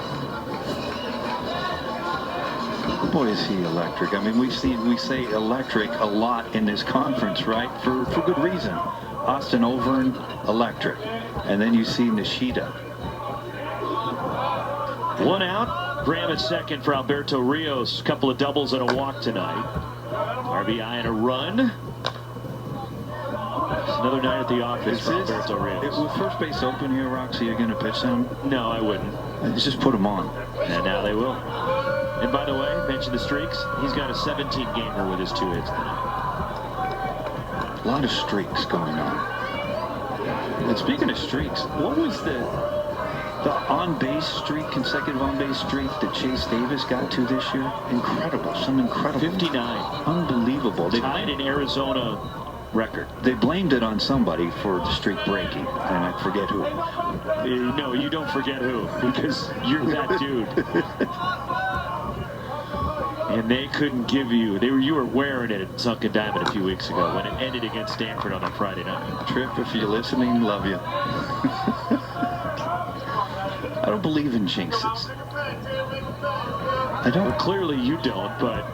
Speaker 2: Boy, is he electric. I mean, we say electric a lot in this conference, right? For good reason. Austin Overn, electric. And then you see Nishida.
Speaker 1: One out. Graham at second for Alberto Rios. Couple of doubles and a walk tonight. RBI and a run. It's another night at the office for Alberto Rios.
Speaker 2: With first base open here, Roxy, you're going to pitch them?
Speaker 1: No, I wouldn't.
Speaker 2: Just put them on.
Speaker 1: And now they will. And by the way, mention the streaks. He's got a 17-gamer with his 2 hits tonight.
Speaker 2: A lot of streaks going on. And speaking of streaks, what was the on-base streak, consecutive on-base streak that Chase Davis got to this year? Incredible. Some incredible.
Speaker 1: 59.
Speaker 2: Unbelievable.
Speaker 1: They tied an Arizona record.
Speaker 2: They blamed it on somebody for the streak breaking, and I forget who.
Speaker 1: No, you don't forget who, because you're that dude. And they couldn't give you. You were wearing it at Sunken Diamond a few weeks ago when it ended against Stanford on that Friday night.
Speaker 2: Tripp, if you're listening, love you. I don't believe in jinxes. I don't.
Speaker 1: Well, clearly you don't, but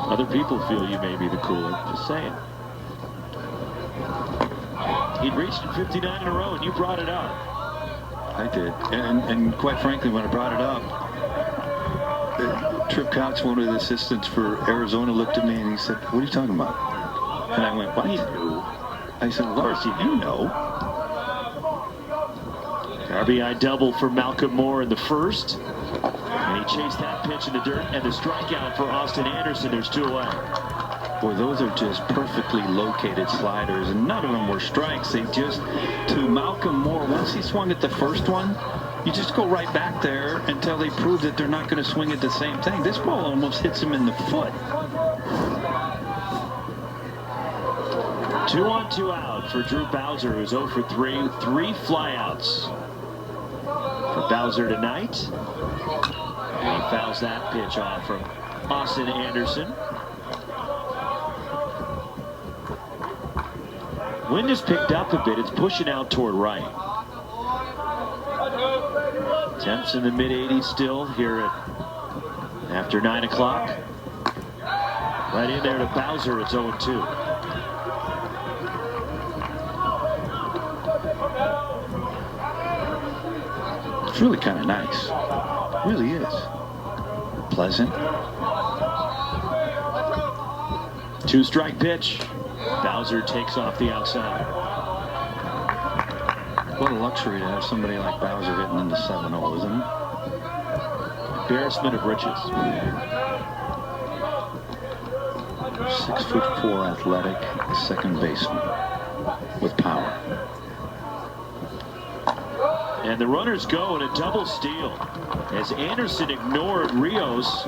Speaker 1: other people feel you may be the cooler. Just saying. He'd reached it 59 in a row, and you brought it up.
Speaker 2: I did. And quite frankly, when I brought it up, Tripp Cox, one of the assistants for Arizona, looked at me and he said, "What are you talking about?" And I went, "What?" I said, "Of course, you know."
Speaker 1: RBI double for Malcolm Moore in the first. And he chased that pitch in the dirt, and the strikeout for Austin Anderson. There's 2 away.
Speaker 2: Boy, those are just perfectly located sliders, and none of them were strikes. They just, to Malcolm Moore, once he swung at the first one, you just go right back there until they prove that they're not going to swing at the same thing. This ball almost hits him in the foot.
Speaker 1: 2 on, 2 out for Drew Bowser, who's 0 for 3, 3 flyouts for Bowser tonight. And he fouls that pitch off from Austin Anderson. Wind has picked up a bit. It's pushing out toward right. Temps in the mid-80s still here after 9 o'clock. Right in there to Bowser. It's 0-2.
Speaker 2: It's really kind of nice. It really is. Pleasant.
Speaker 1: 2-strike pitch. Bowser takes off the outside.
Speaker 2: What a luxury to have somebody like Bowser hitting into 7-0, isn't it?
Speaker 1: Embarrassment of riches.
Speaker 2: 6'4" athletic second baseman with power.
Speaker 1: And the runners go in a double steal as Anderson ignored Rios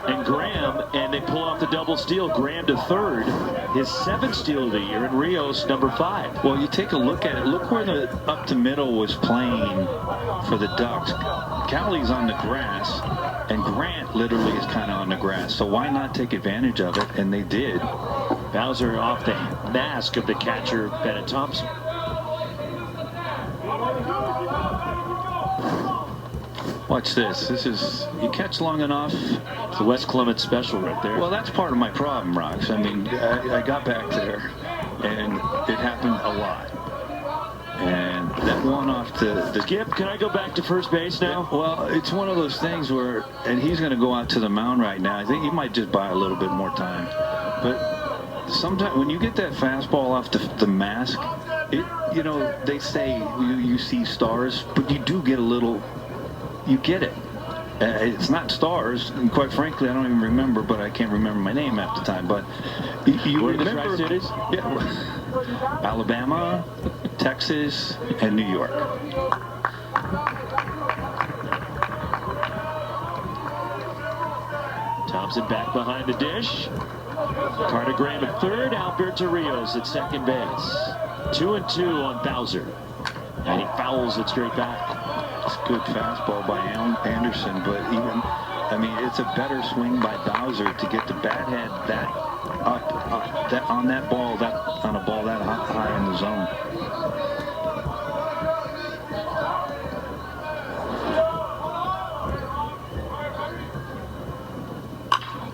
Speaker 1: and Graham, and they pull off the double steal. Graham to third, his 7th steal of the year, and Rios number 5.
Speaker 2: Well, you take a look at it. Look where the up the middle was playing for the Ducks. Callie's on the grass, and Grant literally is kind of on the grass. So why not take advantage of it? And they did.
Speaker 1: Bowser off the mask of the catcher, Bennett Thompson.
Speaker 2: Watch this. This is, you catch long enough.
Speaker 1: It's the Wes Clements special right there.
Speaker 2: Well, that's part of my problem, Rox. I mean, I got back there, and it happened a lot. And that one off the
Speaker 1: Skip, can I go back to first base now?
Speaker 2: Well, it's one of those things where, and he's going to go out to the mound right now. I think he might just buy a little bit more time. But sometimes when you get that fastball off the mask, you know, they say you see stars, but you do get a little. You get it. It's not stars, and quite frankly, I don't even remember, but I can't remember my name half the time. But you remember
Speaker 1: cities?
Speaker 2: Yeah, Alabama, Texas, and New York.
Speaker 1: Thompson back behind the dish. Carter Graham at third, Alberto Rios at second base. 2-2 on Bowser, and he fouls it straight back.
Speaker 2: It's a good fastball by Anderson, but even, I mean, it's a better swing by Bowser to get the bat head that up, that on that ball, on a ball that high in the zone.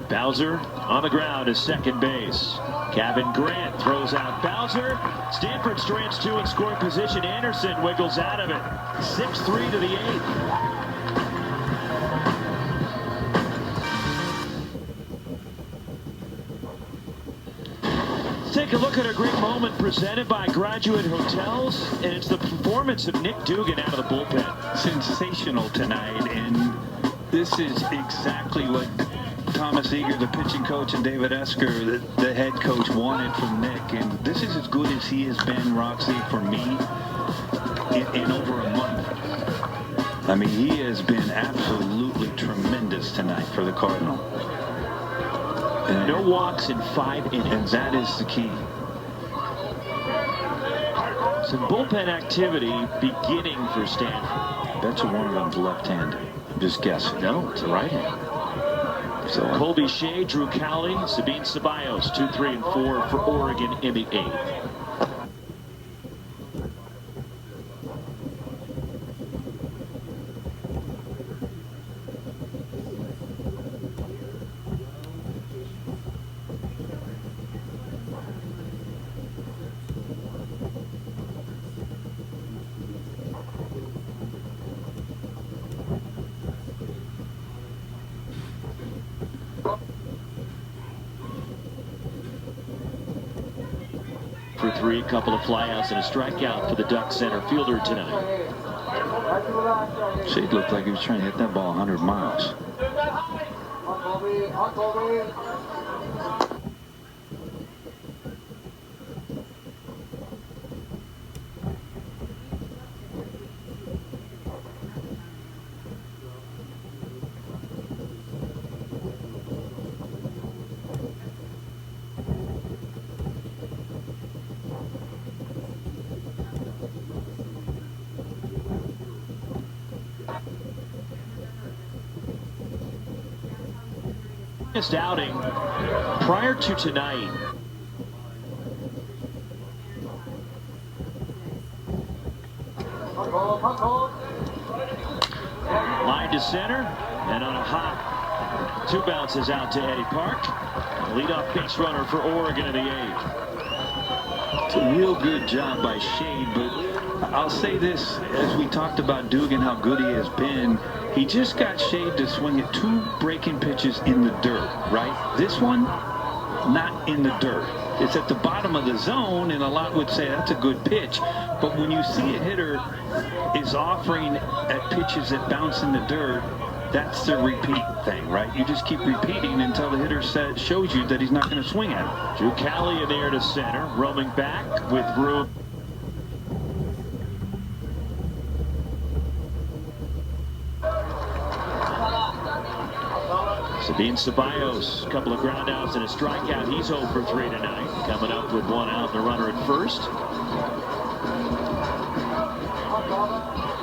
Speaker 1: Bowser on the ground at second base. Kevin Grant throws out Bowser. Stanford strands 2 in scoring position. Anderson wiggles out of it. 6-3 to the 8th. Take a look at a great moment presented by Graduate Hotels, and it's the performance of Nick Dugan out of the bullpen.
Speaker 2: Sensational tonight, and this is exactly what Thomas Eager, the pitching coach, and David Esker, the head coach, wanted from Nick. And this is as good as he has been, Roxy, for me in over a month. I mean, he has been absolutely tremendous tonight for the Cardinal. And
Speaker 1: no walks in 5 innings.
Speaker 2: And that is the key.
Speaker 1: Some bullpen activity beginning for Stanford.
Speaker 2: I bet you one of them's left-handed. I'm just guessing.
Speaker 1: No, it's a right-hand.
Speaker 2: So
Speaker 1: Colby Shea, Drew Cowley, Sabine Ceballos, 2, 3, and 4 for Oregon in the 8th. For 3, couple of flyouts and a strikeout for the Ducks center fielder tonight.
Speaker 2: Shade looked like he was trying to hit that ball 100 miles.
Speaker 1: Outing prior to tonight. Line to center, and on a hop, 2 bounces out to Eddie Park. Leadoff base runner for Oregon in the 8th.
Speaker 2: It's a real good job by Shade, but I'll say this, as we talked about Dugan, how good he has been, he just got Shade to swing at 2 breaking pitches in the dirt, right? This one, not in the dirt. It's at the bottom of the zone, and a lot would say that's a good pitch. But when you see a hitter is offering at pitches that bounce in the dirt, that's the repeat thing, right? You just keep repeating until the hitter shows you that he's not going to swing at it.
Speaker 1: Drew Cowley in there to center, roaming back with room. Sabine Ceballos, a couple of groundouts and a strikeout. He's 0 for 3 tonight. Coming up with 1 out and a runner at first.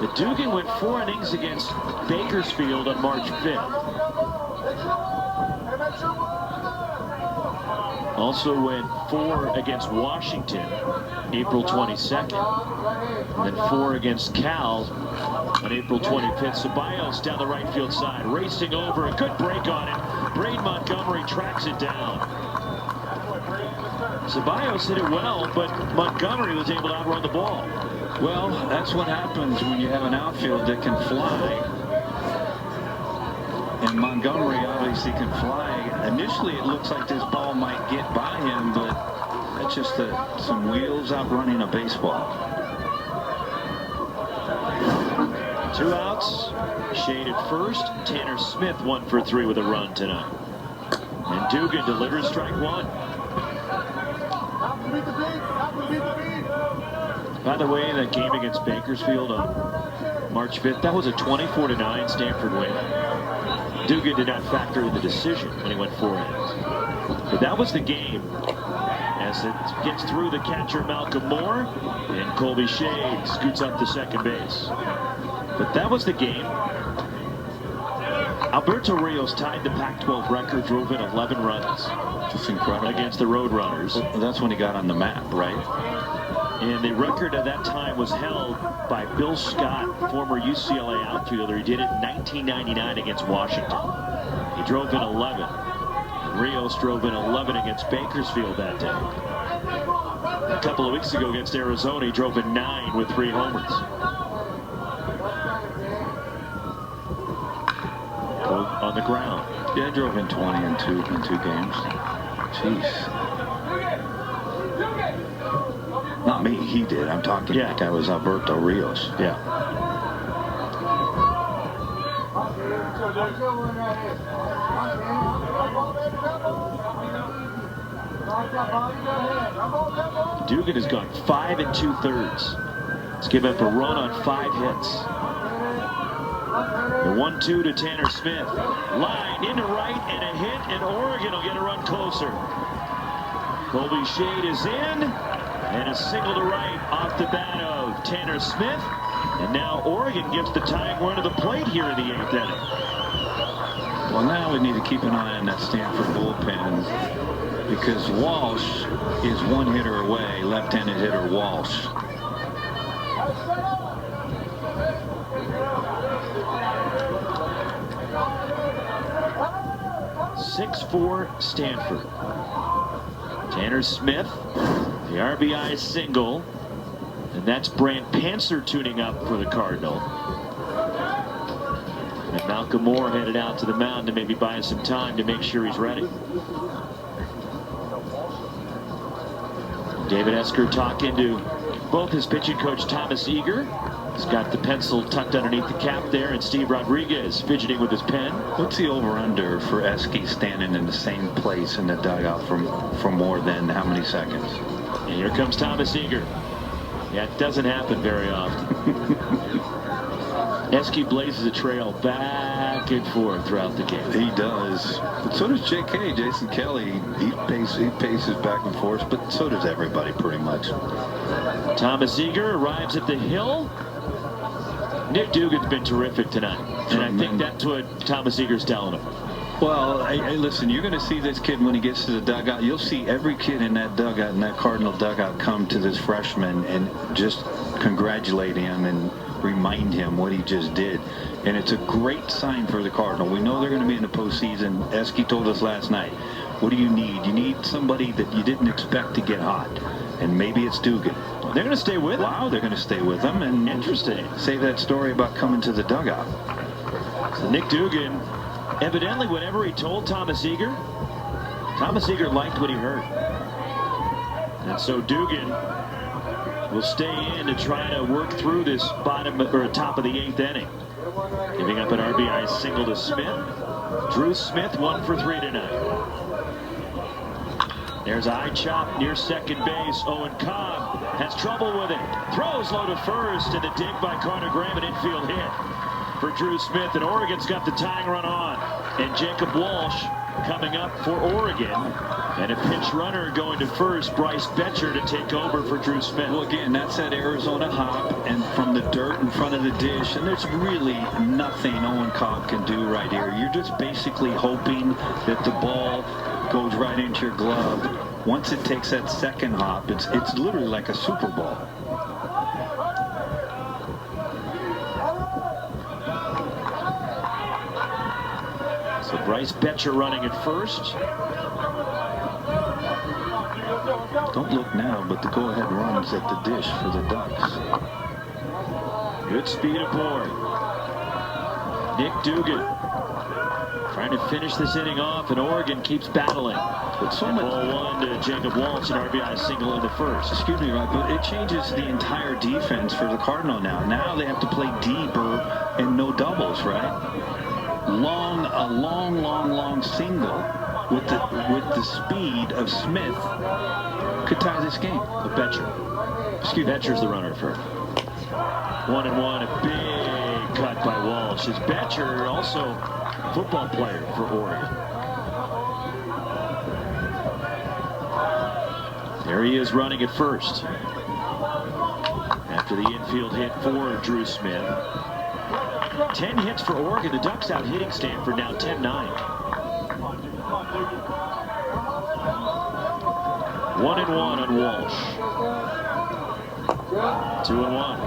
Speaker 1: The Dugan went 4 innings against Bakersfield on March 5th. Also went 4 against Washington April 22nd. And then 4 against Cal on April 25th. Ceballos down the right field side, racing over. A good break on it. Braden Montgomery tracks it down. Ceballos hit it well, but Montgomery was able to outrun the ball.
Speaker 2: Well, that's what happens when you have an outfield that can fly. And Montgomery obviously can fly. Initially, it looks like this ball might get by him, but that's just some wheels outrunning a baseball.
Speaker 1: 2 outs. Shade at first. Tanner Smith 1 for 3 with a run tonight. And Dugan delivers strike 1. By the way, that game against Bakersfield on March 5th, that was a 24-9 Stanford win. Dugan did not factor in the decision when he went 4 innings. But that was the game as it gets through the catcher Malcolm Moore, and Colby Shade scoots up to second base. But that was the game. Alberto Rios tied the Pac-12 record, drove in 11 runs.
Speaker 2: Just incredible.
Speaker 1: Against the Roadrunners.
Speaker 2: Well, that's when he got on the map, right?
Speaker 1: And the record at that time was held by Bill Scott, former UCLA outfielder. He did it in 1999 against Washington. He drove in 11. Rios drove in 11 against Bakersfield that day. A couple of weeks ago against Arizona, he drove in 9 with 3 homers. On the ground.
Speaker 2: Yeah, I drove in 20 in two games. Jeez. Not me, he did. I'm talking like I was Alberto Rios.
Speaker 1: Yeah. Dugan has gone 5 2/3. He's given up a run on 5 hits. The 1-2 to Tanner Smith. Line into right and a hit, and Oregon will get a run closer. Colby Shade is in, and a single to right off the bat of Tanner Smith. And now Oregon gets the tying run to the plate here in the 8th inning.
Speaker 2: Well, now we need to keep an eye on that Stanford bullpen, because Walsh is 1 hitter away, left-handed hitter Walsh.
Speaker 1: 6-4 Stanford. Tanner Smith, the RBI single, and that's Brant Panzer tuning up for the Cardinal. And Malcolm Moore headed out to the mound to maybe buy some time to make sure he's ready. David Esker talking to both his pitching coach Thomas Eager. He's got the pencil tucked underneath the cap there, and Steve Rodriguez fidgeting with his pen.
Speaker 2: What's the over-under for Eske standing in the same place in the dugout for more than how many seconds?
Speaker 1: And here comes Thomas Eager. Yeah, it doesn't happen very often. Eske blazes a trail back and forth throughout the game.
Speaker 2: He does. But so does JK, Jason Kelly. He paces back and forth, but so does everybody pretty much.
Speaker 1: Thomas Eager arrives at the hill. Nick Dugan's been terrific tonight, and I think that's what Thomas Eager's telling him.
Speaker 2: Well, hey, listen, you're going to see this kid when he gets to the dugout. You'll see every kid in that dugout, in that Cardinal dugout, come to this freshman and just congratulate him and remind him what he just did. And it's a great sign for the Cardinal. We know they're going to be in the postseason. Eske told us last night, what do you need? You need somebody that you didn't expect to get hot. And maybe it's Dugan.
Speaker 1: They're going to stay with him.
Speaker 2: Wow, they're going to stay with him. And
Speaker 1: interesting.
Speaker 2: Save that story about coming to the dugout.
Speaker 1: So Nick Dugan, evidently whenever he told Thomas Eager liked what he heard. And so Dugan will stay in to try to work through this bottom or top of the 8th inning. Giving up an RBI single to Smith. Drew Smith 1 for 3 tonight. There's a high chop near second base. Owen Cobb has trouble with it. Throws low to first, and a dig by Carter Graham, an infield hit for Drew Smith. And Oregon's got the tying run on. And Jacob Walsh coming up for Oregon. And a pinch runner going to first, Bryce Betcher, to take over for Drew Smith.
Speaker 2: Well, again, that's that Arizona hop, and from the dirt in front of the dish, and there's really nothing Owen Cobb can do right here. You're just basically hoping that the ball goes right into your glove. Once it takes that second hop, it's literally like a Super Bowl.
Speaker 1: So Bryce Betcher running at first.
Speaker 2: Don't look now, but the go-ahead run's at the dish for the Ducks.
Speaker 1: Good speed aboard. Nick Dugan trying to finish this inning off, and Oregon keeps battling.
Speaker 2: But so much.
Speaker 1: Ball one to Jacob Walsh, an RBI single in the first.
Speaker 2: Excuse me, Rob, but it changes the entire defense for the Cardinal now. Now they have to play deeper and no doubles, right? A long single with the speed of Smith could tie this game.
Speaker 1: But Betcher's the runner first. 1-1, a big cut by Walsh. Is Betcher also a football player for Oregon? There he is running at first. After the infield hit for Drew Smith. 10 hits for Oregon. The Ducks out hitting Stanford now 10-9. 1-1 on Walsh. 2-1.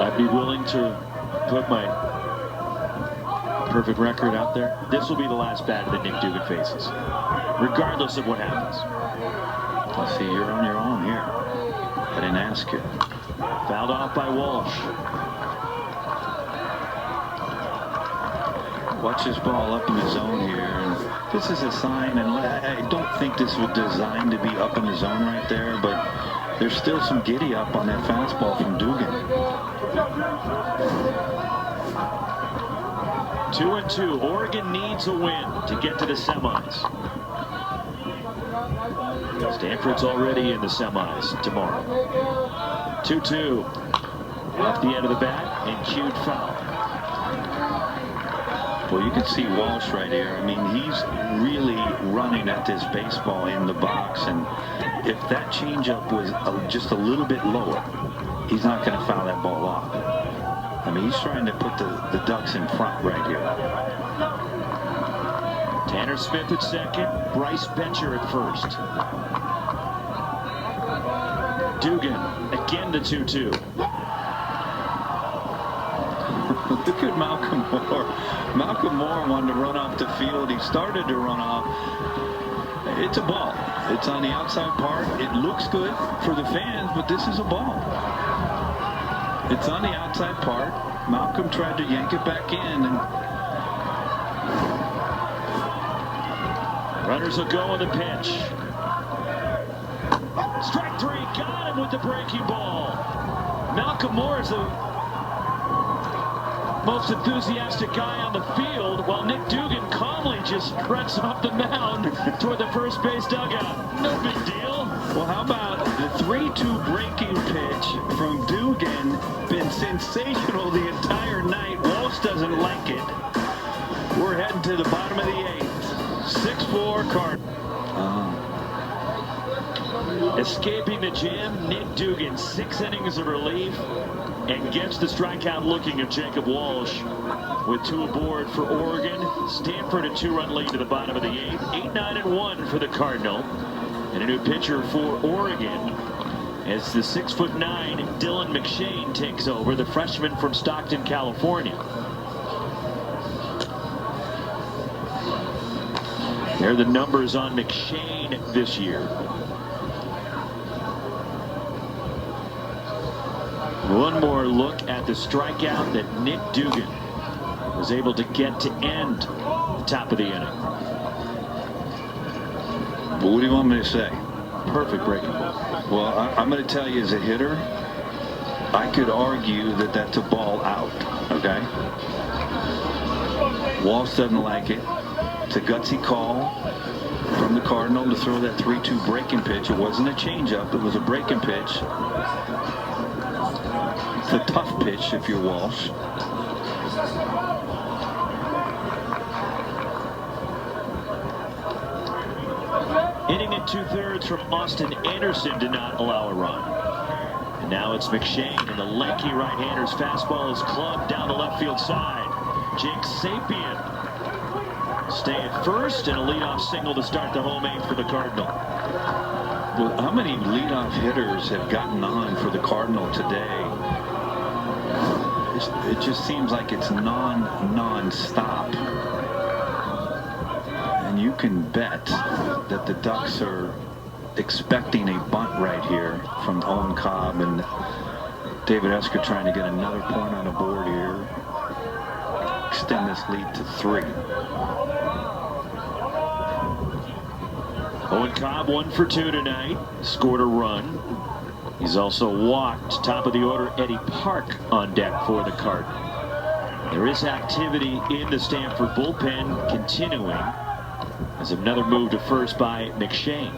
Speaker 1: I'd be willing to put my perfect record out there. This will be the last batter that Nick Dugan faces, regardless of what happens.
Speaker 2: Let's see, you're on your own here. I didn't ask you.
Speaker 1: Fouled off by Walsh.
Speaker 2: Watch this ball up in the zone here. And this is a sign, and I don't think this was designed to be up in the zone right there, but there's still some giddy up on that fastball from Dugan.
Speaker 1: 2-2. Oregon needs a win to get to the semis. Stanford's already in the semis tomorrow. 2-2. Off the end of the bat and cued foul.
Speaker 2: Well, you can see Walsh right here. I mean, he's really running at this baseball in the box, and if that changeup was just a little bit lower, he's not going to foul that ball off. I mean, he's trying to put the Ducks in front right here.
Speaker 1: Tanner Smith at second, Bryce Betcher at first. Dugan again to 2-2.
Speaker 2: Look at Malcolm Moore. Malcolm Moore wanted to run off the field. He started to run off. It's a ball. It's on the outside part. It looks good for the fans, but this is a ball. It's on the outside part. Malcolm tried to yank it back in. And
Speaker 1: runners will go on the pitch. Strike three. Got him with the breaking ball. Malcolm Moore is the most enthusiastic guy on the field, while Nick Dugan calmly just struts off the mound toward the first base dugout. No big deal.
Speaker 2: Well, how about the 3-2 breaking pitch from Dugan? Been sensational the entire night. Walsh doesn't like it. We're heading to the bottom of the 8th. 6-4 Card.
Speaker 1: Escaping the jam, Nick Dugan, 6 innings of relief, and gets the strikeout looking of Jacob Walsh with 2 aboard for Oregon. Stanford a 2-run lead to the bottom of the 8th. 8-9-1 for the Cardinal. And a new pitcher for Oregon as the 6'9" Dylan McShane takes over, the freshman from Stockton, California. There are the numbers on McShane this year. One more look at the strikeout that Nick Dugan was able to get to end the top of the inning.
Speaker 2: Well, what do you want me to say?
Speaker 1: Perfect breaking ball.
Speaker 2: Well, I'm going to tell you, as a hitter, I could argue that that's a ball out, okay? Walsh doesn't like it. It's a gutsy call. from the Cardinal to throw that 3-2 breaking pitch. It wasn't a changeup. It was a breaking pitch. It's a tough pitch if you're Walsh.
Speaker 1: Inning in 2/3 from Austin Anderson did not allow a run. And now it's McShane, and the lanky right-hander's fastball is clubbed down the left field side. Jake Sapien stay at first, and a leadoff single to start the home eighth for the Cardinal.
Speaker 2: Well, how many leadoff hitters have gotten on for the Cardinal today? It just seems like it's non-stop. And you can bet that the Ducks are expecting a bunt right here from Owen Cobb, and David Esker trying to get another point on the board here. Extend this lead to 3.
Speaker 1: Owen Cobb 1 for 2 tonight, scored a run. He's also walked. Top of the order, Eddie Park on deck for the Cardinal. There is activity in the Stanford bullpen continuing as another move to first by McShane.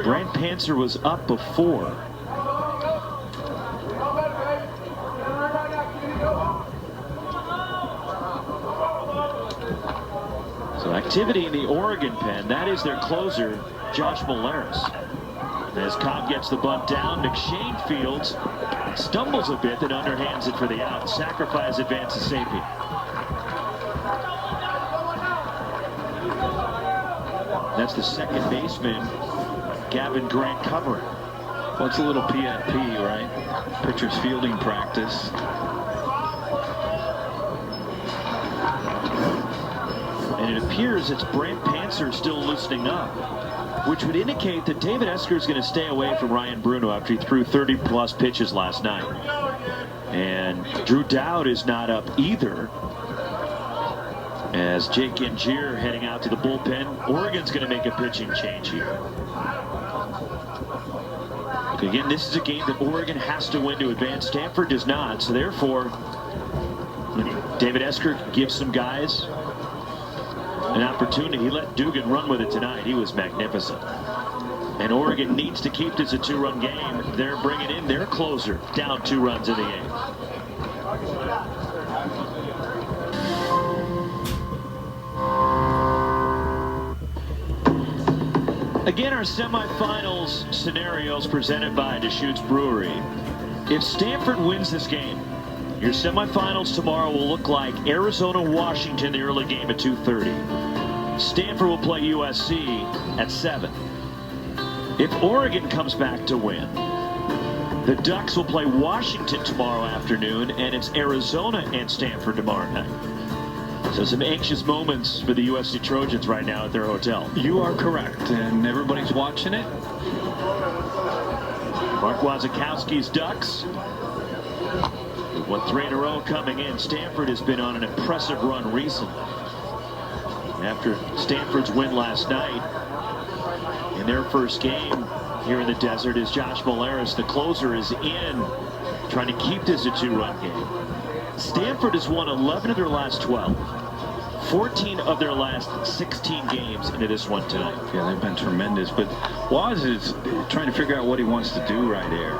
Speaker 1: Brant Panzer was up before. So activity in the Oregon pen. That is their closer, Josh Molares. As Cobb gets the bunt down, McShane fields, stumbles a bit, then underhands it for the out. Sacrifice advances Sapien. That's the second baseman, Gavin Grant, covering.
Speaker 2: Well, it's a little PFP, right? Pitcher's fielding practice.
Speaker 1: And it appears it's Brant Panzer still loosening up, which would indicate that David Esker is going to stay away from Ryan Bruno after he threw 30-plus pitches last night. And Drew Dowd is not up either, as Jake Angier heading out to the bullpen. Oregon's going to make a pitching change here. Again, this is a game that Oregon has to win to advance. Stanford does not, so therefore David Esker gives some guys an opportunity. He let Dugan run with it tonight. He was magnificent. And Oregon needs to keep this a 2-run game. They're bringing in their closer, down 2 runs in the eighth. Again, our semifinals scenarios presented by Deschutes Brewery. If Stanford wins this game, your semifinals tomorrow will look like Arizona-Washington, the early game at 2:30. Stanford will play USC at 7. If Oregon comes back to win, the Ducks will play Washington tomorrow afternoon, and it's Arizona and Stanford tomorrow night. So some anxious moments for the USC Trojans right now at their hotel.
Speaker 2: You are correct, and everybody's watching it.
Speaker 1: Mark Wasikowski's Ducks. We've won 3 in a row coming in. Stanford has been on an impressive run recently. After Stanford's win last night, in their first game here in the desert, is Josh Molares. The closer is in, trying to keep this a 2-run game. Stanford has won 11 of their last 12. 14 of their last 16 games into this one tonight.
Speaker 2: Yeah, they've been tremendous. But Waz is trying to figure out what he wants to do right here.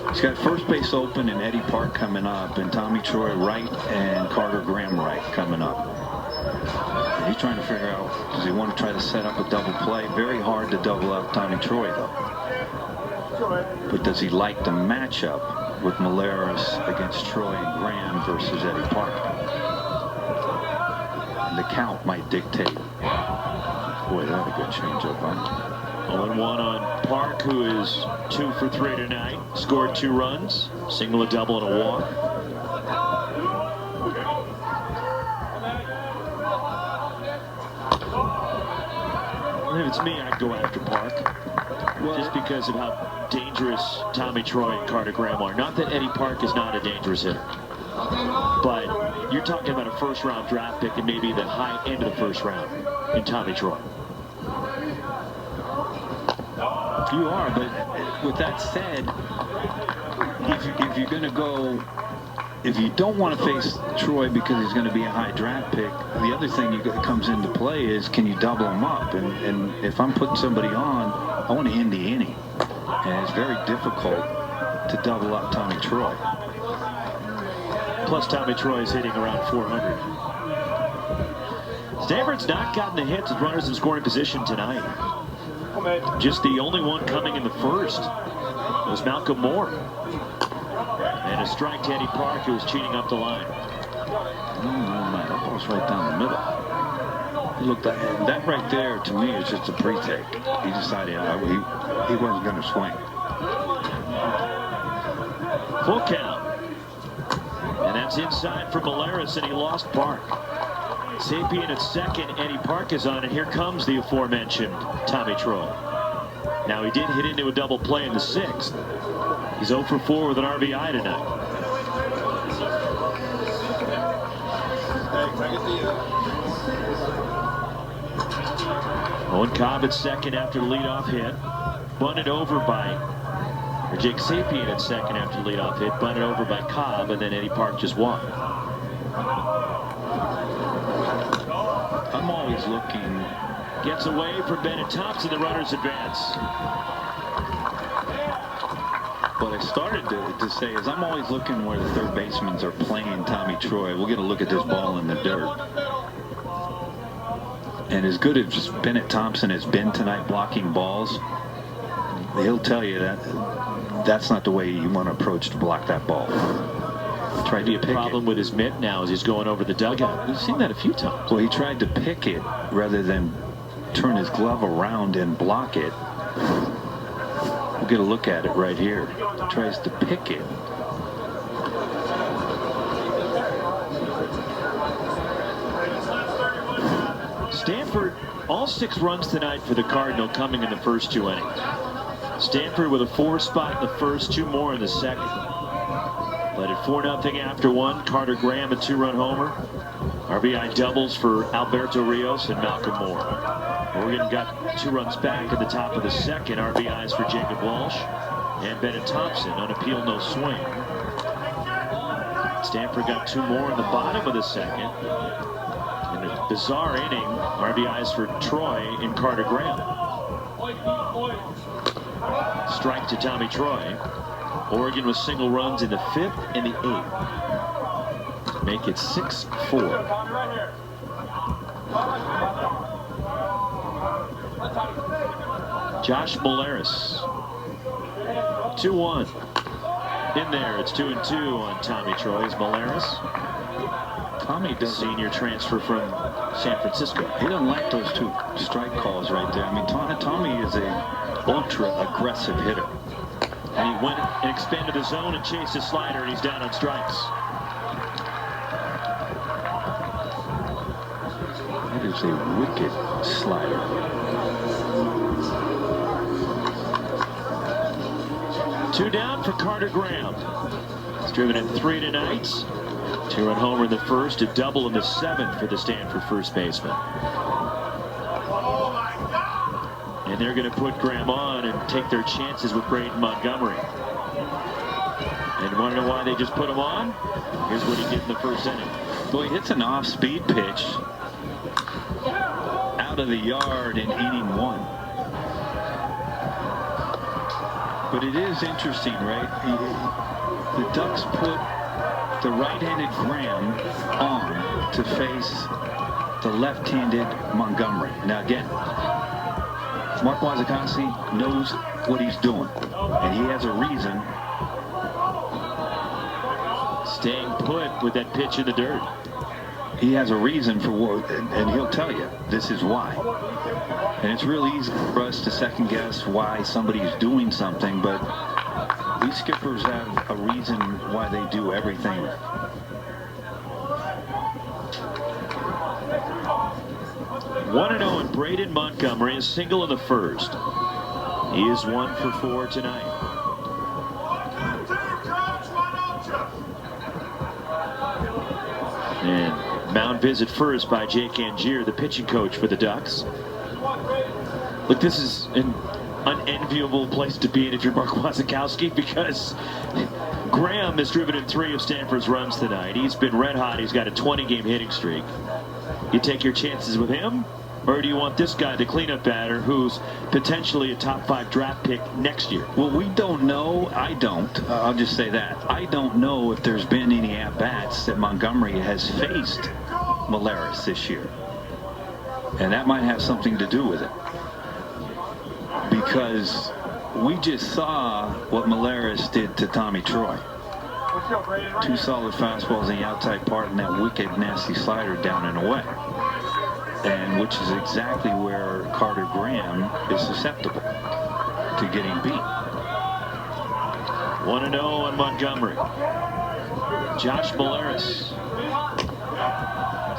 Speaker 2: He's got first base open and Eddie Park coming up, and Tommy Troy right and Carter Graham right coming up. And he's trying to figure out, does he want to try to set up a double play? Very hard to double up Tommy Troy, though. But does he like the matchup with Molares against Troy and Graham versus Eddie Park? And the count might dictate. Boy, that a good changeup, huh?
Speaker 1: 0-1 on Park, who is 2 for 3 tonight. Scored 2 runs, single, a double, and a walk. If it's me, I'd go after Park. Well, just because of how dangerous Tommy Troy and Carter Graham are. Not that Eddie Park is not a dangerous hitter, but you're talking about a first-round draft pick and maybe the high end of the first round in Tommy Troy.
Speaker 2: You are, but with that said, if you're going to go if you don't want to face Troy because he's going to be a high draft pick, the other thing that comes into play is, can you double him up? And if I'm putting somebody on, I want to end the inning. And it's very difficult to double up Tommy Troy.
Speaker 1: Plus, Tommy Troy is hitting around 400. Stanford's not gotten the hits with runners in scoring position tonight. Just the only one coming in the first was Malcolm Moore. And a strike to Eddie Park, who was cheating up the line.
Speaker 2: No, man, that ball's right down the middle. Look, that right there, to me, is just a pre-take. He decided he wasn't going to swing.
Speaker 1: Full count. And that's inside for Molares, and he lost Park. Sapien at second, Eddie Park is on, and here comes the aforementioned Tommy Troy. Now, he did hit into a double play in the sixth. He's 0 for 4 with an RBI tonight. Owen Cobb at second after the leadoff hit. Bunted over by Jake Sapien at second after the leadoff hit. Bunted over by Cobb, and then Eddie Park just walked.
Speaker 2: I'm always looking.
Speaker 1: Gets away from Bennett Thompson. The runners advance.
Speaker 2: What I started to say is I'm always looking where the third basemen are playing Tommy Troy. We'll get a look at this ball in the dirt. And as good as Bennett Thompson has been tonight blocking balls, he'll tell you that that's not the way you want to approach to block that ball. Tried to pick
Speaker 1: problem with his mitt now as he's going over the dugout. We've seen that a few times.
Speaker 2: Well, he tried to pick it rather than turn his glove around and block it. We'll get a look at it right here. He tries to pick it.
Speaker 1: Stanford, all 6 runs tonight for the Cardinal coming in the first 2 innings. Stanford with a 4 spot in the first, 2 more in the second. Led it 4-0 after 1. Carter Graham a 2-run homer. RBI doubles for Alberto Rios and Malcolm Moore. Oregon got 2 runs back at the top of the second. RBIs for Jacob Walsh and Bennett Thompson. On appeal, no swing. Stanford got 2 more in the bottom of the second. In a bizarre inning, RBIs for Troy and Carter Graham. Strike to Tommy Troy. Oregon with single runs in the 5th and the 8th. Make it 6-4. Josh Molares. 2-1. In there, it's 2-2 on Tommy Troy. Is Molares. Tommy does senior transfer from San Francisco.
Speaker 2: He doesn't like those 2 strike calls right there. I mean, Tommy is a ultra aggressive hitter.
Speaker 1: And he went and expanded the zone and chased his slider, and he's down on strikes.
Speaker 2: That is a wicked slider.
Speaker 1: Two down for Carter Graham. He's driven in 3 tonight. 2-run homer in the first, a double in the 7th for the Stanford first baseman. And they're going to put Graham on and take their chances with Braden Montgomery. And you want to know why they just put him on? Here's what he did in the first inning.
Speaker 2: Well, he hits an off-speed pitch out of the yard in inning 1. But it is interesting, right? The Ducks put the right-handed Graham on to face the left-handed Montgomery. Now, again, Mark Wasikowski knows what he's doing, and he has a reason.
Speaker 1: Staying put with that pitch in the dirt.
Speaker 2: He has a reason for what, and he'll tell you this is why. And it's real easy for us to second guess why somebody's doing something, but these skippers have a reason why they do everything.
Speaker 1: One and 0 and Braden Montgomery, a single in the first. He is 1 for 4 tonight. And mound visit first by Jake Angier, the pitching coach for the Ducks. Look, this is an unenviable place to be in if you're Mark Wasikowski, because Graham has driven in 3 of Stanford's runs tonight. He's been red hot. He's got a 20-game hitting streak. You take your chances with him, or do you want this guy, the cleanup batter, who's potentially a top 5 draft pick next year?
Speaker 2: Well, we don't know. I don't. I'll just say that. I don't know if there's been any at-bats that Montgomery has faced Molares this year. And that might have something to do with it. Because we just saw what Molares did to Tommy Troy. 2 solid fastballs in the outside part and that wicked, nasty slider down and away. And which is exactly where Carter Graham is susceptible to getting beat.
Speaker 1: 1-0 on Montgomery. Josh Molares.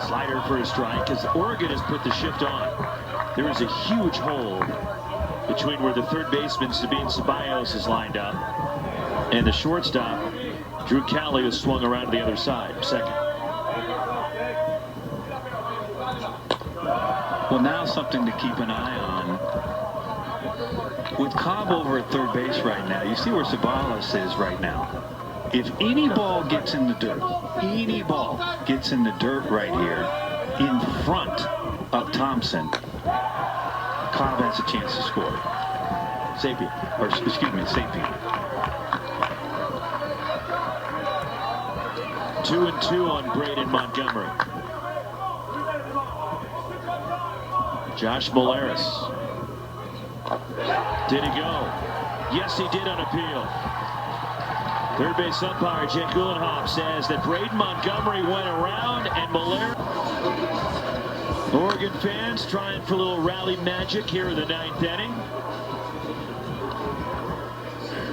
Speaker 1: Slider for a strike as Oregon has put the shift on. There is a huge hole between where the third baseman, Sabine Ceballos, is lined up, and the shortstop, Drew Cowley, has swung around to the other side, second.
Speaker 2: Well, now something to keep an eye on. With Cobb over at third base right now, you see where Ceballos is right now. If any ball gets in the dirt, any ball gets in the dirt right here in front of Thompson, Cobb has a chance to score. Sapien, or excuse me, Sapien.
Speaker 1: 2-2 on Braden Montgomery. Josh Molares. Did he go? Yes, he did on appeal. Third base umpire Jake Uhlenhoff says that Braden Montgomery went around and Molares. Oregon fans trying for a little rally magic here in the 9th inning.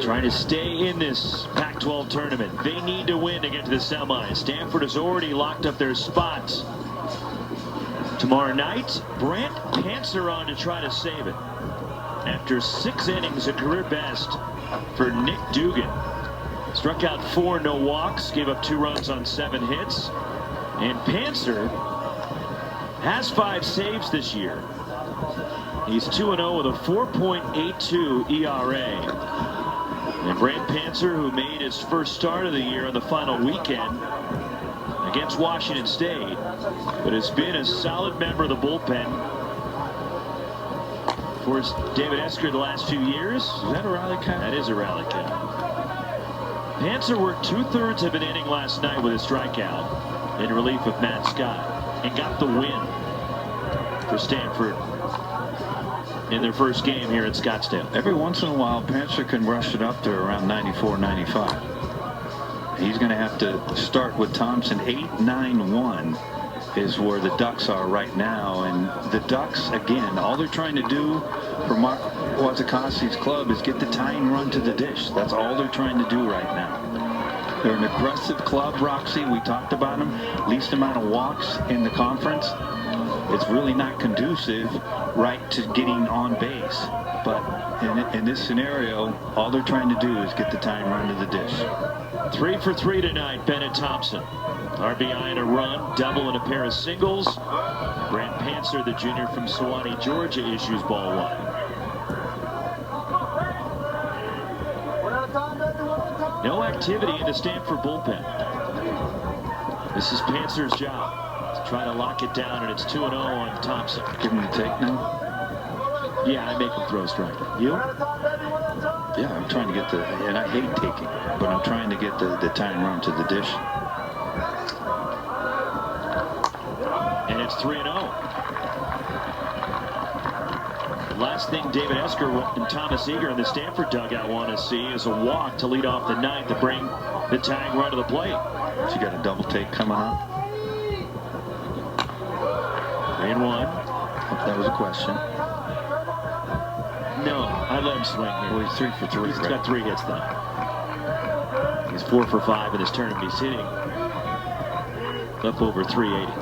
Speaker 1: Trying to stay in this Pac-12 tournament. They need to win to get to the semis. Stanford has already locked up their spots. Tomorrow night, Brant Panther on to try to save it. After 6 innings, a career best for Nick Dugan. Struck out 4, no walks, gave up 2 runs on 7 hits. And Panther has 5 saves this year. He's 2-0 with a 4.82 ERA. And Brant Panther, who made his first start of the year on the final weekend against Washington State, but has been a solid member of the bullpen for David Esker the last few years.
Speaker 2: Is that a rally count?
Speaker 1: That is a rally count. Panther worked 2/3 of an inning last night with a strikeout in relief of Matt Scott and got the win for Stanford in their first game here at Scottsdale.
Speaker 2: Every once in a while, Panther can rush it up to around 94, 95. He's going to have to start with Thompson. 8-9-1 is where the Ducks are right now. And the Ducks, again, all they're trying to do for Mark Wazakowski's club is get the tying run to the dish. That's all they're trying to do right now. They're an aggressive club, Roxy. We talked about them. Least amount of walks in the conference. It's really not conducive, right, to getting on base. But in this scenario, all they're trying to do is get the tying run to the dish.
Speaker 1: 3 for 3 tonight, Bennett Thompson. RBI and a run, double and a pair of singles. Brant Panther, the junior from Sewanee, Georgia, issues ball 1. No activity in the Stanford bullpen. This is Panther's job to try to lock it down, and it's 2-0 on Thompson.
Speaker 2: Give him the take now?
Speaker 1: Yeah, I make him throw a strike. You?
Speaker 2: Yeah, I'm trying to get the, and I hate taking, but I'm trying to get the tying run to the dish.
Speaker 1: And it's 3-0. The last thing David Esker and Thomas Eager in the Stanford dugout want to see is a walk to lead off the 9th to bring the tying run to the plate.
Speaker 2: So you got a double take coming up?
Speaker 1: 3-1.
Speaker 2: Hope that was a question.
Speaker 1: No, I let him swing here.
Speaker 2: Well, he's 3 for 3.
Speaker 1: He's got 3 hits tonight. He's 4 for 5 in this tournament. He's hitting up over 380.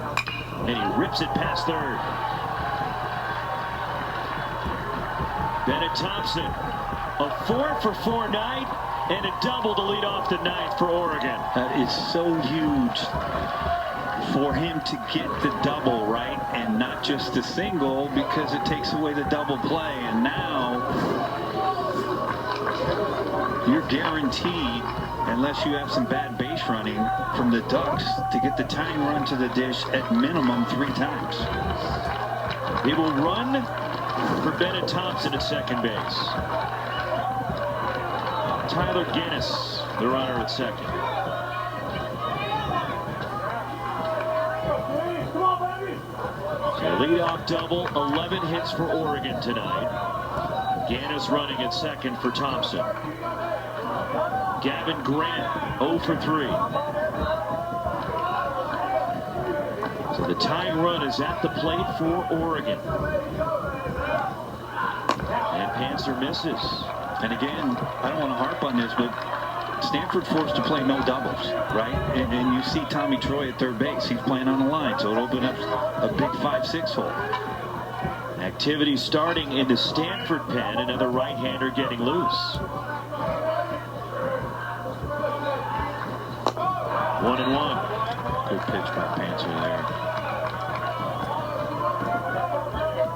Speaker 1: And he rips it past third. Bennett Thompson, a 4 for 4 night and a double to lead off the 9th for Oregon.
Speaker 2: That is so huge for him to get the double, right, and not just the single, because it takes away the double play. And now you're guaranteed, unless you have some bad base running from the Ducks, to get the tying run to the dish at minimum 3 times.
Speaker 1: He will run for Bennett Thompson at second base. Tyler Guinness, the runner at second. So leadoff double, 11 hits for Oregon tonight. Guinness running at second for Thompson. Gavin Grant, 0 for 3. So the tying run is at the plate for Oregon. And Panzer misses.
Speaker 2: And again, I don't want to harp on this, but Stanford forced to play no doubles, right? And you see Tommy Troy at third base. He's playing on the line, so it opened up a big 5-6 hole.
Speaker 1: Activity starting in the Stanford pen. Another right-hander getting loose. 1-1.
Speaker 2: Good pitch by Panzer there.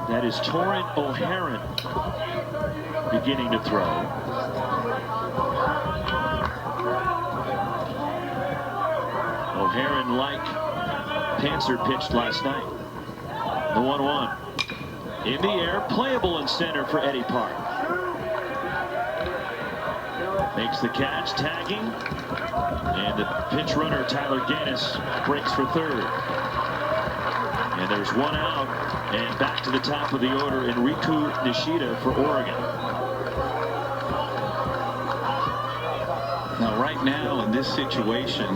Speaker 1: That is Torrent O'Haron beginning to throw. O'Haron, like Panzer, pitched last night. The 1-1. In the air, playable in center for Eddie Park. Makes the catch, tagging. And the pinch runner, Tyler Guinness, breaks for third. And there's one out. And back to the top of the order, Enrico Nishida for Oregon.
Speaker 2: Now, right now, in this situation,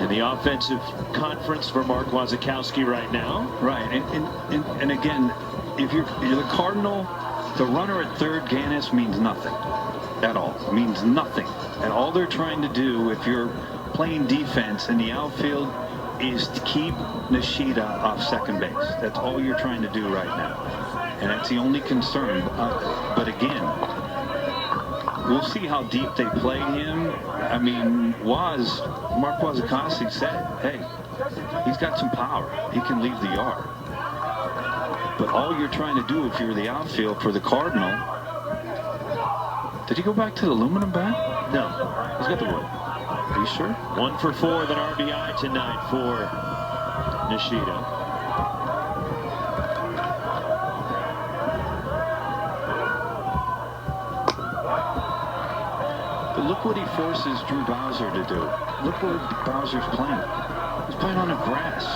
Speaker 1: in the offensive conference for Mark Wasikowski right now.
Speaker 2: right, and again, if you're the Cardinal, the runner at third, Guinness, means nothing at all. It means nothing. And all they're trying to do, if you're playing defense in the outfield, is to keep Nishida off second base. That's all you're trying to do right now. And that's the only concern. But again, we'll see how deep they play him. I mean, Mark Wasikowski said, hey, he's got some power. He can leave the yard. But all you're trying to do, if you're the outfield for the Cardinal, did he go back to the aluminum bat?
Speaker 1: No.
Speaker 2: He's got the wood. Are you sure?
Speaker 1: 1 for 4 with an RBI tonight for Nishida.
Speaker 2: But look what he forces Drew Bowser to do. Look where Bowser's playing. He's playing on the grass.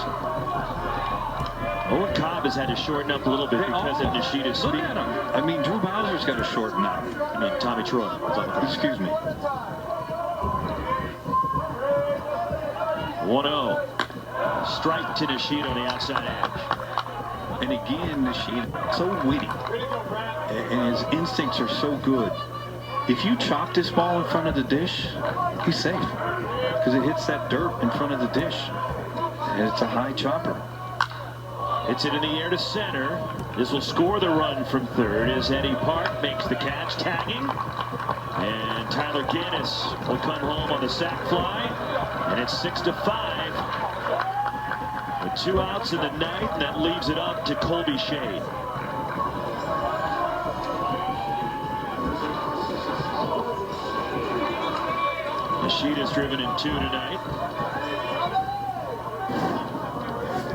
Speaker 1: Owen Cobb has had to shorten up a little bit because of Nishida's speed.
Speaker 2: Look at him. I mean, Drew Bowser's got to shorten up.
Speaker 1: I mean, Tommy Troy.
Speaker 2: Excuse me.
Speaker 1: 1-0. Strike to Nishida on the outside edge.
Speaker 2: And again, Nishida, so witty. And his instincts are so good. If you chop this ball in front of the dish, he's safe. Because it hits that dirt in front of the dish. And it's a high chopper.
Speaker 1: Hits it in the air to center. This will score the run from third as Eddie Park makes the catch, tagging. And Tyler Guinness will come home on the sac fly. And it's 6-5. With 2 outs in the ninth, and that leaves it up to Colby Shade. Nishida's driven in 2 tonight.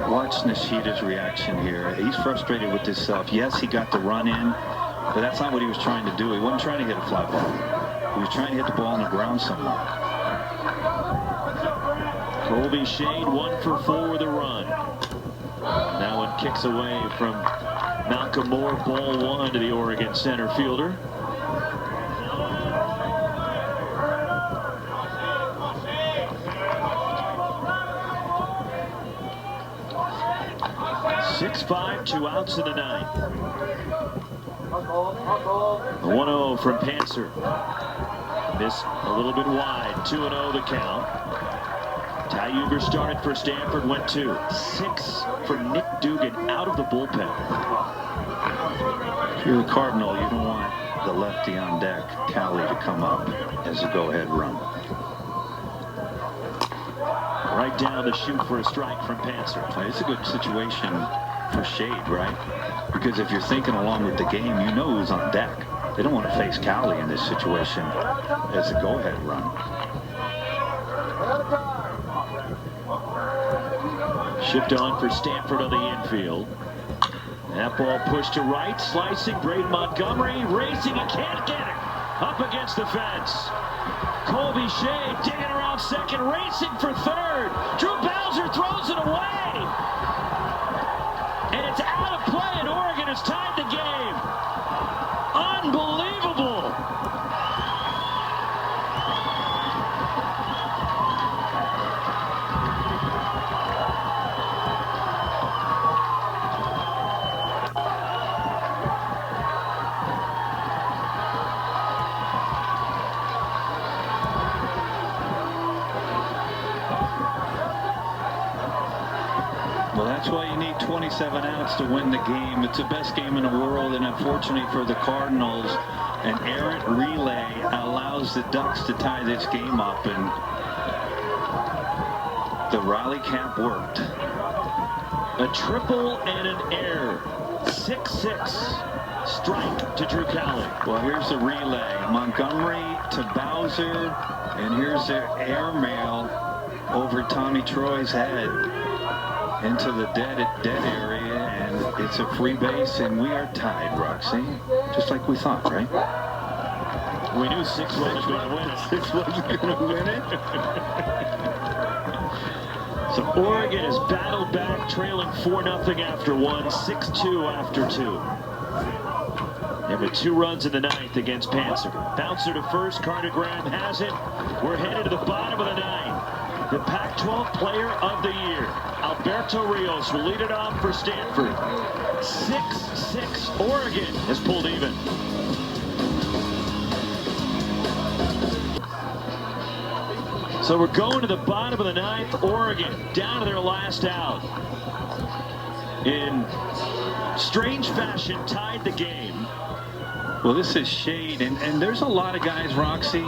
Speaker 2: Watch Nishida's reaction here. He's frustrated with himself. Yes, he got the run in, but that's not what he was trying to do. He wasn't trying to hit a fly ball. He was trying to hit the ball on the ground somewhere.
Speaker 1: Colby Shade 1 for 4 with a run. That one kicks away from Malcolm Moore. Ball 1 to the Oregon center fielder. Six-5, 2 outs in the ninth. 1-0 from Panzer. Missed a little bit wide. 2-0 the count. Ty Uber started for Stanford, went 2. 6 for Nick Dugan out of the bullpen.
Speaker 2: If you're the Cardinal, you don't want the lefty on deck, Cali, to come up as a go-ahead run.
Speaker 1: Right down to shoot for a strike from Panzer.
Speaker 2: It's a good situation for shade, right? Because if you're thinking along with the game, you know who's on deck. They don't want to face Cowley in this situation as a go-ahead run.
Speaker 1: Shift on for Stanford on the infield. That ball pushed to right, slicing. Braden Montgomery racing, he can't get it. Up against the fence. Colby Shea digging around second, racing for third. Drew Bowser throws it away. And it's out of play, and Oregon has tied the game. Unbelievable.
Speaker 2: Well, that's why you need 27 outs to win the game. It's the best game in the world, and unfortunately for the Cardinals, an errant relay allows the Ducks to tie this game up, and the Riley cap worked.
Speaker 1: A triple and an error. 6-6. Strike to Drew Cowley.
Speaker 2: Well, here's the relay. Montgomery to Bowser, and here's the airmail over Tommy Troy's head into the dead area, and it's a free base, and we are tied, Roxy. Just like we thought, right?
Speaker 1: We knew 6 was going to win it.
Speaker 2: 6 wasn't going to win it.
Speaker 1: So Oregon has battled back, trailing 4-0 after 1, 6-2 after 2. And with 2 runs in the 9th against Panzer. Bouncer to first, Carter Graham has it. We're headed to the bottom of the 9th. The Pac-12 Player of the Year, Alberto Rios, will lead it off for Stanford. 6-6. Oregon has pulled even. So we're going to the bottom of the 9th. Oregon down to their last out. In strange fashion, tied the game.
Speaker 2: Well, this is shade, and there's a lot of guys, Roxy,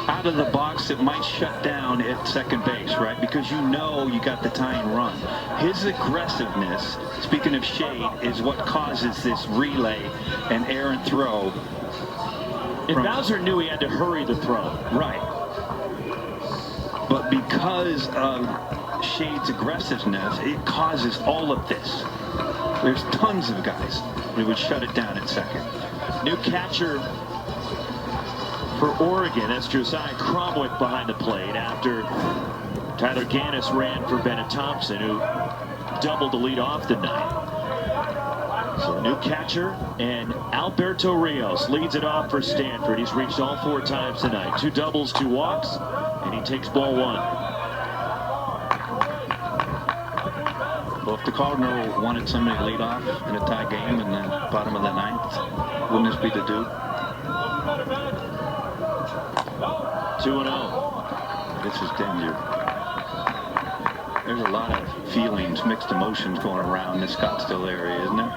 Speaker 2: out of the box that might shut down at second base, right? Because you know you got the tying run. His aggressiveness, speaking of shade, is what causes this relay and errant throw.
Speaker 1: And Bowser knew he had to hurry the throw.
Speaker 2: Right. But because of Shade's aggressiveness, it causes all of this. There's tons of guys who would shut it down at second.
Speaker 1: New catcher for Oregon. That's Josiah Cromwick behind the plate after Tyler Gannis ran for Bennett Thompson, who doubled the lead off the night. So new catcher, and Alberto Rios leads it off for Stanford. He's reached all 4 times tonight. 2 doubles, 2 walks, and he takes ball 1.
Speaker 2: Well, if the Cardinal wanted somebody to lead off in a tie game in the bottom of the 9th, wouldn't this be the dude?
Speaker 1: 2-0.
Speaker 2: This is danger. There's a lot of feelings, mixed emotions going around this Scottsdale area, isn't there?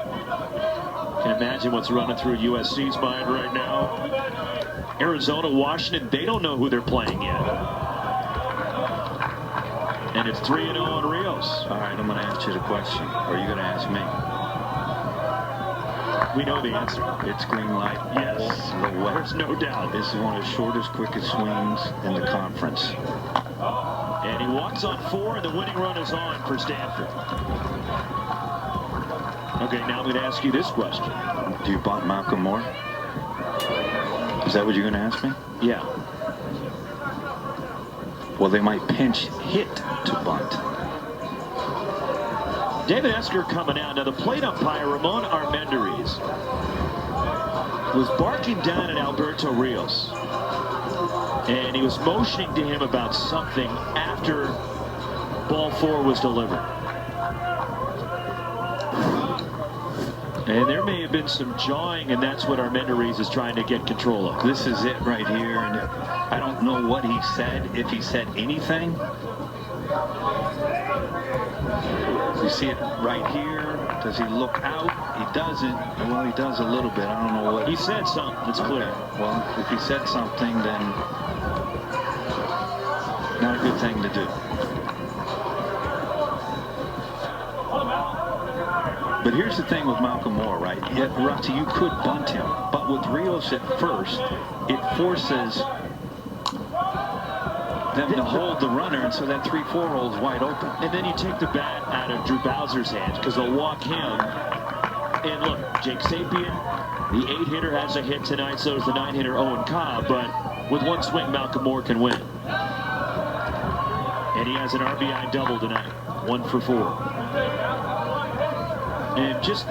Speaker 1: Can imagine what's running through USC's mind right now. Arizona, Washington, they don't know who they're playing yet. And it's 3-0 on Rios.
Speaker 2: All right, I'm going to ask you the question. Or are you going to ask me?
Speaker 1: We know the answer.
Speaker 2: It's green light.
Speaker 1: Yes.
Speaker 2: The way.
Speaker 1: There's no doubt.
Speaker 2: This is one of the shortest, quickest swings in the conference.
Speaker 1: And he walks on 4, and the winning run is on for Stanford. Okay, now I'm going to ask you this question.
Speaker 2: Do you bunt Malcolm Moore? Is that what you're going to ask me?
Speaker 1: Yeah.
Speaker 2: Well, they might pinch hit to bunt.
Speaker 1: David Esker coming out. Now, the plate umpire, Ramon Armendariz, was barking down at Alberto Rios. And he was motioning to him about something after ball 4 was delivered. And there may have been some jawing, and that's what Armendariz is trying to get control of.
Speaker 2: This is it right here, and I don't know what he said, if he said anything. You see it right here. Does he look out? He doesn't. Well, he does a little bit. I don't know what.
Speaker 1: He said something. It's clear.
Speaker 2: Well, if he said something, then not a good thing to do. But here's the thing with Malcolm Moore, right? Rusty, you could bunt him, but with Rios at first, it forces them to hold the runner, and so that 3-4 roll's wide open.
Speaker 1: And then you take the bat out of Drew Bowser's hands because they'll walk him. And look, Jake Sapien, the 8-hitter, has a hit tonight. So does the 9-hitter Owen Cobb. But with one swing, Malcolm Moore can win. And he has an RBI double tonight, 1 for 4. And just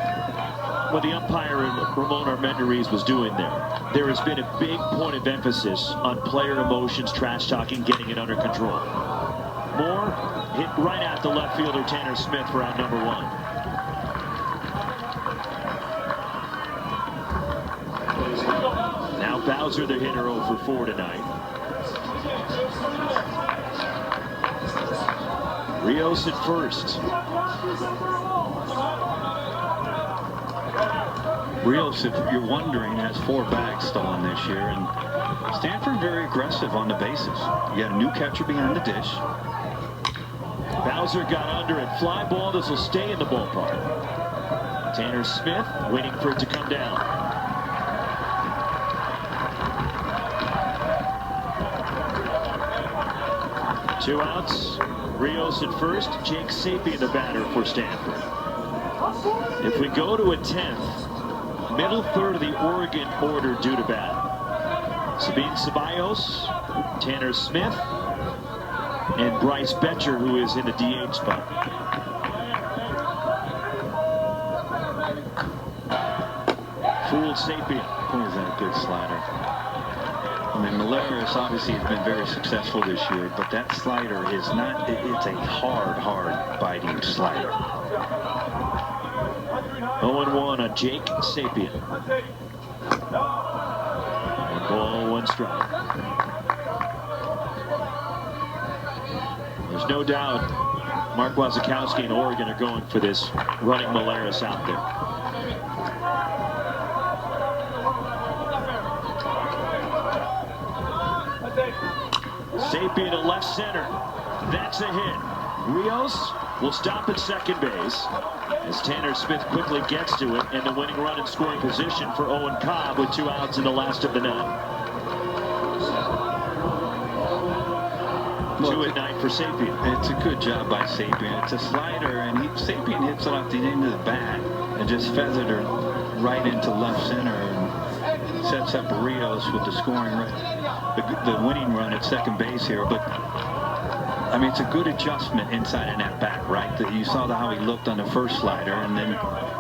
Speaker 1: what the umpire Ramon Armendariz was doing there has been a big point of emphasis on player emotions, trash talking, getting it under control. Moore hit right at the left fielder Tanner Smith for out number 1. Now Bowser, the hitter, 0 for 4 tonight. Rios at first.
Speaker 2: Rios, if you're wondering, has 4 bags stolen this year, and Stanford very aggressive on the bases. You got a new catcher behind the dish.
Speaker 1: Bowser got under it. Fly ball. This will stay in the ballpark. Tanner Smith waiting for it to come down. Two outs. Rios at first. Jake Sapien, the batter for Stanford. If we go to a 10th, middle third of the Oregon order due to bat. Sabine Ceballos, Tanner Smith, and Bryce Betcher, who is in the DH spot. Fooled Sapien.
Speaker 2: Boy, is that a good slider. I mean, Malaris obviously has been very successful this year, but that slider is not, it's a hard biting slider.
Speaker 1: 0-1 on Jake Sapien. 1 ball, 1 strike. There's no doubt Mark Wasikowski and Oregon are going for this, running Malaris out there. Sapien to left center. That's a hit. Rios will stop at second base as Tanner Smith quickly gets to it, and the winning run in scoring position for Owen Cobb with 2 outs in the last of the 9. 2 at 9 for Sapien.
Speaker 2: It's a good job by Sapien. It's a slider, and Sapien hits it off the end of the bat and just feathered her right into left center and sets up Rios with the scoring, the winning run at second base here. But I mean, it's a good adjustment inside in that back, right? That you saw how he looked on the first slider, and then he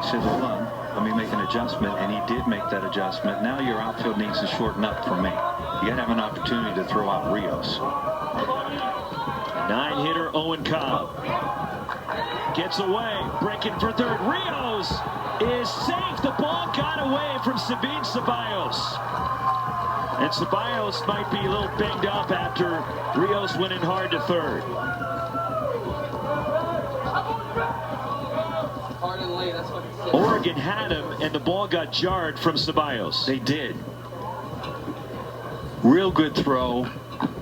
Speaker 2: said, hold on, let me make an adjustment, and he did make that adjustment. Now your outfield needs to shorten up for me. You got to have an opportunity to throw out Rios.
Speaker 1: 9-hitter Owen Cobb gets away, breaking for third. Rios is safe. The ball got away from Sabine Ceballos. And Ceballos might be a little banged up after Rios went in hard to third. Oregon had him, and the ball got jarred from Ceballos.
Speaker 2: They did. Real good throw.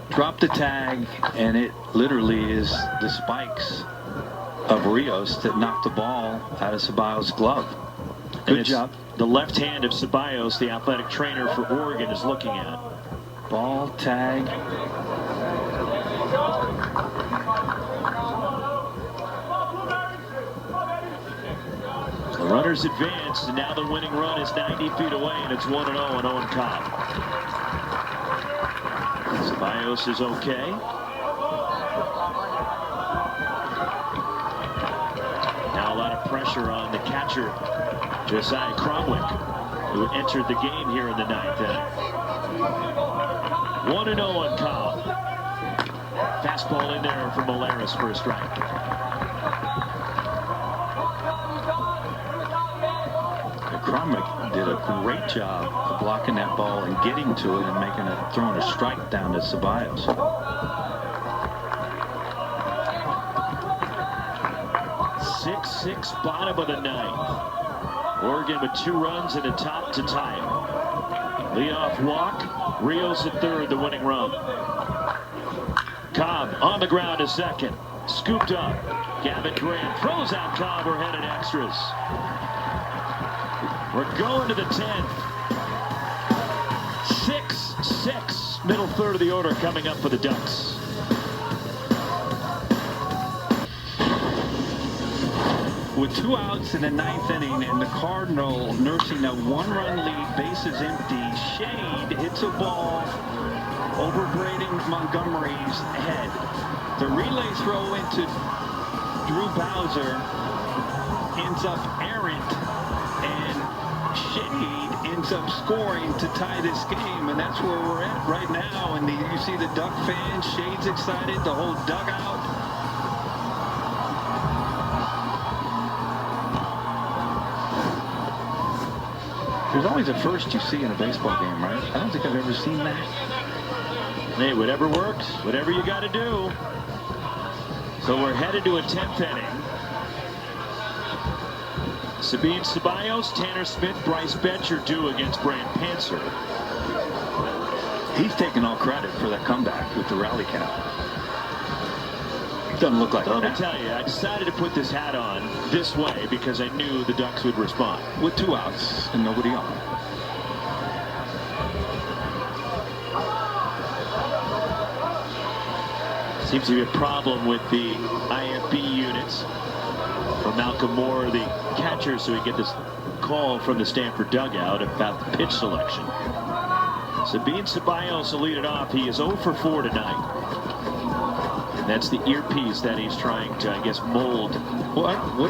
Speaker 2: Dropped the tag, and it literally is the spikes of Rios that knocked the ball out of Ceballos' glove. Good job.
Speaker 1: The left hand of Ceballos, the athletic trainer for Oregon, is looking at.
Speaker 2: Ball, tag.
Speaker 1: The runners advance, and now the winning run is 90 feet away, and it's 1-0 on Owen Cobb. Ceballos is okay. Now a lot of pressure on the catcher, Josiah Cromwick, who entered the game here in the 9th inning. 1-0 on Cobb. Fastball in there for Malaris for a strike.
Speaker 2: Cromwick did a great job of blocking that ball and getting to it and throwing a strike down to Ceballos.
Speaker 1: 6-6 bottom of the 9th. Oregon with 2 runs in the top to tie it. Leadoff walk. Rios at third, the winning run. Cobb on the ground to second. Scooped up. Gavin Grant throws out Cobb. We're headed extras. We're going to the 10th. 6-6. Middle third of the order coming up for the Ducks.
Speaker 2: With 2 outs in the 9th inning and the Cardinal nursing a 1-run lead, bases empty, Shade hits a ball over Braden Montgomery's head. The relay throw into Drew Bowser ends up errant, and Shade ends up scoring to tie this game, and that's where we're at right now. And you see the Duck fans, Shade's excited, the whole dugout. There's always a first you see in a baseball game, right? I don't think I've ever seen that.
Speaker 1: Hey, whatever works, whatever you got to do. So we're headed to a 10th inning. Sabine Ceballos, Tanner Smith, Bryce Betcher due against Brant Panzer.
Speaker 2: He's taking all credit for that comeback with the rally cap. Doesn't look like it.
Speaker 1: Let me tell you, I decided to put this hat on this way because I knew the Ducks would respond.
Speaker 2: With 2 outs and nobody on.
Speaker 1: Seems to be a problem with the IFB units. For Malcolm Moore, the catcher, so we get this call from the Stanford dugout about the pitch selection. Sabine Ceballos will lead it off. He is 0 for 4 tonight. And that's the earpiece that he's trying to, I guess, mold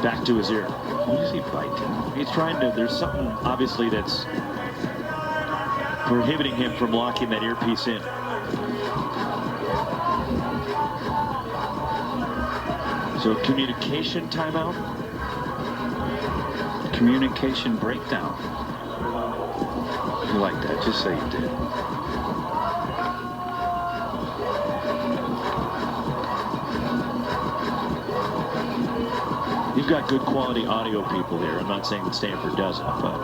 Speaker 1: back to his ear.
Speaker 2: What is he biting?
Speaker 1: He's trying to, there's something obviously that's prohibiting him from locking that earpiece in. So communication timeout?
Speaker 2: Communication breakdown. You like that, just say you did.
Speaker 1: You've got good quality audio people here. I'm not saying that Stanford doesn't, but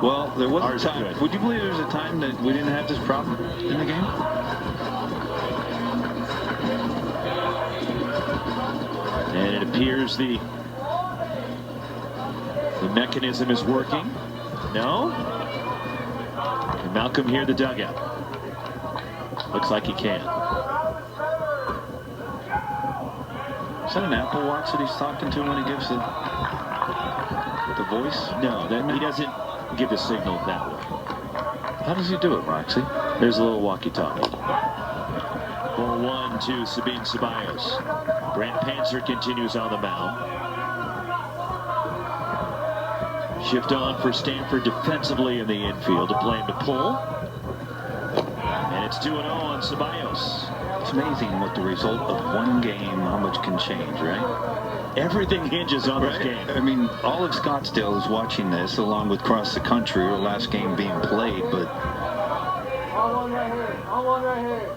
Speaker 2: well, there was
Speaker 1: ours
Speaker 2: a time. Would you believe there was a time that we didn't have this problem in the game?
Speaker 1: And it appears the mechanism is working. No? Can Malcolm hear the dugout? Looks like he can.
Speaker 2: Is that an Apple Watch that he's talking to when he gives the voice?
Speaker 1: No, that he doesn't give the signal that way.
Speaker 2: How does he do it, Roxy?
Speaker 1: There's a little walkie-talkie. Ball 1 to Sabine Ceballos. Brant Panzer continues on the mound. Shift on for Stanford defensively in the infield to play him to pull. And it's 2-0 on Ceballos.
Speaker 2: It's amazing what the result of one game, how much can change, right?
Speaker 1: Everything hinges on this game.
Speaker 2: I mean, all of Scottsdale is watching this, along with across the country, or last game being played, but...
Speaker 6: All one right here. All one right here.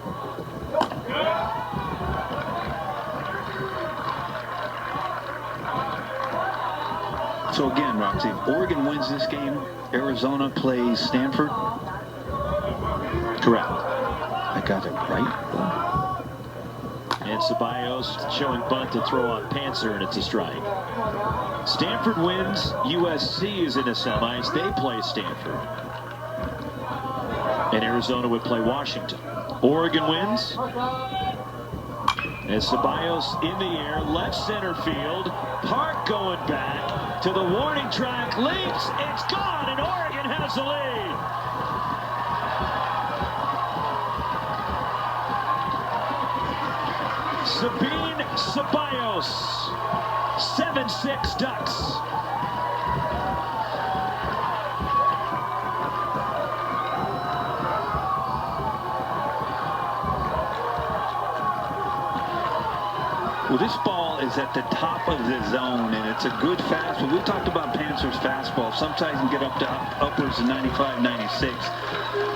Speaker 2: So again, Roxy, if Oregon wins this game, Arizona plays Stanford?
Speaker 1: Correct.
Speaker 2: I got it right.
Speaker 1: And Ceballos showing bunt to throw on Panzer, and it's a strike. Stanford wins. USC is in the semis. They play Stanford. And Arizona would play Washington. Oregon wins. As Ceballos in the air, left center field. Park going back to the warning track. Leaps. It's gone, and Oregon has the lead. Sabine Ceballos, 7-6 Ducks.
Speaker 2: Well, this ball is at the top of the zone, and it's a good fastball. We talked about Panzer's fastball. Sometimes you can get up to upwards of 95, 96.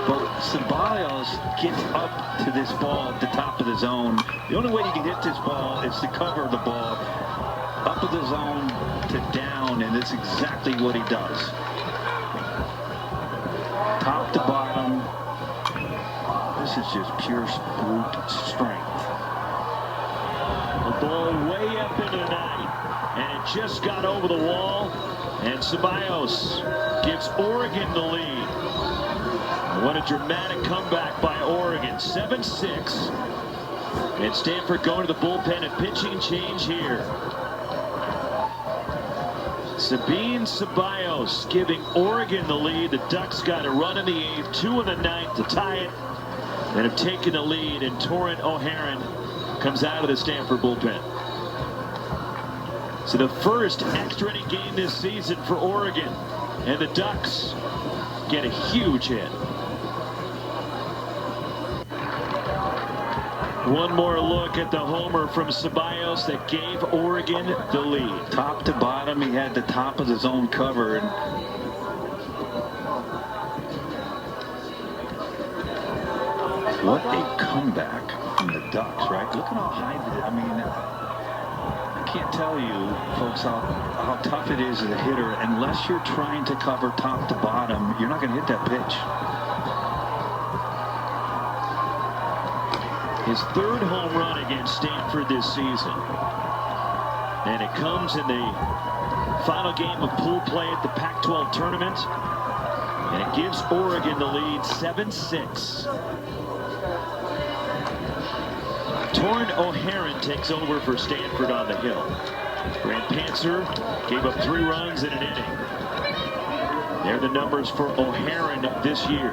Speaker 2: But Ceballos gets up to this ball at the top of the zone. The only way you can hit this ball is to cover the ball up of the zone to down, and it's exactly what he does. Top to bottom. This is just pure brute strength.
Speaker 1: Ball way up into the night, and it just got over the wall, and Ceballos gives Oregon the lead. What a dramatic comeback by Oregon, 7-6. And Stanford going to the bullpen, a pitching change here. Sabine Ceballos giving Oregon the lead. The Ducks got a run in the 8th, 2 in the 9th to tie it, and have taken the lead, and Tournamernt O'Haron comes out of the Stanford bullpen. So the first extra inning game this season for Oregon, and the Ducks get a huge hit. One more look at the homer from Ceballos that gave Oregon the lead.
Speaker 2: Top to bottom, he had the top of the zone covered. What a comeback from the Ducks, right? Look at how high, I mean, I can't tell you, folks, how tough it is as a hitter. Unless you're trying to cover top to bottom, you're not going to hit that pitch.
Speaker 1: His third home run against Stanford this season. And it comes in the final game of pool play at the Pac-12 tournament. And it gives Oregon the lead, 7-6. Tournamernt O'Haron takes over for Stanford on the hill. Grant Panther gave up 3 runs in an inning. They're the numbers for O'Haron this year.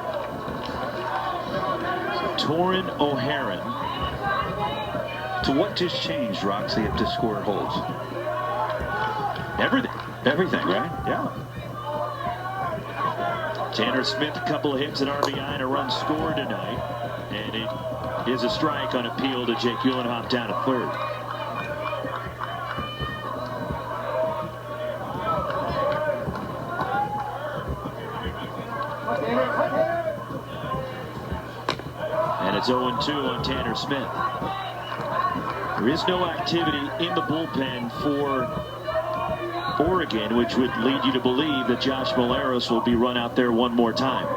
Speaker 1: Tournamernt O'Haron.
Speaker 2: So what just changed, Roxy, if the score holds?
Speaker 1: Everything.
Speaker 2: Everything, right?
Speaker 1: Yeah. Tanner Smith, a couple of hits, an RBI, and a run scored tonight. And it is a strike on appeal to Jake Uhlenhoff down to third. And it's 0-2 on Tanner Smith. There is no activity in the bullpen for Oregon, which would lead you to believe that Josh Maleros will be run out there one more time.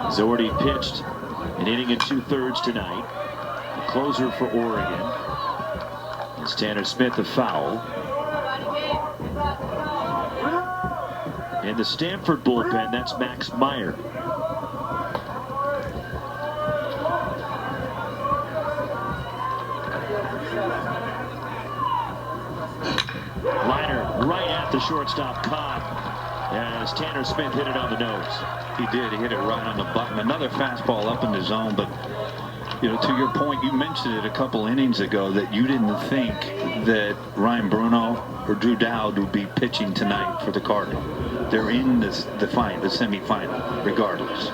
Speaker 1: He's already pitched an inning and 2/3 tonight. The closer for Oregon. It's Tanner Smith, a foul. In the Stanford bullpen, that's Max Meyer. Liner right at the shortstop, caught as Tanner Smith hit it on the nose.
Speaker 2: He did. He hit it right on the button. Another fastball up in the zone, but you know, to your point, you mentioned it a couple innings ago that you didn't think that Ryan Bruno or Drew Dowd would be pitching tonight for the Cardinals. They're in the semifinal, regardless.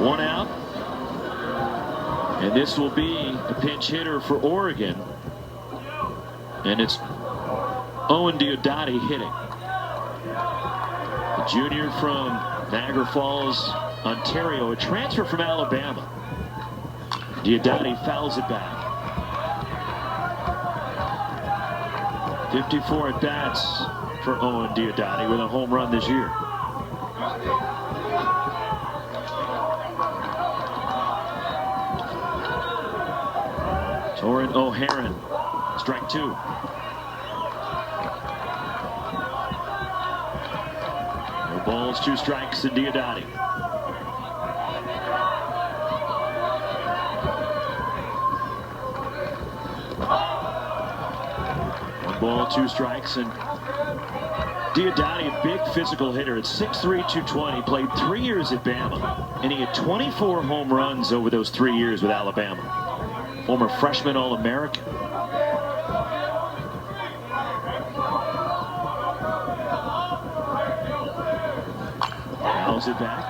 Speaker 1: One out. And this will be a pinch hitter for Oregon. And it's Owen Diodati hitting. The junior from Niagara Falls, Ontario, a transfer from Alabama. Diodati fouls it back. 54 at-bats for Owen Diodati with a home run this year. Tournamernt O'Haron, strike 2. No balls, 2 strikes, and Diodati. One ball, 2 strikes, and Diodati, a big physical hitter at 6'3", 220, played 3 years at Bama, and he had 24 home runs over those 3 years with Alabama. Former freshman All-American. Fouls it back.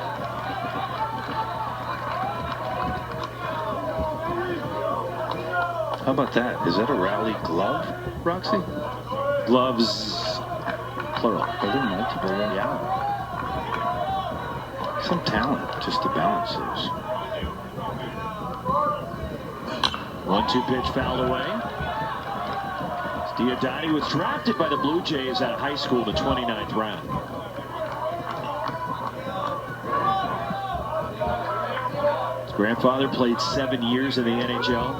Speaker 2: How about that? Is that a rally glove, Roxy?
Speaker 1: Gloves, plural.
Speaker 2: Are there multiple?
Speaker 1: Yeah.
Speaker 2: Some talent just to balance those.
Speaker 1: 1-2 pitch fouled away. Diodati was drafted by the Blue Jays out of high school, the 29th round. Grandfather played 7 years in the NHL.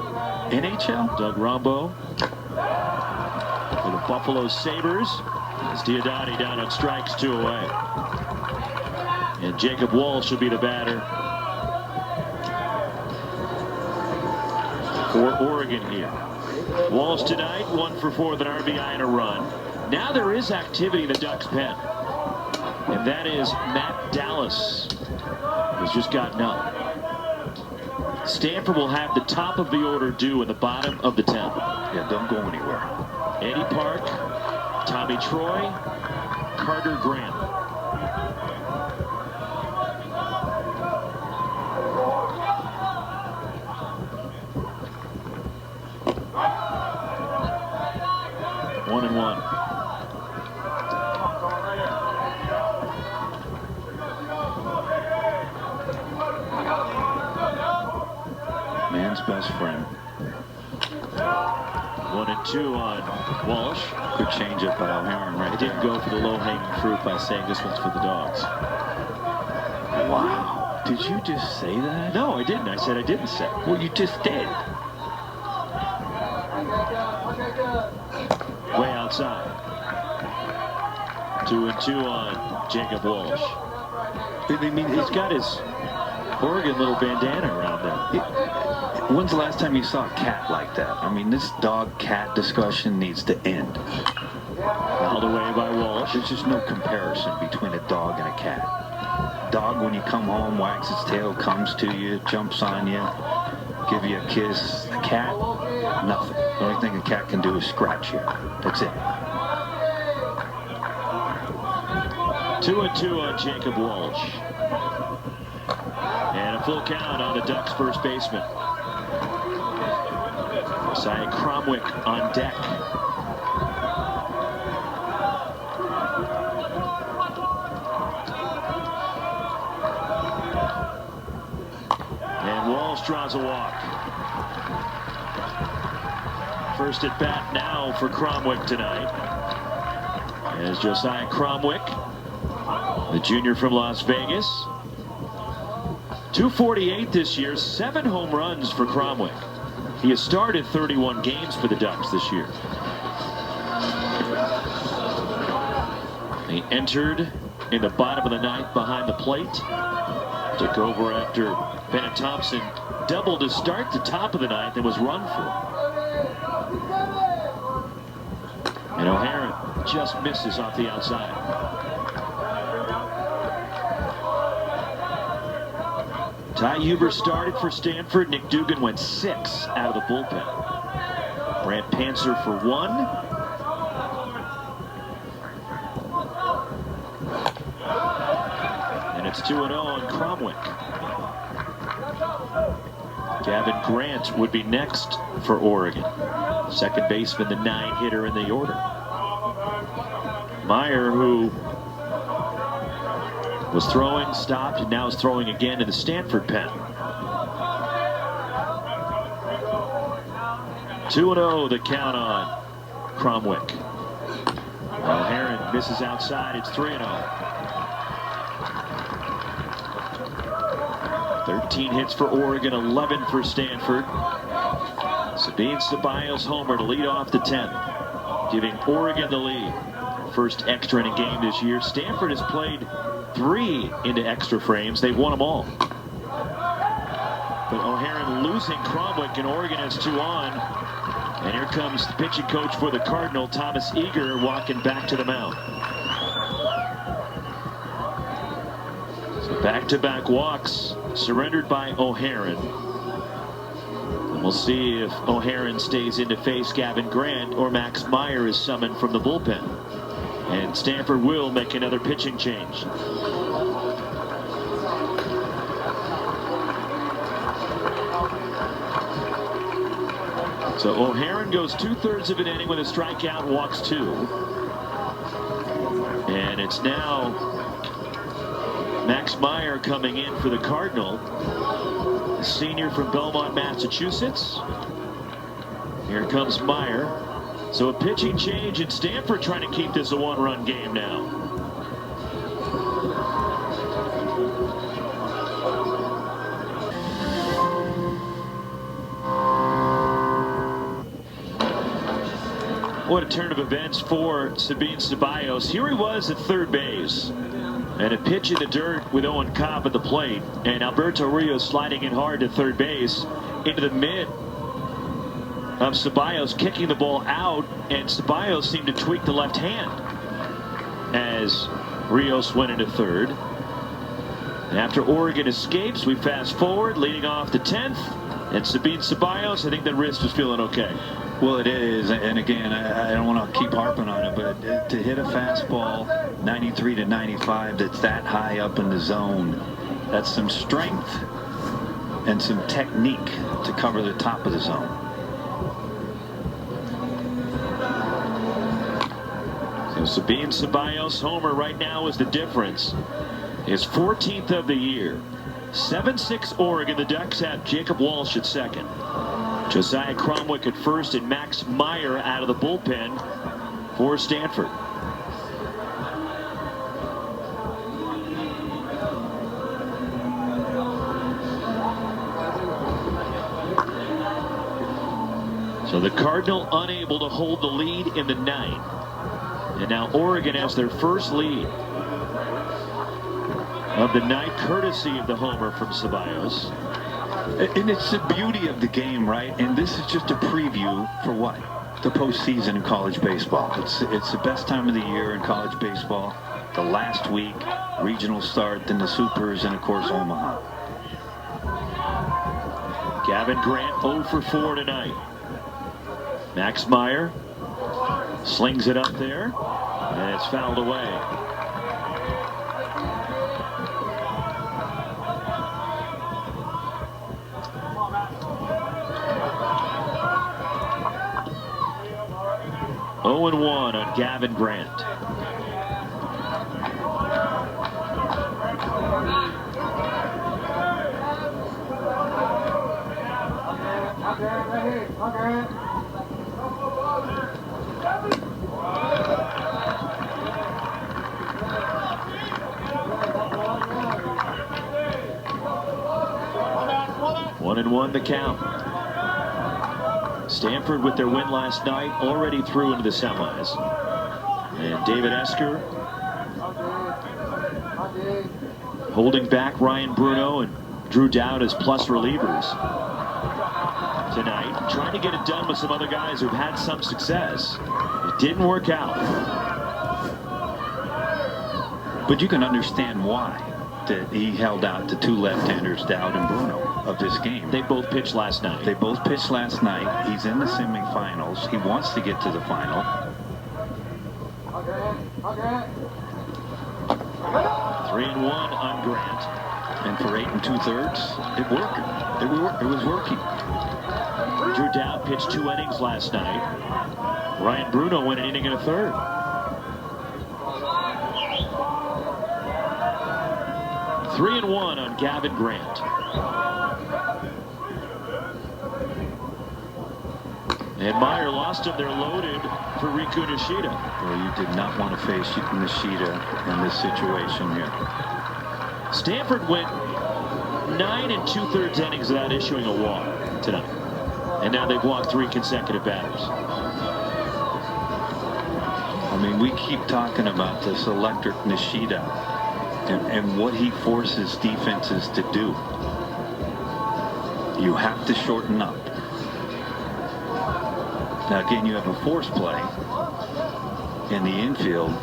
Speaker 2: NHL?
Speaker 1: Doug Rombo for the Buffalo Sabres. As Diodati down on strikes, 2 away. And Jacob Walsh will be the batter for Oregon here. Walsh tonight, 1 for 4 with an RBI and a run. Now there is activity in the Ducks pen. And that is Matt Dallas, who's just gotten up. Stanford will have the top of the order due in the bottom of the 10th.
Speaker 2: Yeah, don't go anywhere.
Speaker 1: Eddie Park, Tommy Troy, Carter Graham. One and one.
Speaker 2: Man's best friend.
Speaker 1: 1 and 2 on Walsh.
Speaker 2: Good change up by O'Haron right
Speaker 1: I
Speaker 2: there.
Speaker 1: didn't go for the low-hanging fruit by saying this one's for the dogs.
Speaker 2: Wow. Did you just say that?
Speaker 1: No, I didn't. I said I didn't say.
Speaker 2: Well, you just did.
Speaker 1: Way outside. 2 and 2 on Jacob Walsh. I mean, he's got his Oregon little bandana around there.
Speaker 2: When's the last time you saw a cat like that? I mean, this dog-cat discussion needs to end.
Speaker 1: Fouled away by Walsh.
Speaker 2: There's just no comparison between a dog and a cat. Dog, when you come home, wags its tail, comes to you, jumps on you, give you a kiss. A cat, nothing. The only thing a cat can do is scratch you. That's it.
Speaker 1: 2 and 2 on Jacob Walsh. And a full count on the Ducks' first baseman. Cy Cromwick on deck. And Walsh draws a walk. First at bat now for Cromwick tonight. As Josiah Cromwick, the junior from Las Vegas. 248 this year, 7 home runs for Cromwick. He has started 31 games for the Ducks this year. He entered in the bottom of the 9th behind the plate. Took over after Bennett Thompson doubled to start the top of the 9th and was run for. And O'Haron just misses off the outside. Ty Huber started for Stanford. Nick Dugan went 6 out of the bullpen. Brant Panzer for 1. And it's 2-0 on Cromwick. Gavin Grant would be next for Oregon. Second baseman, the 9-hitter in the order. Meyer, who was throwing, stopped, and now is throwing again in the Stanford pen. 2-0 the count on Cromwick. O'Haron misses outside. It's 3-0. 13 hits for Oregon, 11 for Stanford. Sabine Ceballos homer to lead off the 10th, giving Oregon the lead. First extra inning game this year. Stanford has played 3 into extra frames. They've won them all. But O'Haron losing Cromwick, and Oregon has 2 on. And here comes the pitching coach for the Cardinal, Thomas Eager, walking back to the mound. So back-to-back walks surrendered by O'Haron. And we'll see if O'Haron stays in to face Gavin Grant or Max Meyer is summoned from the bullpen. And Stanford will make another pitching change. So O'Haron goes 2/3 of an inning with a strikeout, walks 2. And it's now Max Meyer coming in for the Cardinal. A senior from Belmont, Massachusetts. Here comes Meyer. So a pitching change, and Stanford trying to keep this a 1-run game now. What a turn of events for Sabine Ceballos. Here he was at third base. And a pitch in the dirt with Owen Cobb at the plate. And Alberto Rios sliding in hard to third base into the mid of Ceballos, kicking the ball out. And Ceballos seemed to tweak the left hand as Rios went into third. And after Oregon escapes, we fast forward, leading off the 10th. And Sabine Ceballos, I think the wrist was feeling okay.
Speaker 7: Well, it is, and again, I don't want to keep harping on it, but to hit a fastball 93 to 95 that's that high up in the zone, that's some strength and some technique to cover the top of the zone.
Speaker 1: So Sabine Ceballos homer right now is the difference. His 14th of the year. 7-6 Oregon. The Ducks have Jacob Walsh at second. Josiah Cromwick at first, and Max Meyer out of the bullpen for Stanford. So the Cardinal unable to hold the lead in the ninth. And now Oregon has their first lead of the night, courtesy of the homer from Ceballos.
Speaker 7: And it's the beauty of the game, right? And this is just a preview for what? The postseason in college baseball. It's the best time of the year in college baseball. The last week, regional start, then the Supers, and of course Omaha.
Speaker 1: Gavin Grant 0 for 4 tonight. Max Meyer slings it up there, and it's fouled away. Oh and 1 on Gavin Grant. One and 1 the count. Stanford with their win last night already through into the semis. And David Esker holding back Ryan Bruno and Drew Dowd as plus relievers tonight, trying to get it done with some other guys who've had some success. It didn't work out.
Speaker 7: But you can understand why that he held out the two left-handers, Dowd and Bruno, of this game.
Speaker 1: They both pitched last night.
Speaker 7: They both pitched last night. He's in the semifinals. He wants to get to the final.
Speaker 1: 3-1 on Grant.
Speaker 7: And for 8 2/3, it worked. It was working.
Speaker 1: Drew Dowd pitched 2 innings last night. Ryan Bruno went an inning and a third. Three and 1 on Gavin Grant. And Meyer lost him. They're loaded for Riku Nishida.
Speaker 7: Well, you did not want to face Nishida in this situation here.
Speaker 1: Stanford went 9 2/3 innings without issuing a walk tonight. And now they've walked 3 consecutive batters.
Speaker 7: I mean, we keep talking about this electric Nishida and what he forces defenses to do. You have to shorten up. Now, again, you have a force play in the infield.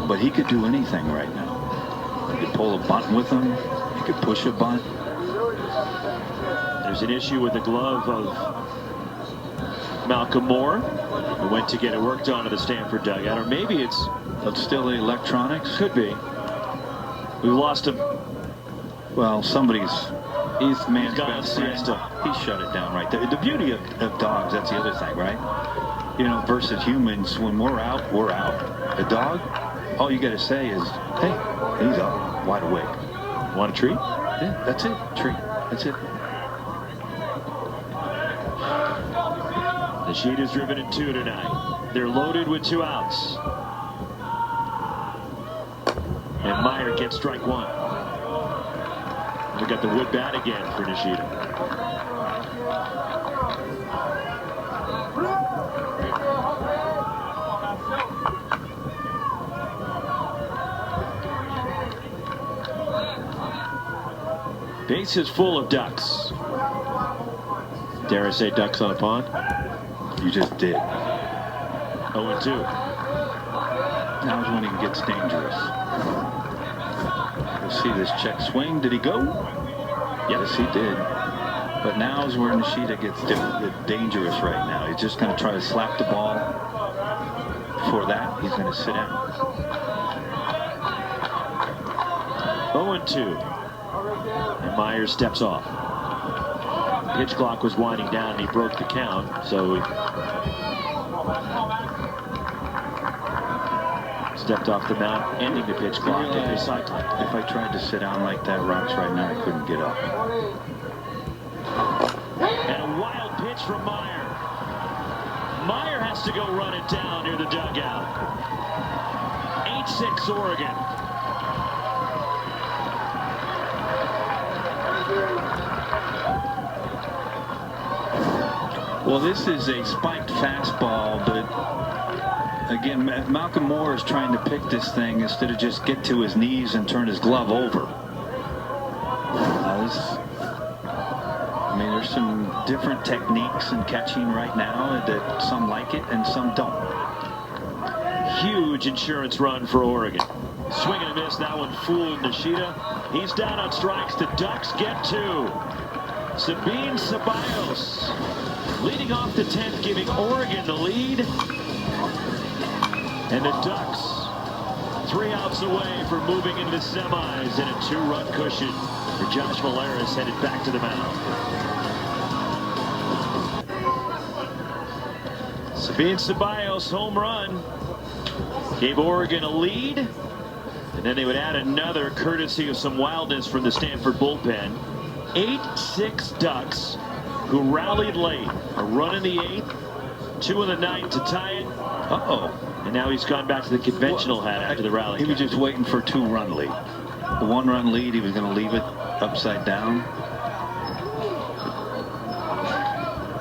Speaker 7: But he could do anything right now. He could pull a bunt with him. He could push a bunt.
Speaker 1: There's an issue with the glove of Malcolm Moore, who went to get it worked on at the Stanford dugout. Or maybe it's
Speaker 7: still the electronics.
Speaker 1: Could be. We lost him.
Speaker 7: Well, he's the man's
Speaker 1: gone
Speaker 7: best friend.
Speaker 1: siesta.
Speaker 7: He shut it down right there. The beauty of dogs, that's the other thing, right? You know, versus humans, when we're out, we're out. A dog, all you got to say is, hey, he's up, wide awake.
Speaker 1: Want a treat?
Speaker 7: Yeah, that's it. Treat. That's it.
Speaker 1: Nishida's driven in 2 tonight. They're loaded with 2 outs. And Meyer gets strike 1. We got the wood bat again for Nishida. Base is full of ducks. Dare I say ducks on a pond?
Speaker 7: You just did.
Speaker 1: 0-2.
Speaker 7: Now's when he gets dangerous. We'll see this check swing. Did he go? Yes, he did. But now's where Nishida gets dangerous right now. He's just going to try to slap the ball. Before that, he's going to sit down.
Speaker 1: 0-2. And Myers steps off. Pitch clock was winding down and he broke the count, so he stepped off the mound, ending the pitch clock and recycling.
Speaker 7: If I tried to sit down like that, Rocks, right now, I couldn't get up.
Speaker 1: And a wild pitch from Meyer. Meyer has to go run it down near the dugout. 8-6 Oregon.
Speaker 7: Well, this is a spiked fastball, but again, Malcolm Moore is trying to pick this thing instead of just get to his knees and turn his glove over. I mean, there's some different techniques in catching right now that some like it and some don't.
Speaker 1: Huge insurance run for Oregon. Swing and a miss. That one fooled Nishida. He's down on strikes. The Ducks get two. Sabine Ceballos leading off the 10th, giving Oregon the lead. And the Ducks 3 outs away from moving into the semis in a 2-run cushion for Josh Valeris headed back to the mound. Sabine Ceballos home run gave Oregon a lead, and then they would add another courtesy of some wildness from the Stanford bullpen. 8-6 Ducks, who rallied late. A run in the 8th, 2 in the 9th to tie it. And now he's gone back to the conventional hat after the rally.
Speaker 7: He was just waiting for a 2-run lead. The 1-run lead, he was going to leave it upside down.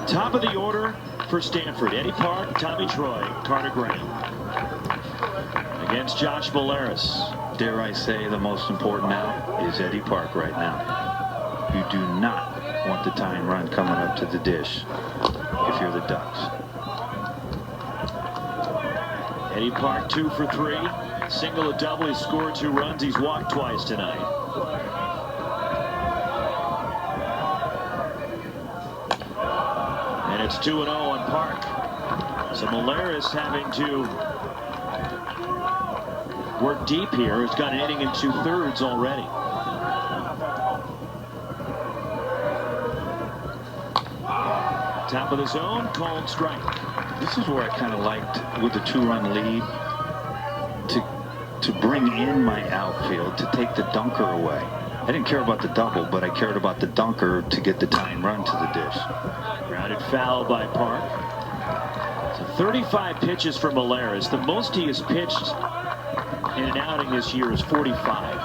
Speaker 1: Top of the order for Stanford: Eddie Park, Tommy Troy, Carter Graham. Against Josh Valeris.
Speaker 7: Dare I say the most important out is Eddie Park right now. You do not want the tying run coming up to the dish if you're the Ducks.
Speaker 1: Eddie Park 2 for 3. Single, a double. He's scored 2 runs. He's walked twice tonight. And it's 2-0 on Park. So Valeris having to work deep here. He's got an inning and 2/3 already. Top of the zone, called strike.
Speaker 7: This is where I kind of liked, with the 2-run lead, to bring in my outfield to take the dunker away. I didn't care about the double, but I cared about the dunker to get the tying run to the dish.
Speaker 1: Grounded foul by Park. So 35 pitches from Valeris. The most he has pitched in an outing this year is 45.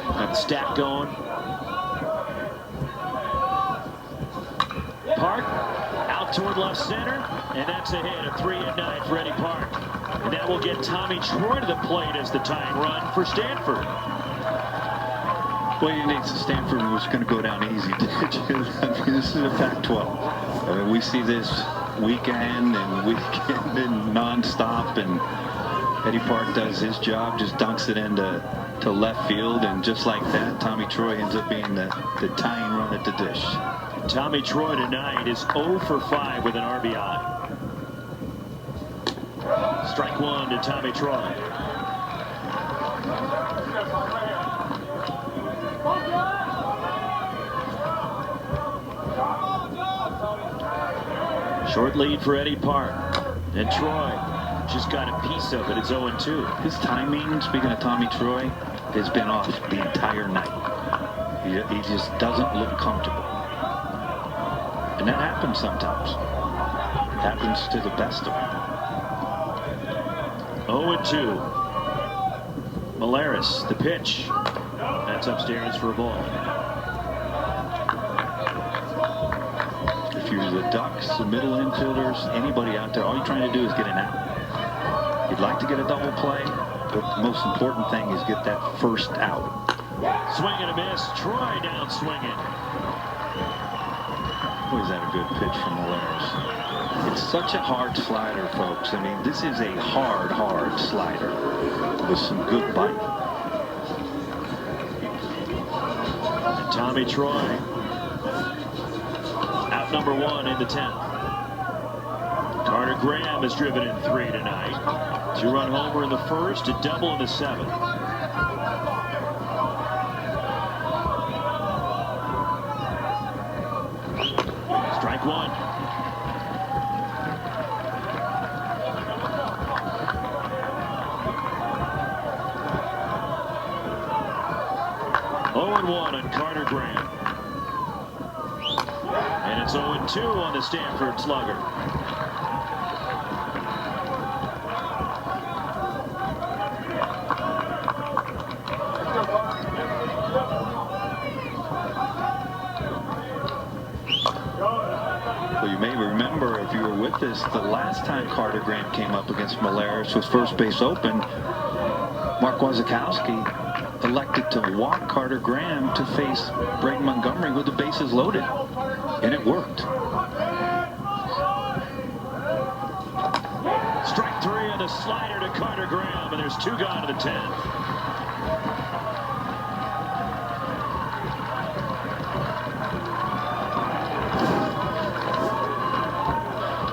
Speaker 1: Got the stack going. Park out toward left center, and that's a hit. A 3-9 for Eddie Park. And that will get Tommy Troy to the plate as the tying run for Stanford.
Speaker 7: Well, you need Stanford was going to go down easy. I mean, this is a Pac-12. I mean, we see this weekend and weekend and nonstop, and Eddie Park does his job, just dunks it into left field, and just like that, Tommy Troy ends up being the tying run at the dish.
Speaker 1: Tommy Troy tonight is 0 for 5 with an RBI. Strike 1 to Tommy Troy. Short lead for Eddie Park. And Troy just got a piece of it. It's 0-2.
Speaker 7: His timing, speaking of Tommy Troy, has been off the entire night. He just doesn't look comfortable. And that happens sometimes. It happens to the best of them.
Speaker 1: 0-2. Valeris, the pitch. That's upstairs for a ball.
Speaker 7: If you're the Ducks, the middle infielders, anybody out there, all you're trying to do is get an out. You'd like to get a double play. But the most important thing is get that first out.
Speaker 1: Swing and a miss. Troy down swinging.
Speaker 7: Boy, is that a good pitch from Malaris. It's such a hard slider, folks. I mean, this is a hard slider with some good bite.
Speaker 1: And Tommy Troy, out number 1 in the 10th. Carter Graham has driven in 3 tonight. 2-run homer in the first, a double in the 7th. Strike 1. On Carter Graham. And it's 0-2 on the Stanford slugger.
Speaker 7: Well, you may remember, if you were with us, the last time Carter Graham came up against Malaris was first base open. Mark Wasikowski elected to walk Carter Graham to face Braden Montgomery with the bases loaded, and it worked.
Speaker 1: Strike 3 on the slider to Carter Graham, and there's 2 gone to the 10th.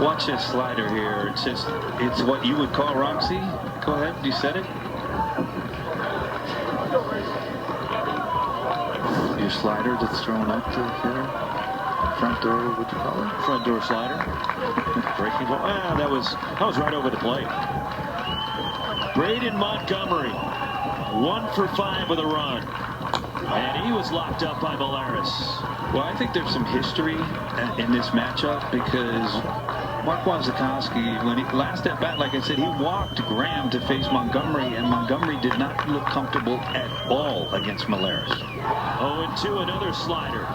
Speaker 7: Watch this slider here. It's what you would call, Roxy. Go ahead, you said it. Your slider that's thrown up to here. Front door, what'd you call it?
Speaker 1: Front door slider. Breaking ball. That was right over the plate. Braden Montgomery, 1 for 5 with a run. And he was locked up by Malaris.
Speaker 7: Well, I think there's some history in this matchup because Mark Wasikowski, when he last at bat, like I said, he walked Graham to face Montgomery, and Montgomery did not look comfortable at all against Malaris.
Speaker 1: 0-2, another slider.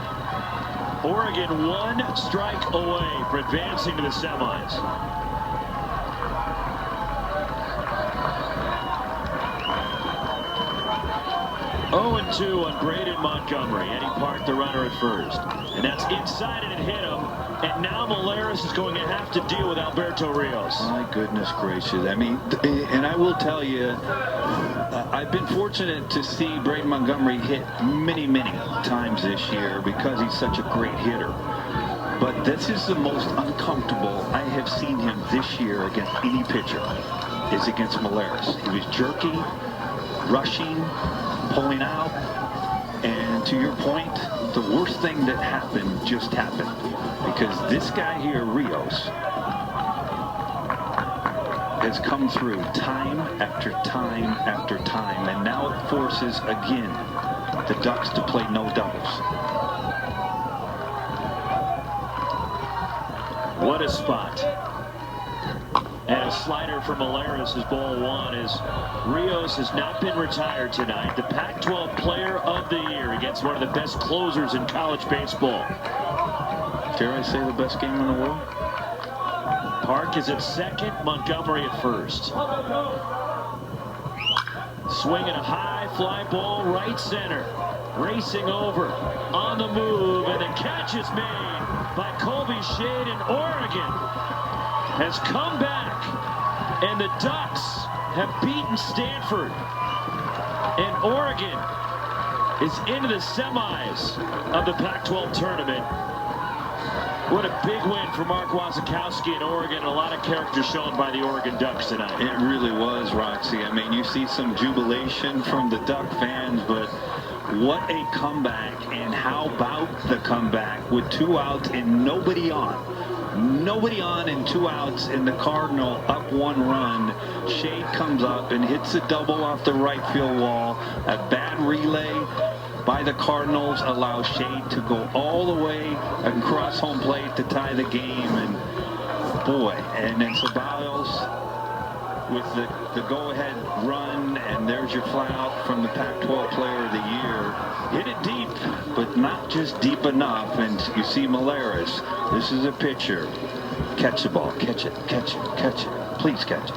Speaker 1: Oregon 1 strike away for advancing to the semis. Oh-2 on Braden Montgomery, and he parked the runner at first. And that's inside, and it hit him. And now Malaris is going to have to deal with Alberto Rios.
Speaker 7: My goodness gracious. I mean, and I will tell you, I've been fortunate to see Braden Montgomery hit many times this year because he's such a great hitter. But this is the most uncomfortable I have seen him this year against any pitcher, is against Malaris. He was jerky, rushing, pulling out, and to your point, the worst thing that happened just happened, because this guy here, Rios, has come through time after time after time, and now it forces again the Ducks to play no doubles.
Speaker 1: What a spot. And a slider from Malaris is ball 1, as Rios has not been retired tonight. The Pac-12 Player of the Year against one of the best closers in college baseball.
Speaker 7: Dare I say the best game in the world?
Speaker 1: Park is at second, Montgomery at first. Swinging a high fly ball right center. Racing over, on the move, and the catch is made by Colby Shade, in Oregon has come back, and the Ducks have beaten Stanford, and Oregon is into the semis of the Pac-12 tournament. What a big win for Mark Wasikowski in Oregon, and a lot of character shown by the Oregon Ducks tonight.
Speaker 7: It really was, Roxy. I mean, you see some jubilation from the Duck fans, but what a comeback, and how about the comeback with 2 outs and nobody on. Nobody on and 2 outs, and the Cardinal up 1 run. Shade comes up and hits a double off the right field wall. A bad relay by the Cardinals allows Shade to go all the way across home plate to tie the game. And boy, and then Ceballos with the go-ahead run, and there's your fly out from the Pac-12 Player of the Year. Hit it deep, but not just deep enough. And you see Malaris. This is a pitcher. Catch the ball. Catch it. Catch it. Catch it. Please catch it.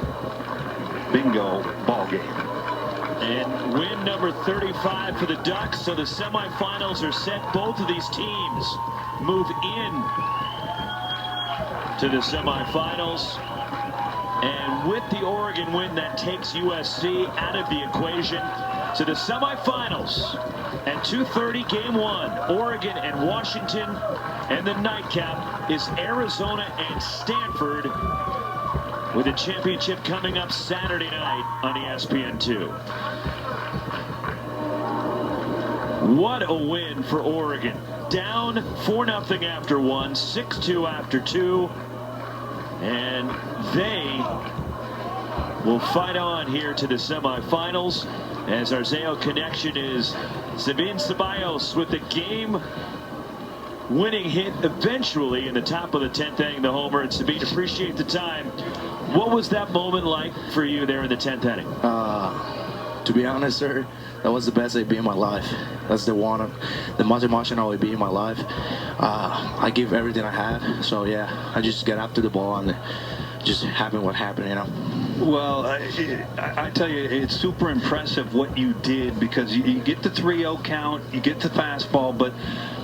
Speaker 7: bingo ball game.
Speaker 1: And win number 35 for the Ducks. So the semifinals are set. Both of these teams move in to the semifinals. And with the Oregon win, that takes USC out of the equation to the semifinals. At 2:30, game one, Oregon and Washington. And the nightcap is Arizona and Stanford, with a championship coming up Saturday night on ESPN2. What a win for Oregon. Down 4-0 after one, 6-2 after two. And they will fight on here to the semifinals, as our Zayo connection is Sabine Ceballos with the game-winning hit eventually in the top of the 10th inning, the homer. And Sabine, appreciate the time. What was that moment like for you there in the 10th inning?
Speaker 8: To be honest, sir, that was the best day in my life. That's the most emotional day in my life. I give everything I have. So yeah, I just get after the ball and just happened what happened, you know.
Speaker 7: Well, I tell you, it's super impressive what you did, because you get the 3-0 count, you get the fastball, but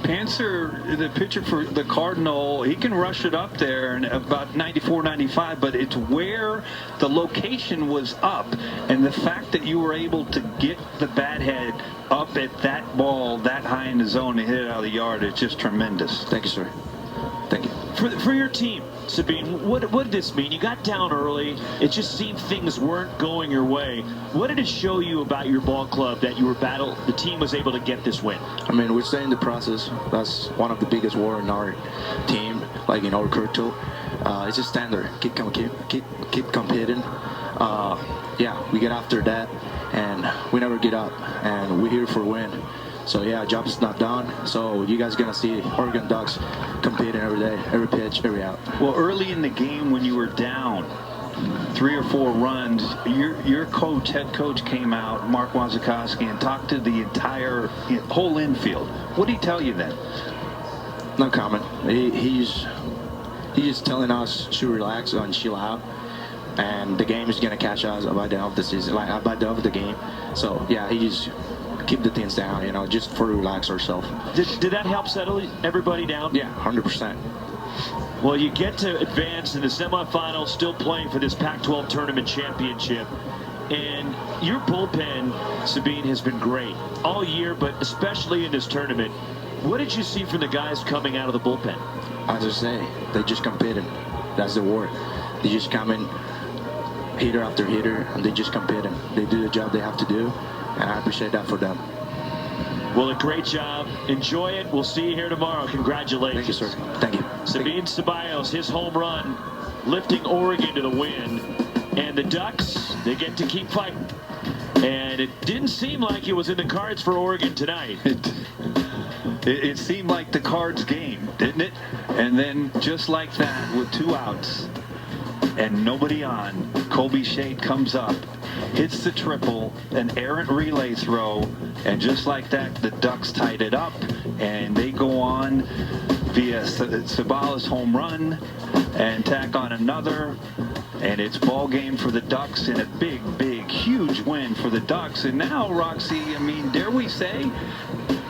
Speaker 7: Panther, the pitcher for the Cardinal, he can rush it up there and about 94, 95, but it's where the location was up, and the fact that you were able to get the bat head up at that ball that high in the zone and hit it out of the yard, it's just tremendous.
Speaker 8: Thank you, sir. Thank you.
Speaker 1: For your team, Sabine, what did this mean? You got down early. It just seemed things weren't going your way. What did it show you about your ball club that the team was able to get this win?
Speaker 8: I mean, we're staying in the process. That's one of the biggest war in our team, like in our culture. It's a standard. Keep competing. Yeah, we get after that, and we never get up, and we're here for a win. So yeah, job is not done. So you guys gonna see Oregon Ducks competing every day, every pitch, every out.
Speaker 7: Well, early in the game when you were down 3 or 4 runs, your head coach came out, Mark Wazakowski, and talked to the entire whole infield. What did he tell you then?
Speaker 8: No comment. He's just telling us to relax and chill out, and the game is gonna catch us by the end of the season, like by the end of the game. So yeah, he just keep the things down, you know, just for to relax ourselves.
Speaker 1: Did that help settle everybody down?
Speaker 8: Yeah, 100%.
Speaker 1: Well, you get to advance in the semifinals, still playing for this Pac-12 tournament championship. And your bullpen, Sabine, has been great all year, but especially in this tournament. What did you see from the guys coming out of the bullpen?
Speaker 8: As I say, they just competed. That's the word. They just come in hitter after hitter, and they just compete. They do the job they have to do, and I appreciate that for them.
Speaker 1: Well, a great job. Enjoy it. We'll see you here tomorrow. Congratulations.
Speaker 8: Thank you, sir. Thank you.
Speaker 1: Sabine Ceballos, his home run, lifting Oregon to the win. And the Ducks, they get to keep fighting. And it didn't seem like it was in the cards for Oregon tonight.
Speaker 7: It seemed like the Cards game, didn't it? And then just like that, with 2 outs and nobody on, Colby Shade comes up, hits the triple, an errant relay throw, and just like that, the Ducks tied it up, and they go on via Ceballos home run and tack on another, and it's ball game for the Ducks, and a big, huge win for the Ducks. And now, Roxy, I mean, dare we say,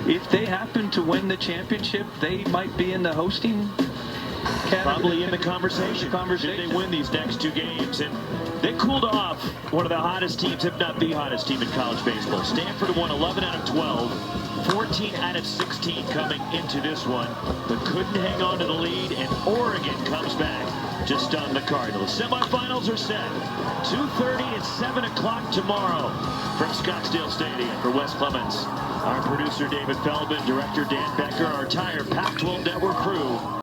Speaker 7: if they happen to win the championship, they might be in the hosting category.
Speaker 1: Probably in the conversation. Did they win these next 2 games? And they cooled off one of the hottest teams, if not the hottest team in college baseball. Stanford won 11 out of 12, 14 out of 16 coming into this one, but couldn't hang on to the lead, and Oregon comes back to stun the Cardinals. Semifinals are set. 2:30 and 7 o'clock tomorrow from Scottsdale Stadium. For Wes Clements, our producer David Feldman, director Dan Becker, our entire Pac-12 Network crew.